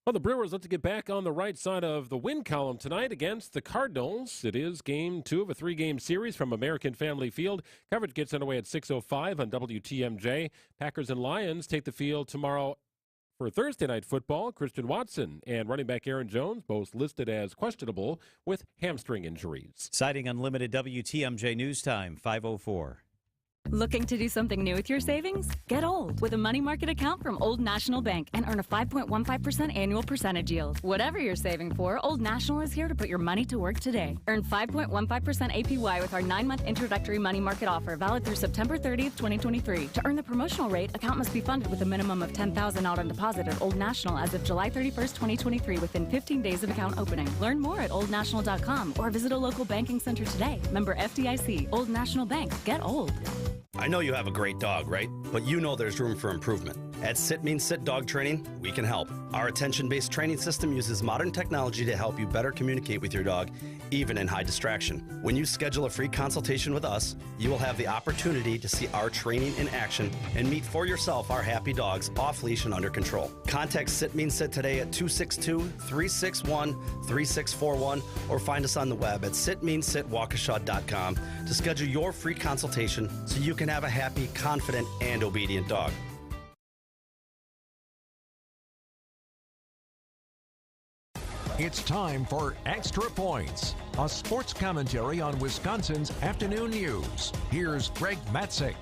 Well, the Brewers look to get back on the right side of the win column tonight against the Cardinals. It is game 2 of a 3-game series from American Family Field. Coverage gets underway at 6:05 on WTMJ. Packers and Lions take the field tomorrow for Thursday night football. Christian Watson and running back Aaron Jones both listed as questionable with hamstring injuries. Citing unlimited WTMJ News Time, 5:04. Looking to do something new with your savings? Get old with a money market account from Old National Bank and earn a 5.15% annual percentage yield. Whatever you're saving for, Old National is here to put your money to work today. Earn 5.15% APY with our 9-month introductory money market offer valid through September 30th, 2023. To earn the promotional rate, account must be funded with a minimum of $10,000 out on deposit at Old National as of July 31st, 2023 within 15 days of account opening. Learn more at oldnational.com or visit a local banking center today. Member FDIC. Old National Bank. Get old. I know you have a great dog, right? But you know there's room for improvement. At Sit Means Sit Dog Training, we can help. Our attention-based training system uses modern technology to help you better communicate with your dog, even in high distraction. When you schedule a free consultation with us, you will have the opportunity to see our training in action and meet for yourself our happy dogs off leash and under control. Contact Sit Means Sit today at 262-361-3641 or find us on the web at sitmeanssitwaukesha.com to schedule your free consultation so you can have a happy, confident, and obedient dog. It's time for Extra Points, a sports commentary on Wisconsin's afternoon news. Here's Greg Matzik.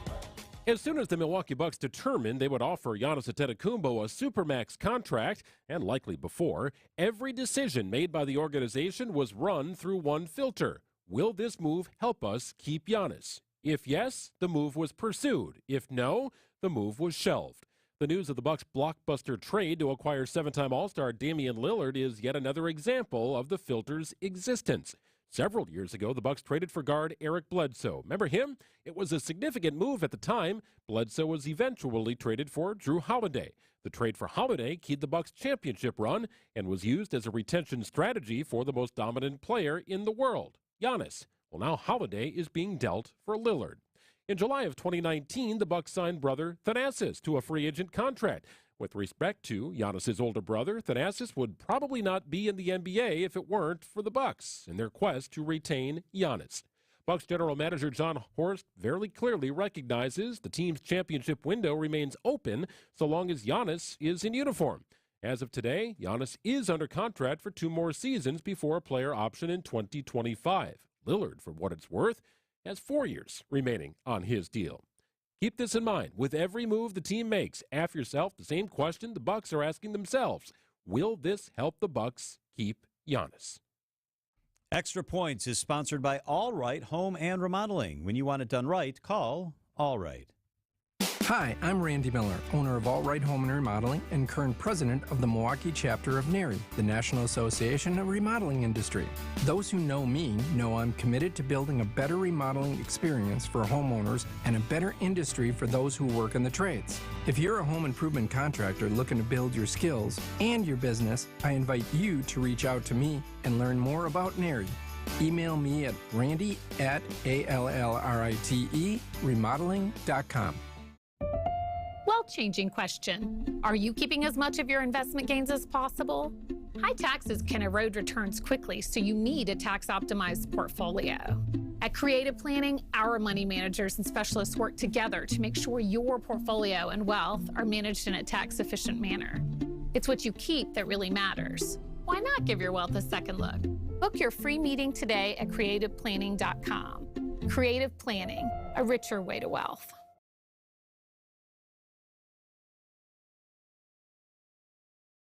As soon as the Milwaukee Bucks determined they would offer Giannis Antetokounmpo a supermax contract, and likely before, every decision made by the organization was run through one filter. Will this move help us keep Giannis? If yes, the move was pursued. If no, the move was shelved. The news of the Bucks' blockbuster trade to acquire 7-time All-Star Damian Lillard is yet another example of the filter's existence. Several years ago, the Bucks traded for guard Eric Bledsoe. Remember him? It was a significant move at the time. Bledsoe was eventually traded for Drew Holiday. The trade for Holiday keyed the Bucks' championship run and was used as a retention strategy for the most dominant player in the world, Giannis. Well, now Holiday is being dealt for Lillard. In July of 2019, the Bucks signed brother Thanasis to a free agent contract. With respect to Giannis' older brother, Thanasis would probably not be in the NBA if it weren't for the Bucks in their quest to retain Giannis. Bucks general manager John Horst very clearly recognizes the team's championship window remains open so long as Giannis is in uniform. As of today, Giannis is under contract for 2 more seasons before a player option in 2025. Lillard, for what it's worth, has 4 years remaining on his deal. Keep this in mind. With every move the team makes, ask yourself the same question the Bucks are asking themselves. Will this help the Bucks keep Giannis? Extra Points is sponsored by All Right Home and Remodeling. When you want it done right, call All Right. Hi, I'm Randy Miller, owner of All Right Home and Remodeling and current president of the Milwaukee chapter of NARI, the National Association of Remodeling Industry. Those who know me know I'm committed to building a better remodeling experience for homeowners and a better industry for those who work in the trades. If you're a home improvement contractor looking to build your skills and your business, I invite you to reach out to me and learn more about NARI. Email me at randy@ALLRITE remodeling.com. Wealth-changing question. Are you keeping as much of your investment gains as possible? High taxes can erode returns quickly, so you need a tax-optimized portfolio. At Creative Planning, our money managers and specialists work together to make sure your portfolio and wealth are managed in a tax-efficient manner. It's what you keep that really matters. Why not give your wealth a second look? Book your free meeting today at creativeplanning.com. Creative Planning, a richer way to wealth.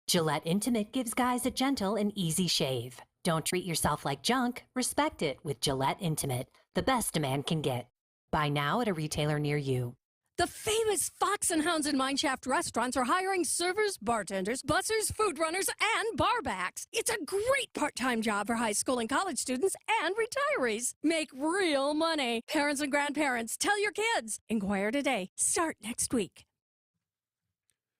Gillette Intimate gives guys a gentle and easy shave. Don't treat yourself like junk. Respect it with Gillette Intimate, the best a man can get. Buy now at a retailer near you. The famous Fox and Hounds and Mineshaft restaurants are hiring servers, bartenders, bussers, food runners, and barbacks. It's a great part-time job for high school and college students and retirees. Make real money. Parents and grandparents, tell your kids. Inquire today. Start next week.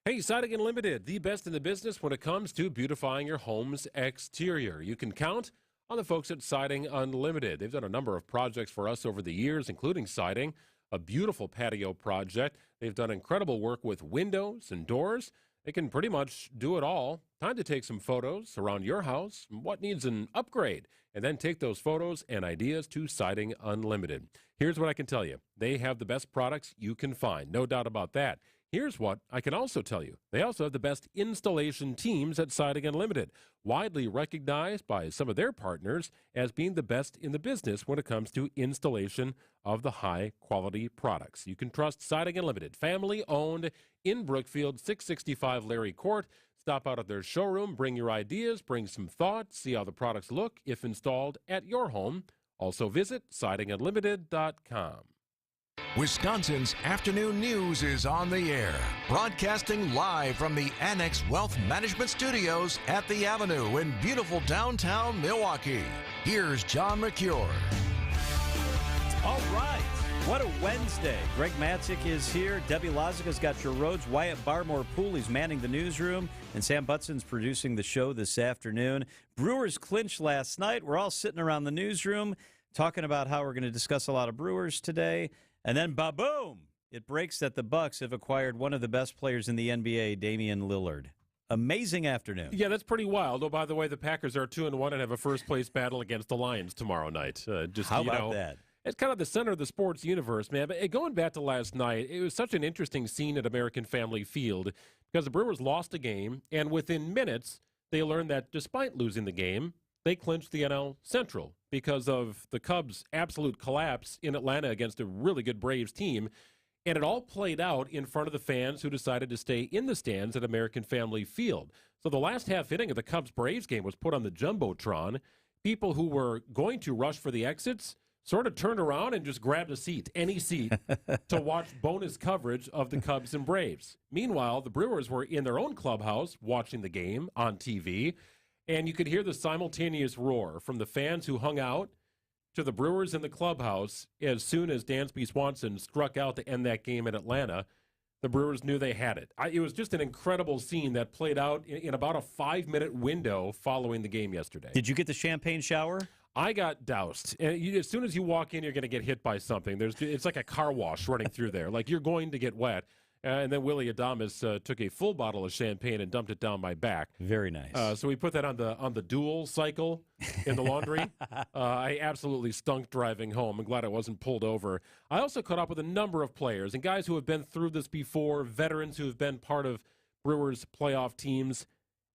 Hey, Siding Unlimited, the best in the business when it comes to beautifying your home's exterior. You can count on the folks at Siding Unlimited. They've done a number of projects for us over the years, including siding, a beautiful patio project. They've done incredible work with windows and doors. They can pretty much do it all. Time to take some photos around your house, what needs an upgrade, and then take those photos and ideas to Siding Unlimited. Here's what I can tell you. They have the best products you can find, no doubt about that. Here's what I can also tell you. They also have the best installation teams at Siding Unlimited, widely recognized by some of their partners as being the best in the business when it comes to installation of the high-quality products. You can trust Siding Unlimited, family-owned in Brookfield, 665 Larry Court. Stop out at their showroom, bring your ideas, bring some thought, see how the products look if installed at your home. Also visit sidingunlimited.com. Wisconsin's afternoon news is on the air, broadcasting live from the Annex Wealth Management Studios at the Avenue in beautiful downtown Milwaukee. Here's John McCure. All right. What a Wednesday. Greg Matzik is here. Debbie Lozica's got your roads. Wyatt Barmore-Pooley's manning the newsroom. And Sam Butson's producing the show this afternoon. Brewers clinched last night. We're all sitting around the newsroom talking about how we're going to discuss a lot of Brewers today. And then, ba-boom, it breaks that the Bucks have acquired one of the best players in the NBA, Damian Lillard. Amazing afternoon. Yeah, that's pretty wild. Oh, by the way, the Packers are 2-1 and have a first-place battle against the Lions tomorrow night. How about that? It's kind of the center of the sports universe, man. But going back to last night, it was such an interesting scene at American Family Field because the Brewers lost a game, and within minutes, they learned that despite losing the game, they clinched the NL Central because of the Cubs' absolute collapse in Atlanta against a really good Braves team. And it all played out in front of the fans who decided to stay in the stands at American Family Field. So the last half inning of the Cubs-Braves game was put on the Jumbotron. People who were going to rush for the exits sort of turned around and just grabbed a seat, any seat, to watch bonus coverage of the Cubs and Braves. Meanwhile, the Brewers were in their own clubhouse watching the game on TV. And you could hear the simultaneous roar from the fans who hung out to the Brewers in the clubhouse as soon as Dansby Swanson struck out to end that game in Atlanta. The Brewers knew they had it. It was just an incredible scene that played out in about a 5-minute window following the game yesterday. Did you get the champagne shower? I got doused. And as soon as you walk in, you're going to get hit by something. It's like a car wash running through there. Like you're going to get wet. And then Willie Adames took a full bottle of champagne and dumped it down my back. Very nice. So we put that on the dual cycle in the laundry. I absolutely stunk driving home. I'm glad I wasn't pulled over. I also caught up with a number of players and guys who have been through this before, veterans who have been part of Brewers playoff teams,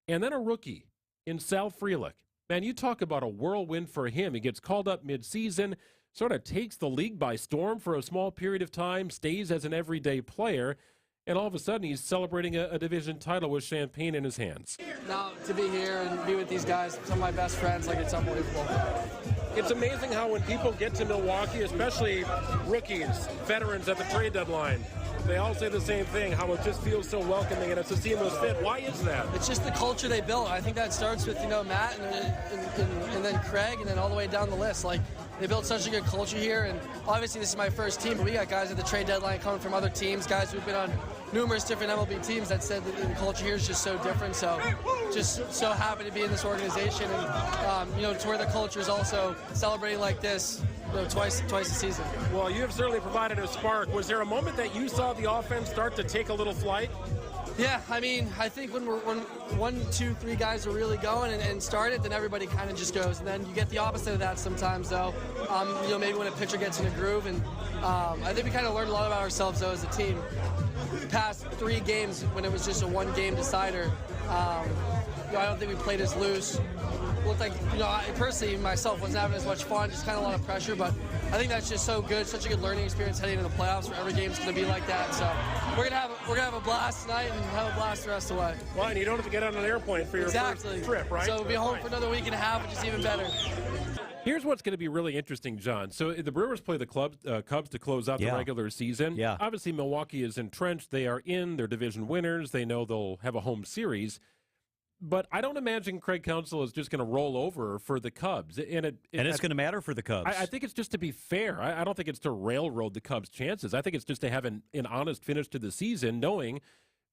and then a rookie in Sal Frelick. Man, you talk about a whirlwind for him. He gets called up midseason, sort of takes the league by storm for a small period of time, stays as an everyday player, and all of a sudden he's celebrating a division title with champagne in his hands. Now, to be here and be with these guys, some of my best friends, it's unbelievable. It's amazing how when people get to Milwaukee, especially rookies, veterans at the trade deadline, they all say the same thing, how it just feels so welcoming and it's a seamless fit. Why is that? It's just the culture they built. I think that starts with, Matt and then Craig and then all the way down the list. They built such a good culture here, and obviously this is my first team, but we got guys at the trade deadline coming from other teams, guys who've been on numerous different MLB teams that said that the culture here is just so different. So just so happy to be in this organization, and to where the culture is also celebrating like this, twice a season. Well, you have certainly provided a spark. Was there a moment that you saw the offense start to take a little flight? Yeah, I think when 1, 2, 3 guys are really going and start it, then everybody kind of just goes. And then you get the opposite of that sometimes, though. Maybe when a pitcher gets in a groove. And I think we kind of learned a lot about ourselves, though, as a team. Past 3 games, when it was just a 1-game decider, I don't think we played as loose. Looked like, I personally, myself, wasn't having as much fun, just kind of a lot of pressure, but I think that's just so good, such a good learning experience heading into the playoffs where every game's going to be like that. So we're gonna have a blast tonight and have a blast the rest of the way. Well, and you don't have to get on an airplane for your first trip, right? So we'll be home for another week and a half, which is even better. Here's what's going to be really interesting, John. So the Brewers play the Cubs to close out the regular season. Yeah. Obviously, Milwaukee is entrenched. They are in. They're division winners. They know they'll have a home series. But I don't imagine Craig Counsell is just going to roll over for the Cubs. And it's going to matter for the Cubs. I think it's just to be fair. I don't think it's to railroad the Cubs' chances. I think it's just to have an honest finish to the season, knowing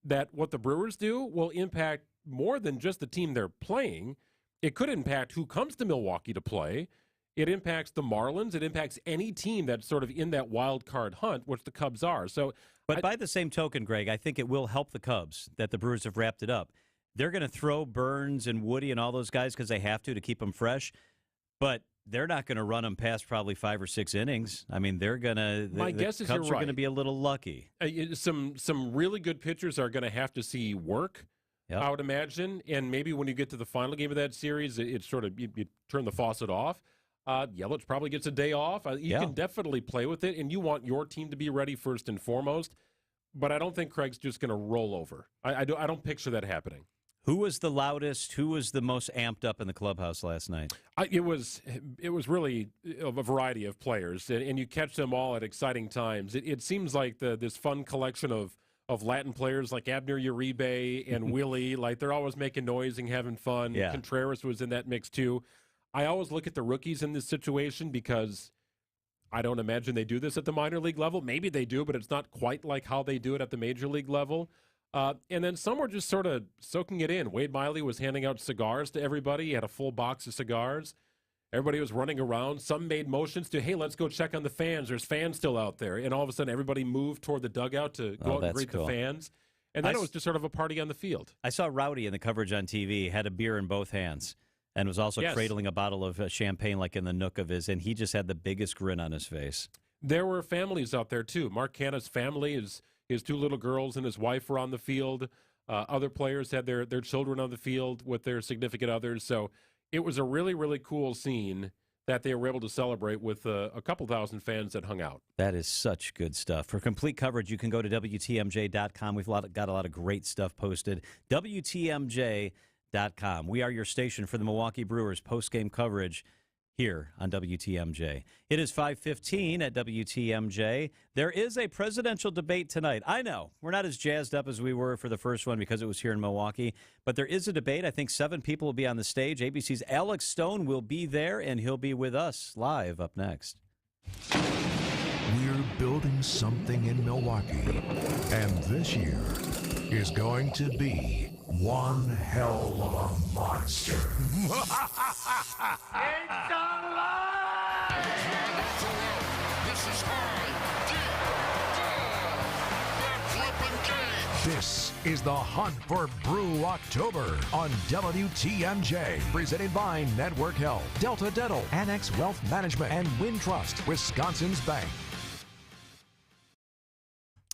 that what the Brewers do will impact more than just the team they're playing. It could impact who comes to Milwaukee to play. It impacts the Marlins. It impacts any team that's sort of in that wild card hunt, which the Cubs are. But by the same token, Greg, I think it will help the Cubs that the Brewers have wrapped it up. They're going to throw Burns and Woody and all those guys because they have to keep them fresh, but they're not going to run them past probably 5 or 6 innings. I mean, they're going to. My guess is you're right. Cubs are going to be a little lucky. Some really good pitchers are going to have to see work. Yep. I would imagine, and maybe when you get to the final game of that series, it's sort of you turn the faucet off. Yelich probably gets a day off. You can definitely play with it, and you want your team to be ready first and foremost. But I don't think Craig's just going to roll over. I don't picture that happening. Who was the loudest? Who was the most amped up in the clubhouse last night? It was really a variety of players, and you catch them all at exciting times. It seems like this fun collection of Latin players like Abner Uribe and Willie, like they're always making noise and having fun. Yeah. Contreras was in that mix too. I always look at the rookies in this situation because I don't imagine they do this at the minor league level. Maybe they do, but it's not quite like how they do it at the major league level. And then some were just sort of soaking it in. Wade Miley was handing out cigars to everybody. He had a full box of cigars. Everybody was running around. Some made motions to, hey, let's go check on the fans. There's fans still out there. And all of a sudden, everybody moved toward the dugout to go out and greet the fans. And then it was just sort of a party on the field. I saw Rowdy in the coverage on TV, had a beer in both hands, and was also cradling a bottle of champagne like in the nook of his, and he just had the biggest grin on his face. There were families out there, too. Mark Canha's family, his 2 little girls and his wife were on the field. Other players had their children on the field with their significant others. So it was a really, really cool scene that they were able to celebrate with a couple thousand fans that hung out. That is such good stuff. For complete coverage, you can go to WTMJ.com. We've got a lot of great stuff posted. WTMJ.com. We are your station for the Milwaukee Brewers post-game coverage here on WTMJ. It is 5:15 at WTMJ. There is a presidential debate tonight. I know we're not as jazzed up as we were for the first one because it was here in Milwaukee, but there is a debate. I think 7 people will be on the stage. ABC's Alex Stone will be there, and he'll be with us live up next. We're building something in Milwaukee, and this year is going to be one hell of a monster. It's alive! This is This is the Hunt for Brew October on WTMJ. Presented by Network Health, Delta Dental, Annex Wealth Management, and Wintrust, Wisconsin's Bank.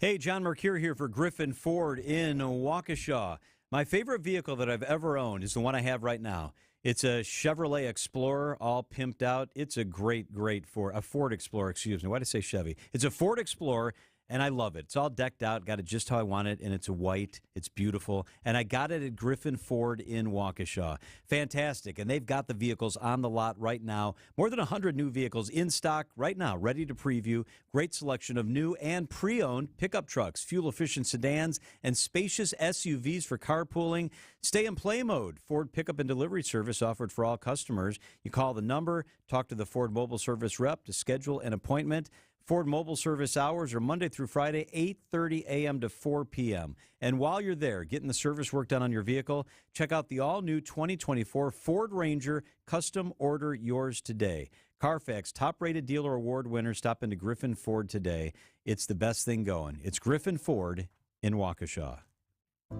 Hey, John Mercure here for Griffin Ford in Waukesha. My favorite vehicle that I've ever owned is the one I have right now. It's a Chevrolet Explorer, all pimped out. It's a great Ford. A Ford Explorer, excuse me. Why did I say Chevy? It's a Ford Explorer, and I love it. It's all decked out, got it just how I want it, and it's a white. It's beautiful. And I got it at Griffin Ford in Waukesha. Fantastic. And they've got the vehicles on the lot right now. More than 100 new vehicles in stock right now, ready to preview. Great selection of new and pre-owned pickup trucks, fuel-efficient sedans, and spacious SUVs for carpooling. Stay in play mode. Ford pickup and delivery service offered for all customers. You call the number, talk to the Ford Mobile Service rep to schedule an appointment. Ford mobile service hours are Monday through Friday, 8:30 a.m. to 4 p.m. And while you're there getting the service work done on your vehicle, check out the all-new 2024 Ford Ranger. Custom order yours today. Carfax top-rated dealer award winner. Stop into Griffin Ford today. It's the best thing going. It's Griffin Ford in Waukesha.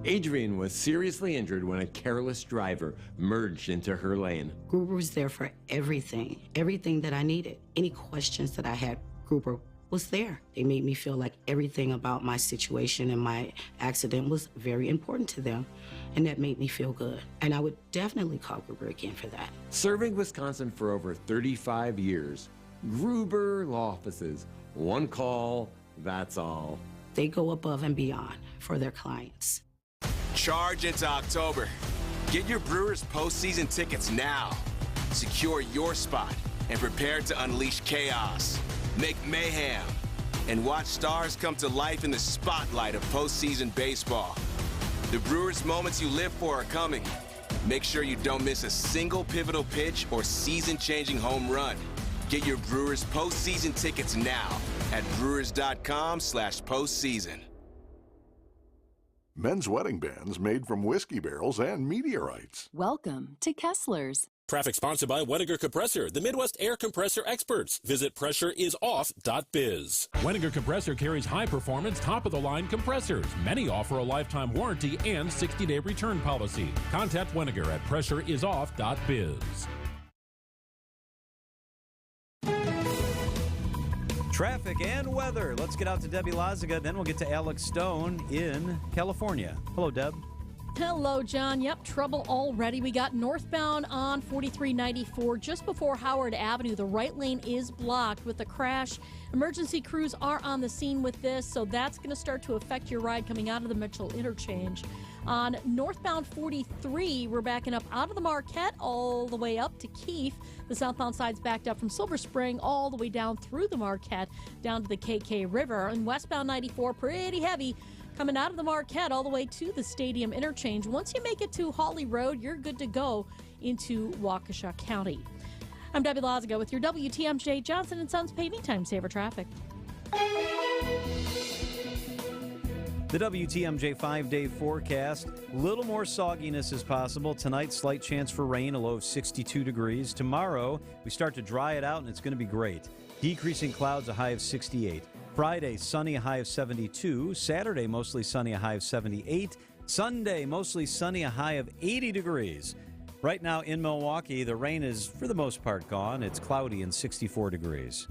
Adrian was seriously injured when a careless driver merged into her lane. Gruber was there for everything that I needed. Any questions that I had, Gruber was there. They made me feel like everything about my situation and my accident was very important to them, and that made me feel good. And I would definitely call Gruber again for that. Serving Wisconsin for over 35 years, Gruber Law Offices, one call, that's all. They go above and beyond for their clients. Charge into October. Get your Brewers postseason tickets now. Secure your spot and prepare to unleash chaos, make mayhem, and watch stars come to life in the spotlight of postseason baseball. The Brewers' moments you live for are coming. Make sure you don't miss a single pivotal pitch or season-changing home run. Get your Brewers postseason tickets now at brewers.com/postseason. Men's wedding bands made from whiskey barrels and meteorites. Welcome to Kessler's. Traffic sponsored by Weniger Compressor, the Midwest air compressor experts. Visit pressureisoff.biz. Weniger Compressor carries high-performance, top-of-the-line compressors. Many offer a lifetime warranty and 60-day return policy. Contact Weniger at pressureisoff.biz. Traffic and weather. Let's get out to Debbie Lazaga, then we'll get to Alex Stone in California. Hello, Deb. Hello, John. Yep, trouble already. We got northbound on 4394 just before Howard Avenue. The right lane is blocked with the crash. Emergency crews are on the scene with this, so that's going to start to affect your ride coming out of the Mitchell interchange. On northbound 43, we're backing up out of the Marquette all the way up to Keefe. The southbound side's backed up from Silver Spring all the way down through the Marquette, down to the KK River. And westbound 94, pretty heavy, coming out of the Marquette all the way to the Stadium interchange. Once you make it to Hawley Road, you're good to go into Waukesha County. I'm Debbie Lazaga with your WTMJ Johnson & Sons Paving Time Saver Traffic. The WTMJ 5-day forecast. Little more sogginess is possible. Tonight, slight chance for rain, a low of 62 degrees. Tomorrow, we start to dry it out, and it's going to be great. Decreasing clouds, a high of 68. Friday, sunny, a high of 72. Saturday, mostly sunny, a high of 78. Sunday, mostly sunny, a high of 80 degrees. Right now in Milwaukee, the rain is, for the most part, gone. It's cloudy and 64 degrees.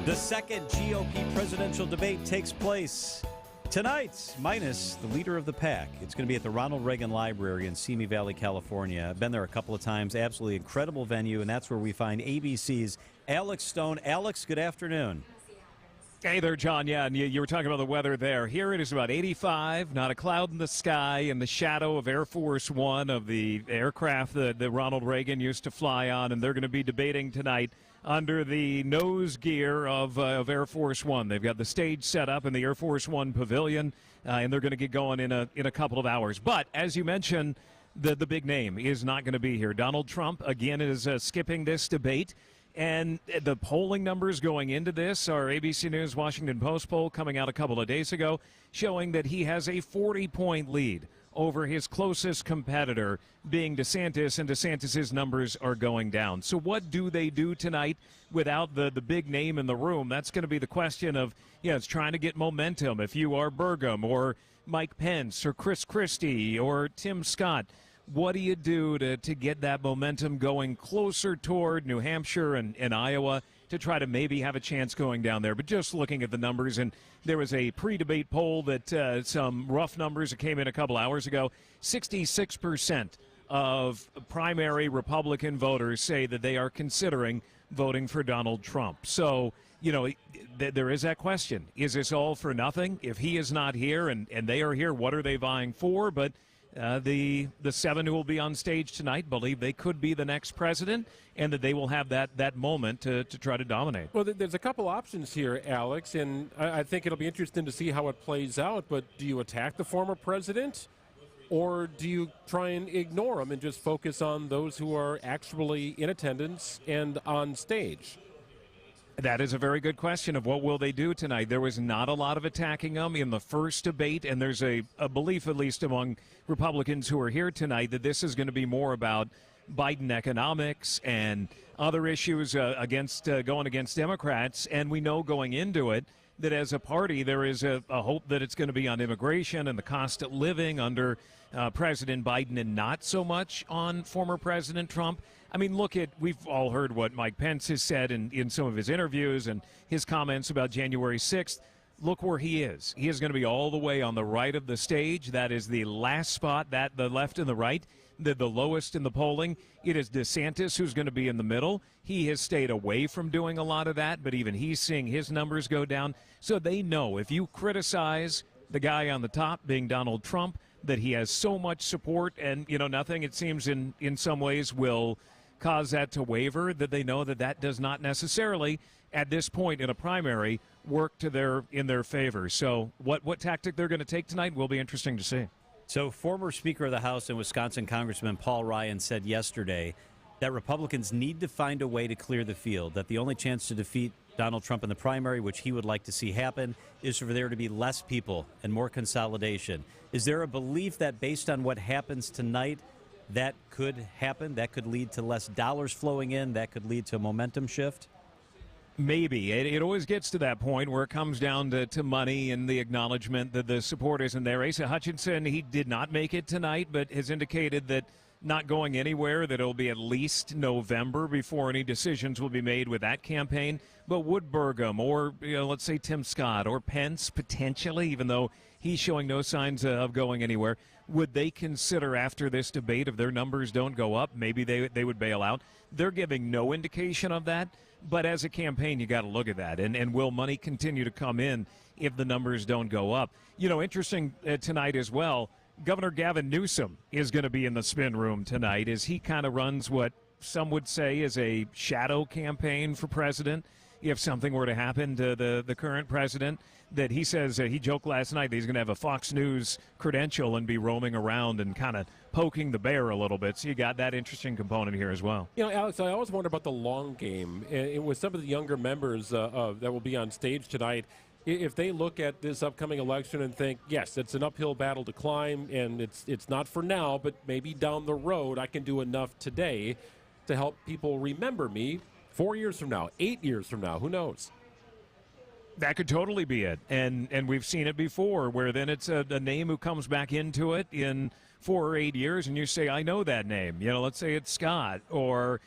The second GOP presidential debate takes place tonight, minus the leader of the pack. It's going to be at the Ronald Reagan Library in Simi Valley, California. I've been there a couple of times. Absolutely incredible venue, and that's where we find ABC's Alex Stone. Alex, good afternoon. Hey there, John. Yeah, and you were talking about the weather there. Here it is about 85, not a cloud in the sky, in the shadow of Air Force One, of the aircraft that Ronald Reagan used to fly on, and they're going to be debating tonight under the nose gear of Air Force One. They've got the stage set up in the Air Force One pavilion, and they're going to get going in a couple of hours. But as you mentioned, the big name is not going to be here. Donald Trump, again, is skipping this debate. And the polling numbers going into this are ABC News Washington Post poll coming out a couple of days ago showing that he has a 40-point lead over his closest competitor being DeSantis, and DeSantis' numbers are going down. So what do they do tonight without the big name in the room? That's going to be the question of, it's trying to get momentum. If you are Burgum or Mike Pence or Chris Christie or Tim Scott, what do you do to get that momentum going closer toward New Hampshire and Iowa to try to maybe have a chance going down there? But just looking at the numbers, and there was a pre-debate poll that some rough numbers that came in a couple hours ago, 66% of primary Republican voters say that they are considering voting for Donald Trump. So, there is that question. Is this all for nothing? If he is not here and they are here, what are they vying for? But the seven who will be on stage tonight believe they could be the next president, and that they will have that moment to try to dominate. Well, there's a couple options here, Alex, and I think it'll be interesting to see how it plays out. But do you attack the former president? Or do you try and ignore them and just focus on those who are actually in attendance and on stage? That is a very good question of what will they do tonight. There was not a lot of attacking them in the first debate, and there's a belief, at least among Republicans who are here tonight, that this is going to be more about Biden economics and other issues going against Democrats. And we know going into it that as a party there is a hope that it's going to be on immigration and the cost of living under President Biden and not so much on former President Trump. I mean, we've all heard what Mike Pence has said in some of his interviews and his comments about January 6th. Look where he is. He is going to be all the way on the right of the stage. That is the last spot, the left and the right, the lowest in the polling. It is DeSantis who's going to be in the middle. He has stayed away from doing a lot of that, but even he's seeing his numbers go down. So they know if you criticize the guy on the top, being Donald Trump, that he has so much support and, nothing, it seems, in some ways will cause that to waver, that they know that does not necessarily, at this point in a primary, work in their favor. So what tactic they're going to take tonight will be interesting to see. So former Speaker of the House and Wisconsin Congressman Paul Ryan said yesterday that Republicans need to find a way to clear the field, that the only chance to defeat Donald Trump in the primary, which he would like to see happen, is for there to be less people and more consolidation. Is there a belief that based on what happens tonight, that could happen, that could lead to less dollars flowing in, that could lead to a momentum shift? Maybe. It always gets to that point where it comes down to money and the acknowledgement that the support isn't there. Asa Hutchinson, he did not make it tonight, but has indicated that not going anywhere, that it'll be at least November before any decisions will be made with that campaign. But would Burgum or, let's say Tim Scott or Pence potentially, even though he's showing no signs of going anywhere, would they consider after this debate, if their numbers don't go up, maybe they would bail out? They're giving no indication of that. But as a campaign, you got to look at that. And will money continue to come in if the numbers don't go up? Interesting tonight as well, Governor Gavin Newsom is going to be in the spin room tonight as he kind of runs what some would say is a shadow campaign for president. If something were to happen to the current president, that he says, he joked last night that he's going to have a Fox News credential and be roaming around and kind of poking the bear a little bit. So you got that interesting component here as well. Alex, I always wonder about the long game. With some of the younger members that will be on stage tonight, if they look at this upcoming election and think, yes, it's an uphill battle to climb, and it's not for now, but maybe down the road I can do enough today to help people remember me 4 years from now, 8 years from now, who knows? That could totally be it. And we've seen it before where then it's a name who comes back into it in 4 or 8 years and you say, I know that name. Let's say it's Scott or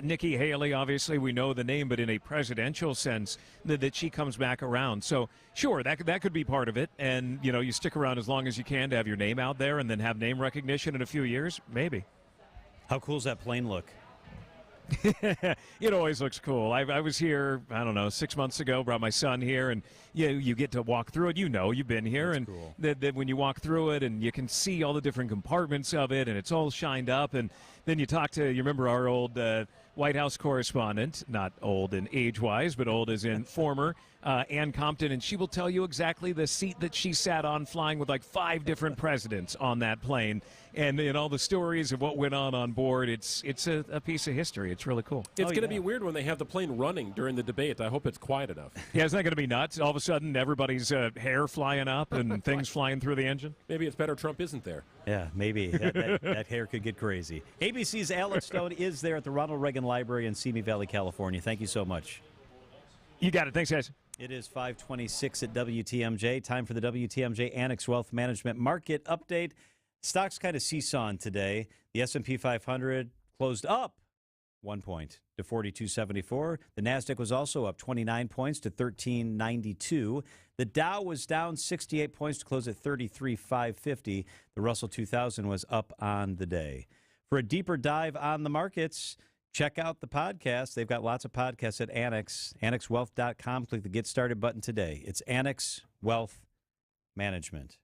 Nikki Haley. Obviously, we know the name, but in a presidential sense, that she comes back around. So, sure, that could be part of it. And, you stick around as long as you can to have your name out there and then have name recognition in a few years, maybe. How cool does that plane look? It always looks cool. I was here, 6 months ago, brought my son here, and you get to walk through it. You've been here. That's and cool. That when you walk through it and you can see all the different compartments of it, and it's all shined up, and then you remember our old White House correspondent, not old in age-wise, but old as in former, Ann Compton, and she will tell you exactly the seat that she sat on flying with like 5 different presidents on that plane. And all the stories of what went on board, it's a piece of history. It's really cool. It's going to be weird when they have the plane running during the debate. I hope it's quiet enough. Yeah, isn't that going to be nuts? All of a sudden, everybody's hair flying up and things flying through the engine? Maybe it's better Trump isn't there. Yeah, maybe. That hair could get crazy. ABC's Alex Stone is there at the Ronald Reagan Library in Simi Valley, California. Thank you so much. You got it. Thanks, guys. It is 5:26 at WTMJ. Time for the WTMJ Annex Wealth Management Market Update. Stocks kind of seesawing today. The S&P 500 closed up 1 point to 42.74. The NASDAQ was also up 29 points to 13.92. The Dow was down 68 points to close at 33.550. The Russell 2000 was up on the day. For a deeper dive on the markets, check out the podcast. They've got lots of podcasts at Annex, annexwealth.com. Click the Get Started button today. It's Annex Wealth Management.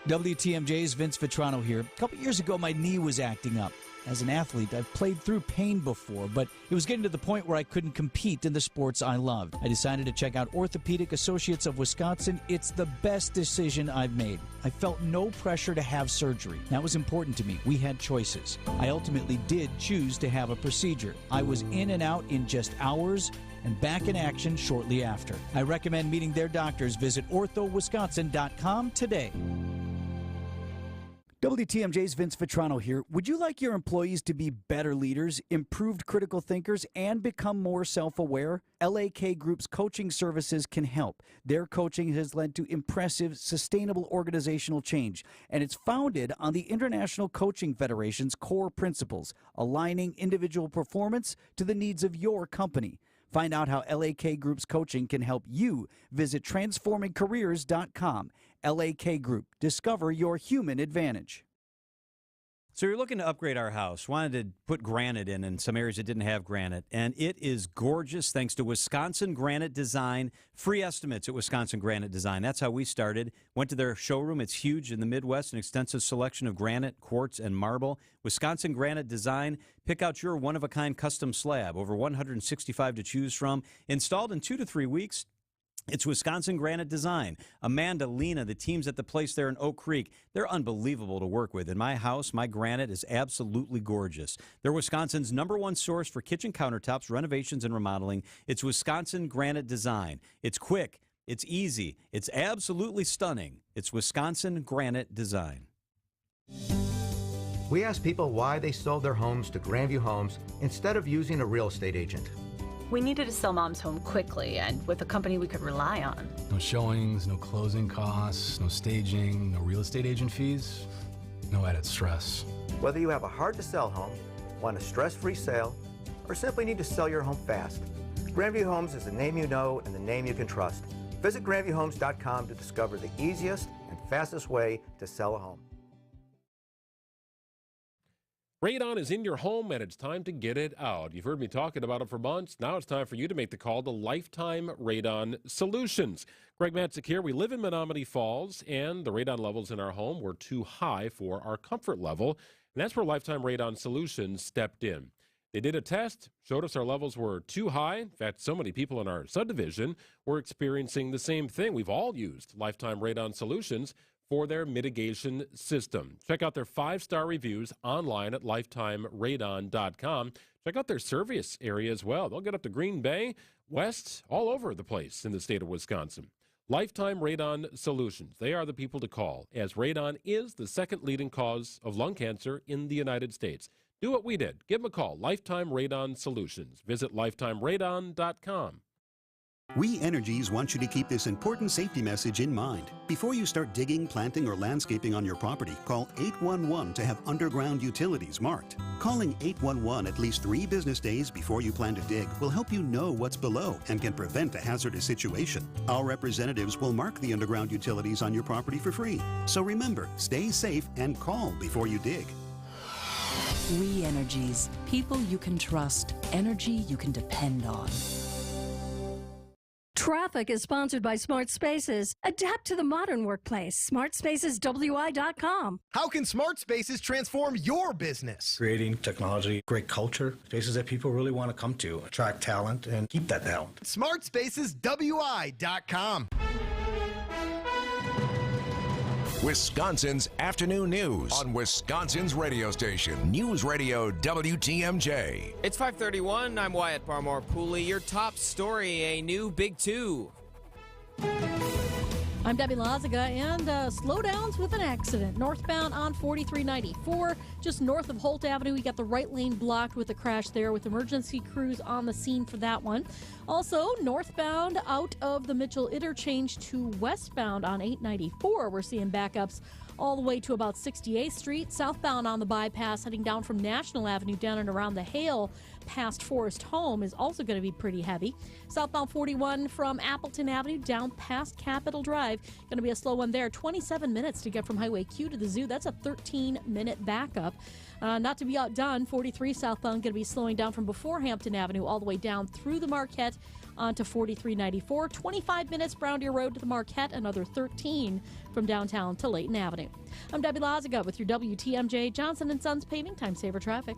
WTMJ's Vince Vitrano here. A couple years ago, my knee was acting up. As an athlete, I've played through pain before, but it was getting to the point where I couldn't compete in the sports I loved. I decided to check out Orthopedic Associates of Wisconsin. It's the best decision I've made. I felt no pressure to have surgery. That was important to me. We had choices. I ultimately did choose to have a procedure. I was in and out in just hours and back in action shortly after. I recommend meeting their doctors. Visit orthowisconsin.com today. WTMJ's Vince Vitrano here. Would you like your employees to be better leaders, improved critical thinkers, and become more self-aware? LAK Group's coaching services can help. Their coaching has led to impressive, sustainable organizational change, and it's founded on the International Coaching Federation's core principles, aligning individual performance to the needs of your company. Find out how LAK Group's coaching can help you. Visit transformingcareers.com. LAK Group. Discover your human advantage. So you're looking to upgrade our house. Wanted to put granite in some areas that didn't have granite. And it is gorgeous thanks to Wisconsin Granite Design. Free estimates at Wisconsin Granite Design. That's how we started. Went to their showroom. It's huge in the Midwest. An extensive selection of granite, quartz, and marble. Wisconsin Granite Design. Pick out your one-of-a-kind custom slab. Over 165 to choose from. Installed in 2 to 3 weeks. It's Wisconsin Granite Design. Amanda, Lena, the teams at the place there in Oak Creek, they're unbelievable to work with. In my house, my granite is absolutely gorgeous. They're Wisconsin's #1 source for kitchen countertops, renovations, and remodeling. It's Wisconsin Granite Design. It's quick. It's easy. It's absolutely stunning. It's Wisconsin Granite Design. We asked people why they sold their homes to Grandview Homes instead of using a real estate agent. We needed to sell Mom's home quickly and with a company we could rely on. No showings, no closing costs, no staging, no real estate agent fees, no added stress. Whether you have a hard-to-sell home, want a stress-free sale, or simply need to sell your home fast, Grandview Homes is the name you know and the name you can trust. Visit GrandviewHomes.com to discover the easiest and fastest way to sell a home. Radon is in your home, and it's time to get it out. You've heard me talking about it for months. Now it's time for you to make the call to Lifetime Radon Solutions. Greg Matzik here. We live in Menominee Falls, and the radon levels in our home were too high for our comfort level, and that's where Lifetime Radon Solutions stepped in. They did a test, showed us our levels were too high. In fact, so many people in our subdivision were experiencing the same thing. We've all used Lifetime Radon Solutions for their mitigation system. Check out their 5-star reviews online at lifetimeradon.com. Check out their service area as well. They'll get up to Green Bay, West, all over the place in the state of Wisconsin. Lifetime Radon Solutions. They are the people to call, as radon is the second leading cause of lung cancer in the United States. Do what we did. Give them a call. Lifetime Radon Solutions. Visit lifetimeradon.com. We Energies want you to keep this important safety message in mind. Before you start digging, planting, or landscaping on your property, call 811 to have underground utilities marked. Calling 811 at least 3 business days before you plan to dig will help you know what's below and can prevent a hazardous situation. Our representatives will mark the underground utilities on your property for free. So remember, stay safe and call before you dig. We Energies. People you can trust. Energy you can depend on. Traffic is sponsored by Smart Spaces. Adapt to the modern workplace. SmartSpacesWI.com. How can Smart Spaces transform your business? Creating technology, great culture, spaces that people really want to come to, attract talent, and keep that talent. SmartSpacesWI.com. Wisconsin's afternoon news on Wisconsin's radio station, News Radio WTMJ. It's 5:31. I'm Wyatt Barmore-Pooley. Your top story, a new Big Two. I'm Debbie Lazaga, and slowdowns with an accident. Northbound on 4394, just north of Holt Avenue. We got the right lane blocked with a crash there with emergency crews on the scene for that one. Also, northbound out of the Mitchell interchange to westbound on 894. We're seeing backups all the way to about 68th Street. Southbound on the bypass heading down from National Avenue down and around the Hale past Forest Home is also going to be pretty heavy. Southbound 41 from Appleton Avenue down past Capitol Drive. Going to be a slow one there. 27 minutes to get from Highway Q to the zoo. That's a 13-minute backup. Not to be outdone, 43 southbound going to be slowing down from before Hampton Avenue all the way down through the Marquette onto 4394. 25 minutes Brown Deer Road to the Marquette, another 13 from downtown to Layton Avenue. I'm Debbie Lazaga with your WTMJ Johnson & Sons Paving Time Saver Traffic.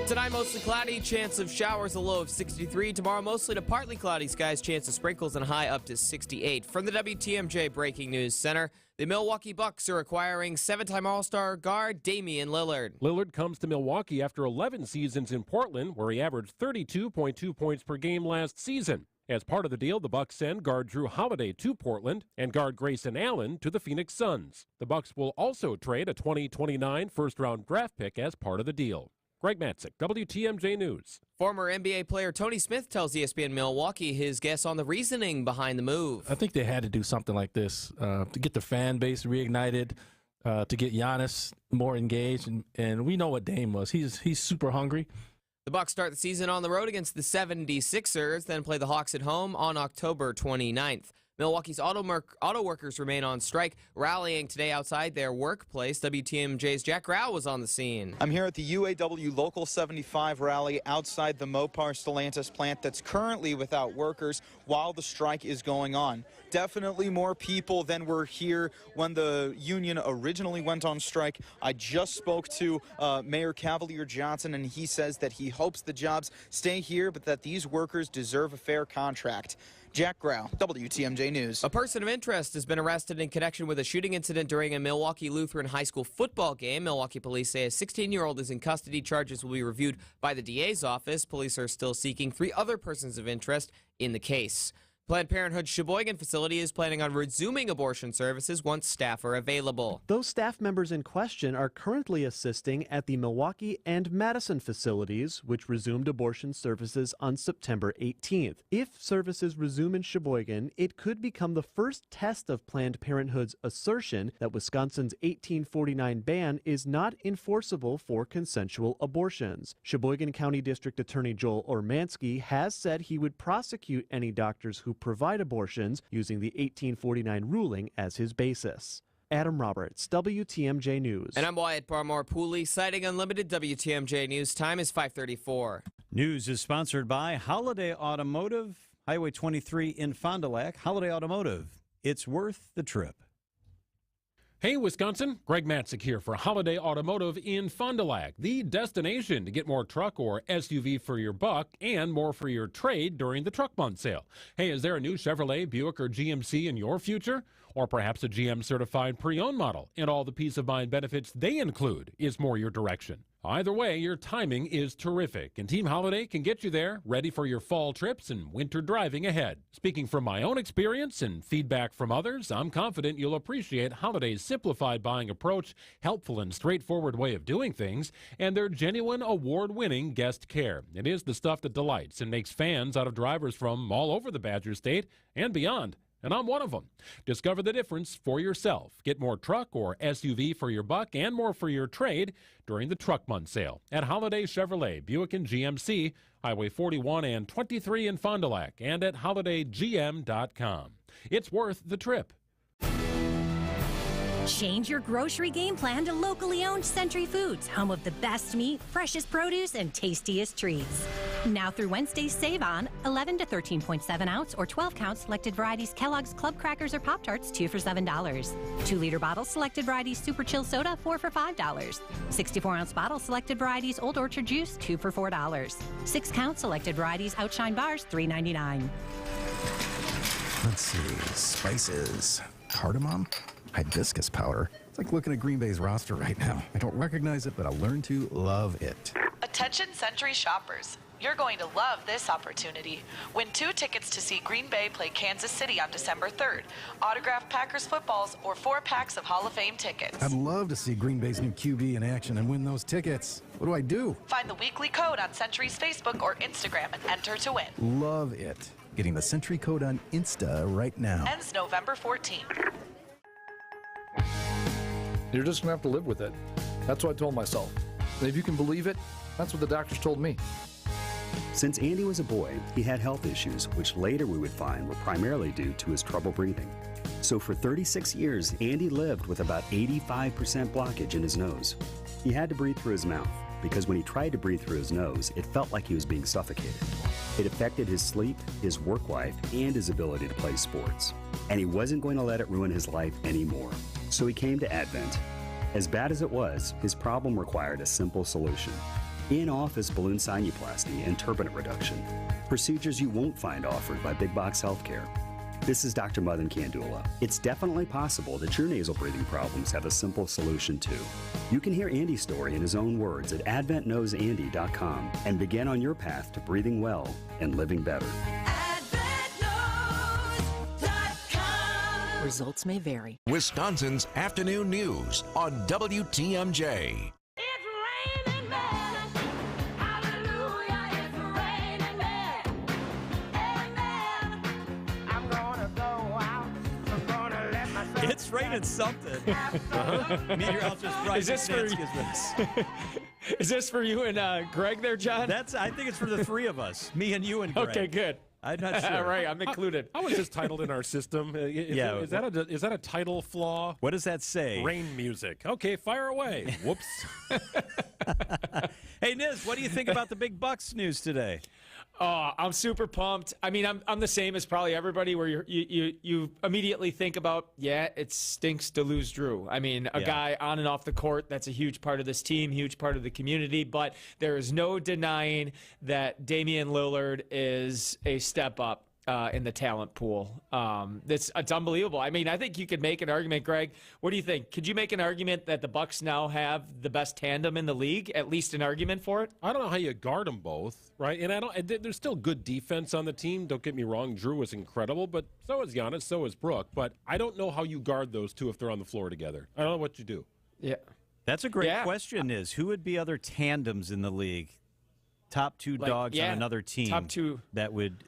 Tonight, mostly cloudy, chance of showers, a low of 63. Tomorrow, mostly to partly cloudy skies, chance of sprinkles, and a high up to 68. From the WTMJ Breaking News Center, the Milwaukee Bucks are acquiring 7-time All-Star guard Damian Lillard. Lillard comes to Milwaukee after 11 seasons in Portland, where he averaged 32.2 points per game last season. As part of the deal, the Bucks send guard Drew Holiday to Portland and guard Grayson Allen to the Phoenix Suns. The Bucks will also trade a 2029 first-round draft pick as part of the deal. Greg Matzik, WTMJ News. Former NBA player Tony Smith tells ESPN Milwaukee his guess on the reasoning behind the move. I think they had to do something like this to get the fan base reignited, to get Giannis more engaged, and we know what Dame was. He's super hungry. The Bucks start the season on the road against the 76ers, then play the Hawks at home on October 29th. Milwaukee's auto workers remain on strike, rallying today outside their workplace. WTMJ's Jack Grau was on the scene. I'm here at the UAW Local 75 rally outside the Mopar Stellantis plant that's currently without workers while the strike is going on. Definitely more people than were here when the union originally went on strike. I just spoke to Mayor Cavalier Johnson, and he says that he hopes the jobs stay here, but that these workers deserve a fair contract. Jack Grau, WTMJ News. A person of interest has been arrested in connection with a shooting incident during a Milwaukee Lutheran High School football game. Milwaukee police say a 16-year-old is in custody. Charges will be reviewed by the DA's office. Police are still seeking 3 other persons of interest in the case. Planned Parenthood's Sheboygan facility is planning on resuming abortion services once staff are available. Those staff members in question are currently assisting at the Milwaukee and Madison facilities, which resumed abortion services on September 18th. If services resume in Sheboygan, it could become the first test of Planned Parenthood's assertion that Wisconsin's 1849 ban is not enforceable for consensual abortions. Sheboygan County District Attorney Joel Ormansky has said he would prosecute any doctors who provide abortions using the 1849 ruling as his basis. Adam Roberts, WTMJ News. And I'm Wyatt Barmore-Pooley, citing Unlimited. WTMJ News. Time is 5:34. News is sponsored by Holiday Automotive, Highway 23 in Fond du Lac. Holiday Automotive, it's worth the trip. Hey, Wisconsin, Greg Matzik here for Holiday Automotive in Fond du Lac, the destination to get more truck or SUV for your buck and more for your trade during the truck month sale. Hey, is there a new Chevrolet, Buick, or GMC in your future? Or perhaps a GM-certified pre-owned model, and all the peace of mind benefits they include is more your direction. Either way, your timing is terrific, and Team Holiday can get you there, ready for your fall trips and winter driving ahead. Speaking from my own experience and feedback from others, I'm confident you'll appreciate Holiday's simplified buying approach, helpful and straightforward way of doing things, and their genuine award-winning guest care. It is the stuff that delights and makes fans out of drivers from all over the Badger State and beyond. And I'm one of them. Discover the difference for yourself. Get more truck or SUV for your buck and more for your trade during the truck month sale at Holiday Chevrolet, Buick and GMC, Highway 41 and 23 in Fond du Lac, and at holidaygm.com. It's worth the trip. Change your grocery game plan to locally owned Century Foods, home of the best meat, freshest produce, and tastiest treats. Now through Wednesday, save on 11 to 13.7 ounce or 12 count selected varieties Kellogg's Club Crackers or Pop-Tarts, 2 for $7. 2-liter bottles selected varieties Super Chill Soda, 4 for $5. 64-ounce bottles selected varieties Old Orchard Juice, 2 for $4. 6 count selected varieties Outshine Bars, $3.99. Let's see, spices, cardamom, hibiscus powder. It's like looking at Green Bay's roster right now. I don't recognize it, but I'll learn to love it. Attention Century shoppers. You're going to love this opportunity. Win 2 tickets to see Green Bay play Kansas City on December 3rd, autographed Packers footballs, or 4 packs of Hall of Fame tickets. I'd love to see Green Bay's new QB in action and win those tickets. What do I do? Find the weekly code on Century's Facebook or Instagram and enter to win. Love it. Getting the Century code on Insta right now. Ends November 14th. You're just going to have to live with it. That's what I told myself. And if you can believe it, that's what the doctors told me. Since Andy was a boy, he had health issues, which later we would find were primarily due to his trouble breathing. So for 36 years, Andy lived with about 85% blockage in his nose. He had to breathe through his mouth because when he tried to breathe through his nose, it felt like he was being suffocated. It affected his sleep, his work life, and his ability to play sports. And he wasn't going to let it ruin his life anymore. So he came to Advent. As bad as it was, his problem required a simple solution. In-office balloon sinuplasty and turbinate reduction. Procedures you won't find offered by big box healthcare. This is Dr. Madan Kandula. It's definitely possible that your nasal breathing problems have a simple solution too. You can hear Andy's story in his own words at adventknowsandy.com and begin on your path to breathing well and living better. Results may vary. Wisconsin's afternoon news on WTMJ. It's raining something. Meteorologist Brian Is this for you and Greg there, John? I think it's for the three of us. Me and you and Greg. Okay, good. I'm not sure. All right, I'm included. How is this titled in our system? Is that a title flaw? What does that say? Rain music. Okay, fire away. Whoops. Hey, Niz, what do you think about the big Bucks news today? Oh, I'm super pumped. I mean, I'm the same as probably everybody where you immediately think about, it stinks to lose Drew. I mean, a guy on and off the court that's a huge part of this team, huge part of the community, but there is no denying that Damian Lillard is a step up in the talent pool. It's unbelievable. I mean, I think you could make an argument, Greg. What do you think? Could you make an argument that the Bucks now have the best tandem in the league? At least an argument for it? I don't know how you guard them both, right? And there's still good defense on the team. Don't get me wrong. Drew was incredible, but so is Giannis, so is Brooke. But I don't know how you guard those two if they're on the floor together. I don't know what you do. Yeah. That's a great question, Niz. Who would be other tandems in the league? Top two dogs on another team. Top two. That would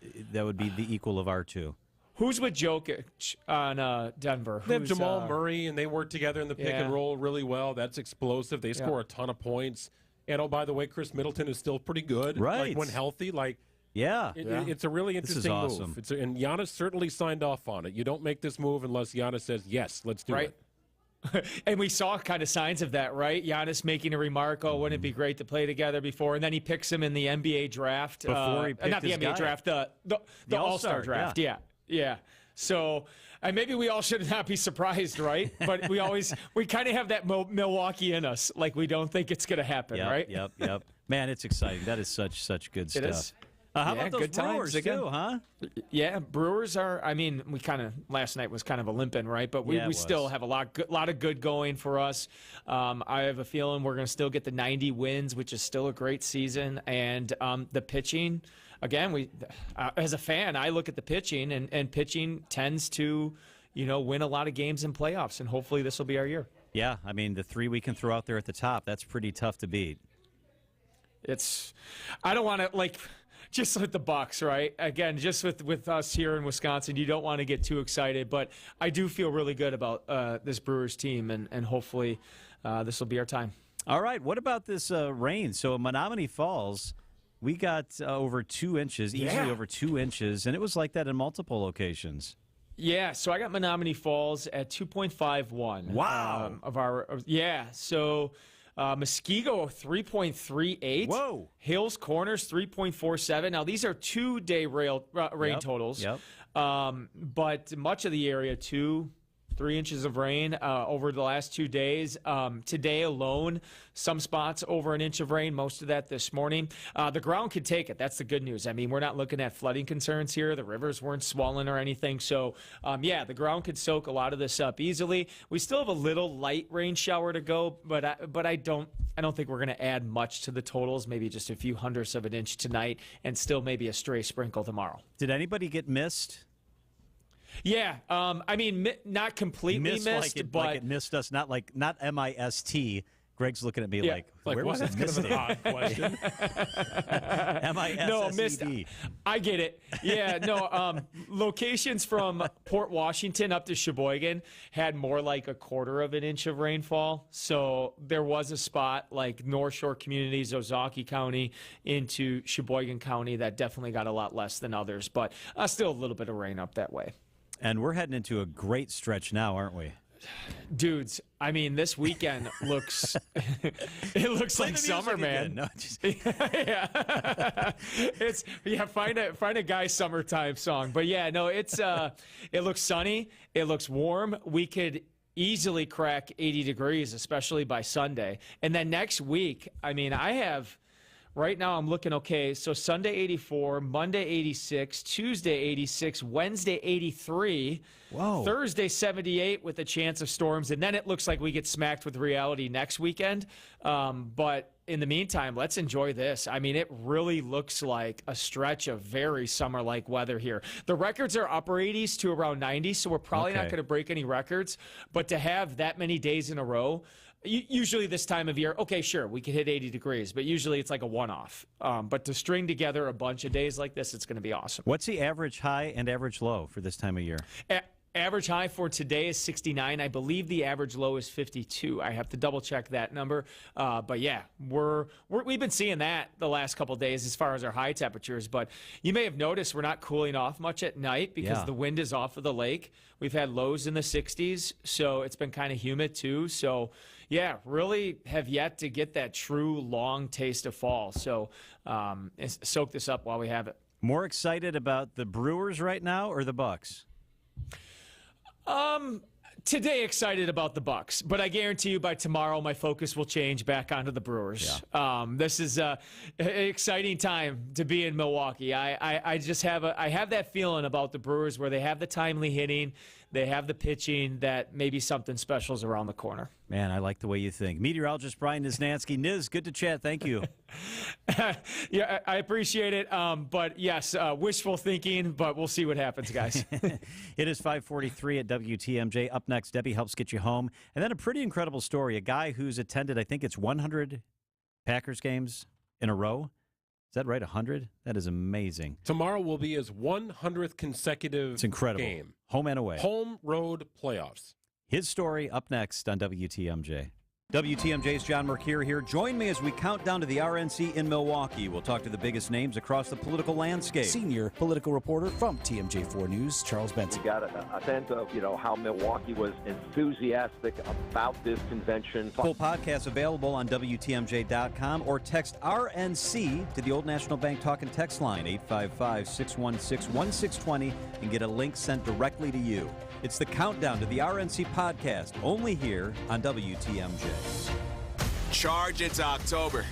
be the equal of our two. Who's with Jokic on Denver? They have Jamal Murray, and they work together in the pick and roll really well. That's explosive. They score a ton of points. And, oh, by the way, Chris Middleton is still pretty good. Right. Like, when healthy. It's a really interesting This is awesome. move. And Giannis certainly signed off on it. You don't make this move unless Giannis says, yes, let's do it. And we saw kind of signs of that, right? Giannis making a remark, wouldn't it be great to play together before? And then he picks him in the NBA draft. Before he picked not the NBA draft, the All-Star draft. Yeah. So maybe we all should not be surprised, right? But we kind of have that Milwaukee in us. Like we don't think it's going to happen, right? Yep. Man, it's exciting. That is such good stuff. It is. How about those good Brewers, too, huh? Yeah, Brewers are, we kind of, last night was kind of a limping, right? But we still have a lot of good going for us. I have a feeling we're going to still get the 90 wins, which is still a great season. And the pitching, again, as a fan, I look at the pitching, and pitching tends to, win a lot of games in playoffs. And hopefully this will be our year. Yeah, the three we can throw out there at the top, that's pretty tough to beat. I don't want to, just with the Bucks, right? Again, just with us here in Wisconsin, you don't want to get too excited, but I do feel really good about this Brewers team, and hopefully this will be our time. All right, what about this rain? So in Menominee Falls, we got over 2 inches, easily over 2 inches, and it was like that in multiple locations. Yeah, so I got Menominee Falls at 2.51. Wow. So Muskego 3.38. Whoa. Hills Corners 3.47. Now these are 2-day rain totals. Yep. But much of the area 3 inches of rain over the last 2 days. Today alone, some spots over an inch of rain, most of that this morning. The ground could take it. That's the good news. We're not looking at flooding concerns here. The rivers weren't swollen or anything. So, the ground could soak a lot of this up easily. We still have a little light rain shower to go, but I don't think we're going to add much to the totals, maybe just a few hundredths of an inch tonight and still maybe a stray sprinkle tomorrow. Did anybody get missed? Yeah, not completely missed, but it missed us. Not M-I-S-T. Greg's looking at me like where was it missed? Kind of an odd question. M-I-S-S-E-D. No, missed. I get it. Yeah, no. Locations from Port Washington up to Sheboygan had more like a quarter of an inch of rainfall. So there was a spot like North Shore Communities, Ozaukee County into Sheboygan County that definitely got a lot less than others, but still a little bit of rain up that way. And we're heading into a great stretch now, aren't we? Dudes, I mean, this weekend looks it looks like summer, man. No, just... find a guy summertime song. But yeah, no, it looks sunny, it looks warm. We could easily crack 80 degrees, especially by Sunday. And then next week, I mean, right now I'm looking okay. So Sunday 84, Monday 86, Tuesday 86, Wednesday 83. Whoa. Thursday 78 with a chance of storms. And then it looks like we get smacked with reality next weekend. But in the meantime, let's enjoy this. I mean, it really looks like a stretch of very summer-like weather here. The records are upper 80s to around 90, so we're probably not going to break any records. But to have that many days in a row, usually this time of year, okay, sure, we could hit 80 degrees, but usually it's like a one-off. But to string together a bunch of days like this, it's going to be awesome. What's the average high and average low for this time of year? Average high for today is 69. I believe the average low is 52. I have to double-check that number. But, yeah, we've been seeing that the last couple of days as far as our high temperatures. But you may have noticed we're not cooling off much at night because the wind is off of the lake. We've had lows in the 60s, so it's been kind of humid too. So, yeah, really have yet to get that true long taste of fall. So soak this up while we have it. More excited about the Brewers right now or the Bucks? Today excited about the Bucks, but I guarantee you by tomorrow my focus will change back onto the Brewers. Yeah. This is an exciting time to be in Milwaukee. I just have that feeling about the Brewers where they have the timely hitting, they have the pitching, that maybe something special is around the corner. Man, I like the way you think. Meteorologist Brian Niznansky. Niz, good to chat. Thank you. Yeah, I appreciate it. But yes, wishful thinking, but we'll see what happens, guys. It is 5:43 at WTMJ. Up next, Debbie helps get you home. And then a pretty incredible story. A guy who's attended, I think it's 100 Packers games in a row. Is that right? 100? That is amazing. Tomorrow will be his 100th consecutive It's incredible. game. Home and away. Home road playoffs. His story up next on WTMJ. WTMJ's John Mercure here. Join me as we count down to the RNC in Milwaukee. We'll talk to the biggest names across the political landscape. Senior political reporter from TMJ4 News, Charles Benson. You got a sense of, how Milwaukee was enthusiastic about this convention. Full podcast available on WTMJ.com or text RNC to the Old National Bank talk and text line 855-616-1620 and get a link sent directly to you. It's the countdown to the RNC podcast, only here on WTMJ. Charge into October.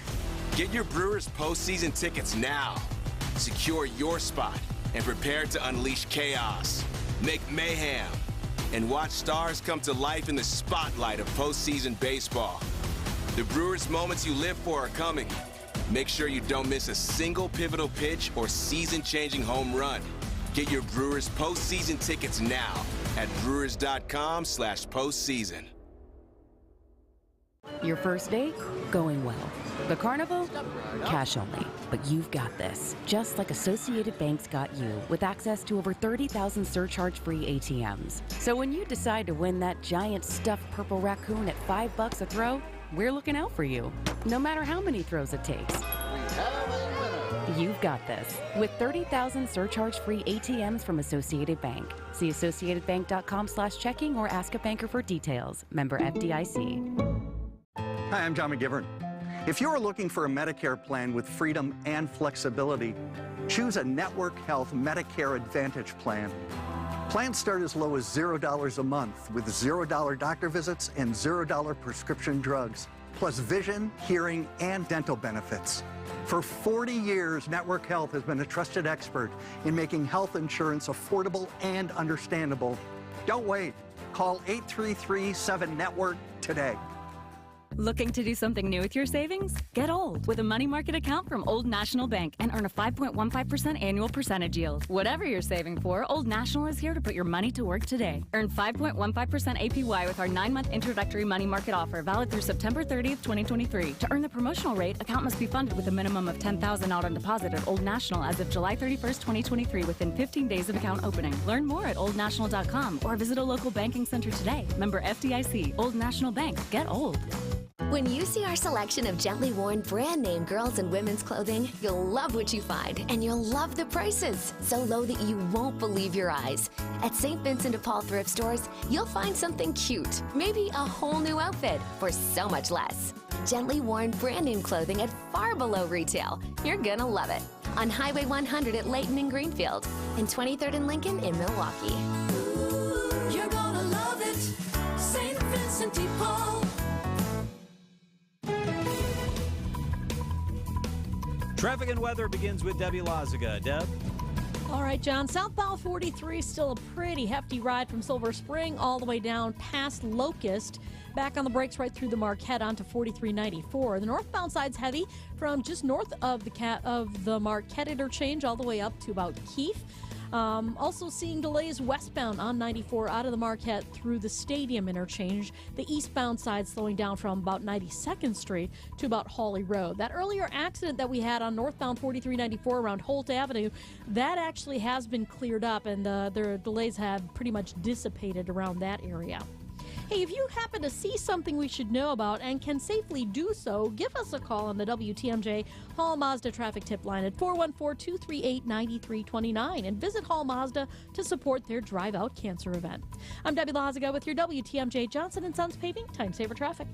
Get your Brewers postseason tickets now. Secure your spot and prepare to unleash chaos, make mayhem, and watch stars come to life in the spotlight of postseason baseball. The Brewers moments you live for are coming. Make sure you don't miss a single pivotal pitch or season-changing home run. Get your Brewers postseason tickets now at brewers.com/postseason. Your first date? Going well. The carnival? Cash only. But you've got this. Just like Associated Bank's got you, with access to over 30,000 surcharge-free ATMs. So when you decide to win that giant stuffed purple raccoon at $5 a throw, we're looking out for you, no matter how many throws it takes. You've got this. With 30,000 surcharge-free ATMs from Associated Bank. See associatedbank.com/checking or ask a banker for details. Member FDIC. Hi, I'm John McGivern. If you're looking for a Medicare plan with freedom and flexibility, choose a Network Health Medicare Advantage plan. Plans start as low as $0 a month with $0 doctor visits and $0 prescription drugs, plus vision, hearing, and dental benefits. For 40 years, Network Health has been a trusted expert in making health insurance affordable and understandable. Don't wait. Call 833-7-NETWORK today. Looking to do something new with your savings? Get old with a money market account from Old National Bank and earn a 5.15% annual percentage yield. Whatever you're saving for, Old National is here to put your money to work today. Earn 5.15% APY with our 9-month introductory money market offer valid through September 30th, 2023. To earn the promotional rate, account must be funded with a minimum of $10,000 out on deposit at Old National as of July 31st, 2023 within 15 days of account opening. Learn more at oldnational.com or visit a local banking center today. Member FDIC. Old National Bank. Get old. When you see our selection of gently worn brand name girls and women's clothing, you'll love what you find, and you'll love the prices. So low that you won't believe your eyes. At St. Vincent de Paul thrift stores, you'll find something cute, maybe a whole new outfit, for so much less. Gently worn brand name clothing at far below retail. You're gonna love it. On Highway 100 at Layton and Greenfield, and 23rd and Lincoln in Milwaukee. You're gonna love it. St. Vincent de Paul. Traffic and weather begins with Debbie Lazaga. Deb? All right, John. Southbound 43 still a pretty hefty ride from Silver Spring all the way down past Locust. Back on the brakes right through the Marquette onto 4394. The northbound side's heavy from just north of the Marquette interchange all the way up to about Keefe. Also seeing delays westbound on 94 out of the Marquette through the Stadium interchange. The eastbound side slowing down from about 92nd Street to about Hawley Road. That earlier accident that we had on northbound 4394 around Holt Avenue, that actually has been cleared up, and their delays have pretty much dissipated around that area. Hey, if you happen to see something we should know about and can safely do so, give us a call on the WTMJ Hall Mazda traffic tip line at 414-238-9329 and visit Hall Mazda to support their Drive Out Cancer event. I'm Debbie Lazaga with your WTMJ Johnson & Sons Paving Time Saver Traffic.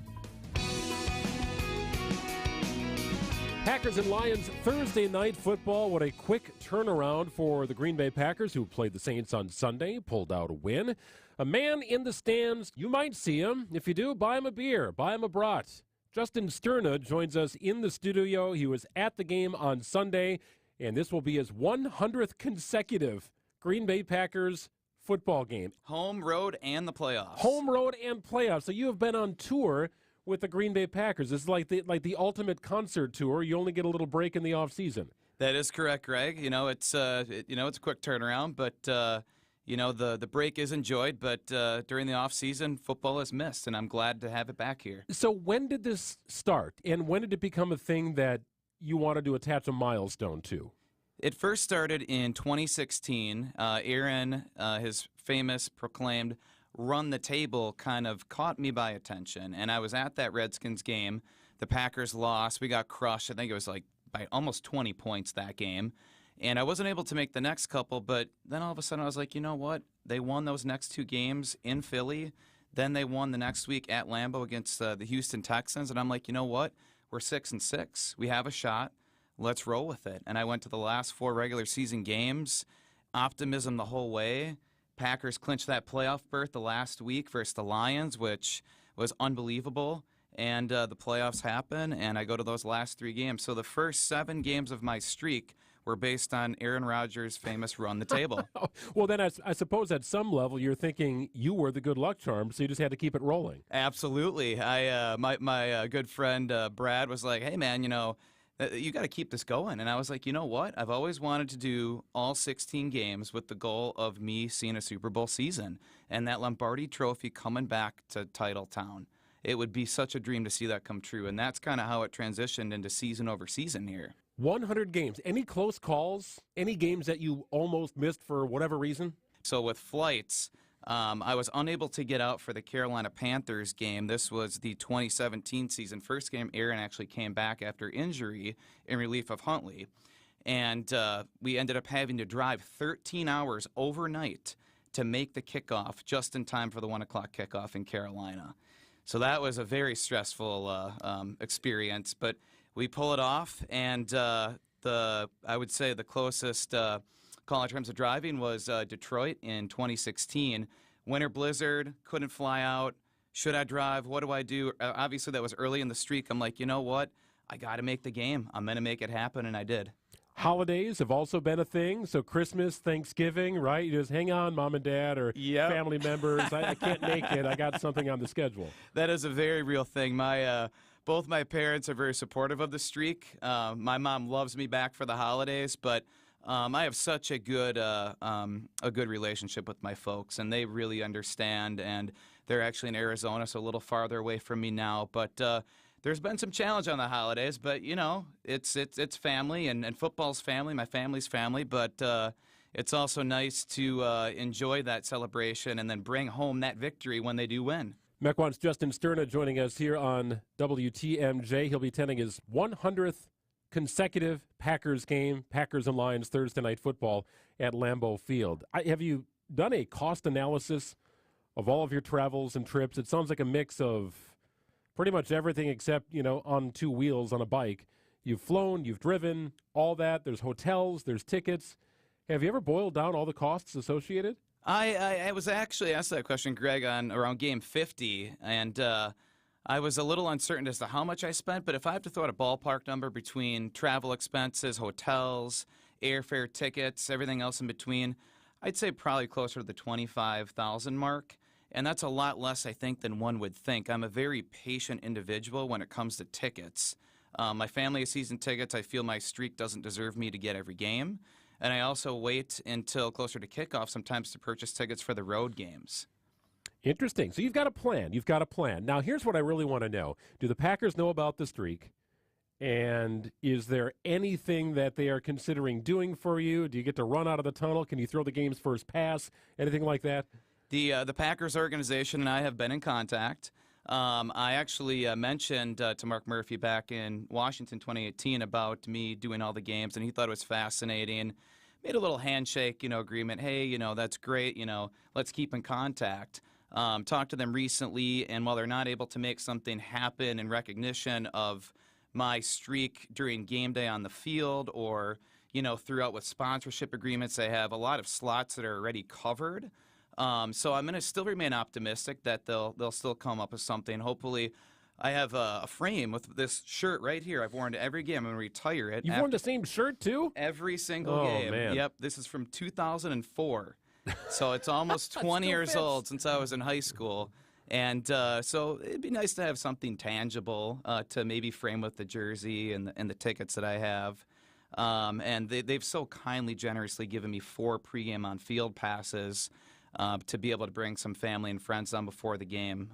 Packers and Lions Thursday night football. What a quick turnaround for the Green Bay Packers, who played the Saints on Sunday, pulled out a win. A man in the stands, you might see him. If you do, buy him a beer, buy him a brat. Justin Sterna joins us in the studio. He was at the game on Sunday, and this will be his 100th consecutive Green Bay Packers football game. Home, road, and the playoffs. Home, road, and playoffs. So you have been on tour with the Green Bay Packers. It's like the ultimate concert tour. You only get a little break in the off season. That is correct, Greg. It's it's a quick turnaround, but the break is enjoyed. But during the off season, football is missed, and I'm glad to have it back here. So when did this start, and when did it become a thing that you wanted to attach a milestone to? It first started in 2016. Aaron, his famous proclaimed run the table, kind of caught me by attention, and I was at that Redskins game. The Packers lost. We got crushed. I think it was like by almost 20 points that game, and I wasn't able to make the next couple, but then all of a sudden I was like, you know what? They won those next two games in Philly. Then they won the next week at Lambeau against the Houston Texans, and I'm like, you know what? We're 6-6. We have a shot. Let's roll with it. And I went to the last 4 regular season games, optimism the whole way. Packers clinched that playoff berth the last week versus the Lions, which was unbelievable. And the playoffs happen, and I go to those last 3 games. So the first 7 games of my streak were based on Aaron Rodgers' famous run the table. Well, then I suppose at some level you're thinking you were the good luck charm, so you just had to keep it rolling. Absolutely. My good friend Brad was like, hey, man, you got to keep this going. And I was like, you know what? I've always wanted to do all 16 games with the goal of me seeing a Super Bowl season and that Lombardi Trophy coming back to Title Town. It would be such a dream to see that come true. And that's kind of how it transitioned into season over season here. 100 games. Any close calls? Any games that you almost missed for whatever reason? So with flights, I was unable to get out for the Carolina Panthers game. This was the 2017 season. First game, Aaron actually came back after injury in relief of Huntley. And we ended up having to drive 13 hours overnight to make the kickoff just in time for the 1 o'clock kickoff in Carolina. So that was a very stressful experience. But we pull it off, and I would say the closest call in terms of driving was Detroit in 2016. Winter blizzard, couldn't fly out. Should I drive? What do I do? Obviously, that was early in the streak. I'm like, you know what? I got to make the game. I'm going to make it happen, and I did. Holidays have also been a thing. So Christmas, Thanksgiving, right? You just hang on, Mom and Dad or family members. I can't make it. I got something on the schedule. That is a very real thing. Both my parents are very supportive of the streak. My mom loves me back for the holidays, but I have such a good relationship with my folks, and they really understand. And they're actually in Arizona, so a little farther away from me now. But there's been some challenge on the holidays, but it's family, and football's family. My family's family, but it's also nice to enjoy that celebration and then bring home that victory when they do win. Mequon's Justin Sterna joining us here on WTMJ. He'll be attending his 100th consecutive Packers game, Packers and Lions Thursday Night Football at Lambeau Field. Have you done a cost analysis of all of your travels and trips? It sounds like a mix of pretty much everything except, on two wheels on a bike. You've flown, you've driven, all that. There's hotels, there's tickets. Have you ever boiled down all the costs associated? I was actually asked that question, Greg, on around game 50, and I was a little uncertain as to how much I spent, but if I have to throw out a ballpark number between travel expenses, hotels, airfare tickets, everything else in between, I'd say probably closer to the $25,000 mark, and that's a lot less, I think, than one would think. I'm a very patient individual when it comes to tickets. My family has season tickets. I feel my streak doesn't deserve me to get every game. And I also wait until closer to kickoff sometimes to purchase tickets for the road games. Interesting. So you've got a plan. Now, here's what I really want to know. Do the Packers know about the streak? And is there anything that they are considering doing for you? Do you get to run out of the tunnel? Can you throw the game's first pass? Anything like that? The Packers organization and I have been in contact. I actually mentioned to Mark Murphy back in Washington 2018 about me doing all the games, and he thought it was fascinating. Made a little handshake, agreement. Hey, that's great. Let's keep in contact. Talked to them recently, and while they're not able to make something happen in recognition of my streak during game day on the field or, throughout with sponsorship agreements, they have a lot of slots that are already covered. So I'm going to still remain optimistic that they'll still come up with something. Hopefully, I have a frame with this shirt right here. I've worn it every game. I'm going to retire it. You've worn the same shirt, too? Every single game. Man. Yep, this is from 2004. So it's almost 20 years old since I was in high school. And so it'd be nice to have something tangible to maybe frame with the jersey and the tickets that I have. And they've so kindly, generously given me 4 pregame on-field passes to be able to bring some family and friends on before the game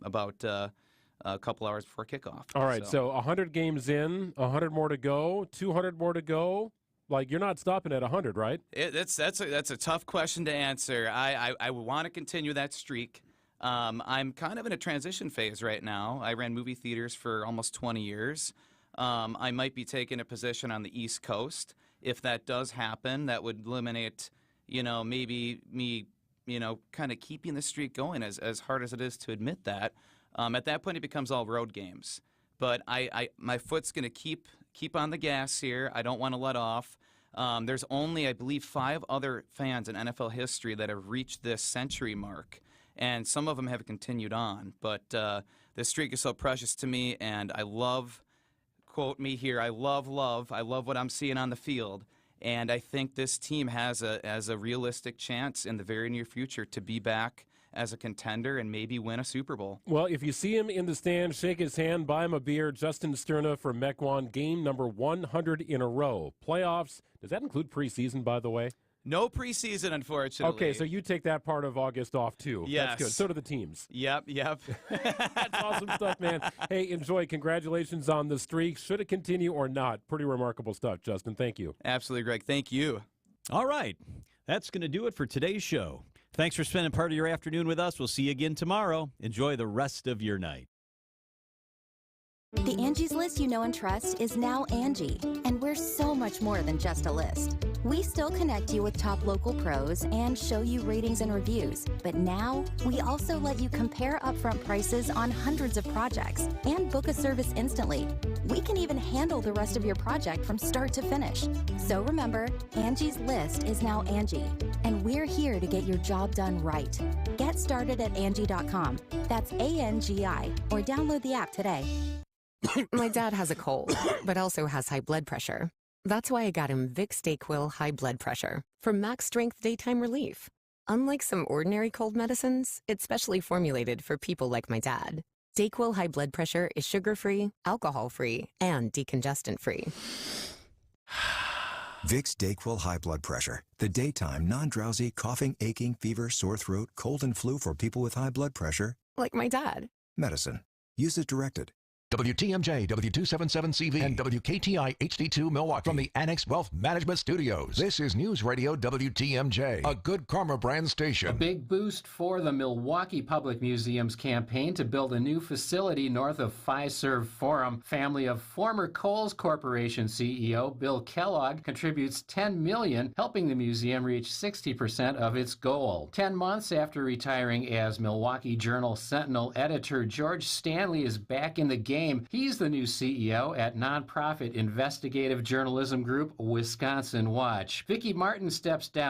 about a couple hours before kickoff. All right, so 100 games in, 100 more to go, 200 more to go. Like, you're not stopping at 100, right? That's a tough question to answer. I want to continue that streak. I'm kind of in a transition phase right now. I ran movie theaters for almost 20 years. I might be taking a position on the East Coast. If that does happen, that would eliminate, maybe me, kind of keeping the streak going as hard as it is to admit that. At that point, it becomes all road games. But my foot's going to keep on the gas here. I don't want to let off. There's only, I believe, 5 other fans in NFL history that have reached this century mark, and some of them have continued on. But this streak is so precious to me, and I love, quote me here, I love what I'm seeing on the field. And I think this team has a realistic chance in the very near future to be back as a contender and maybe win a Super Bowl. Well, if you see him in the stands, shake his hand, buy him a beer. Justin Sterna from Mequon, game number 100 in a row. Playoffs, does that include preseason, by the way? No preseason, unfortunately. Okay, so you take that part of August off, too. Yes. That's good. So do the teams. Yep. That's awesome stuff, man. Hey, enjoy. Congratulations on the streak. Should it continue or not? Pretty remarkable stuff, Justin. Thank you. Absolutely, Greg. Thank you. All right. That's going to do it for today's show. Thanks for spending part of your afternoon with us. We'll see you again tomorrow. Enjoy the rest of your night. The Angie's List you know and trust is now Angie, and we're so much more than just a list. We still connect you with top local pros and show you ratings and reviews, but now we also let you compare upfront prices on hundreds of projects and book a service instantly. We can even handle the rest of your project from start to finish. So remember, Angie's List is now Angie, and we're here to get your job done right. Get started at Angie.com. That's ANGI, or download the app today. My dad has a cold, but also has high blood pressure. That's why I got him Vicks DayQuil High Blood Pressure for max strength daytime relief. Unlike some ordinary cold medicines, it's specially formulated for people like my dad. DayQuil High Blood Pressure is sugar-free, alcohol-free, and decongestant-free. Vicks DayQuil High Blood Pressure. The daytime, non-drowsy, coughing, aching, fever, sore throat, cold and flu for people with high blood pressure. Like my dad. Medicine. Use as directed. WTMJ, W277CV, and WKTI HD2 Milwaukee from the Annex Wealth Management Studios. This is News Radio WTMJ, a Good Karma brand station. A big boost for the Milwaukee Public Museum's campaign to build a new facility north of Fiserv Forum. Family of former Kohl's Corporation CEO Bill Kellogg contributes $10 million, helping the museum reach 60% of its goal. 10 months after retiring as Milwaukee Journal Sentinel editor, George Stanley is back in the game. He's the new CEO at nonprofit investigative journalism group Wisconsin Watch. Vicki Martin steps down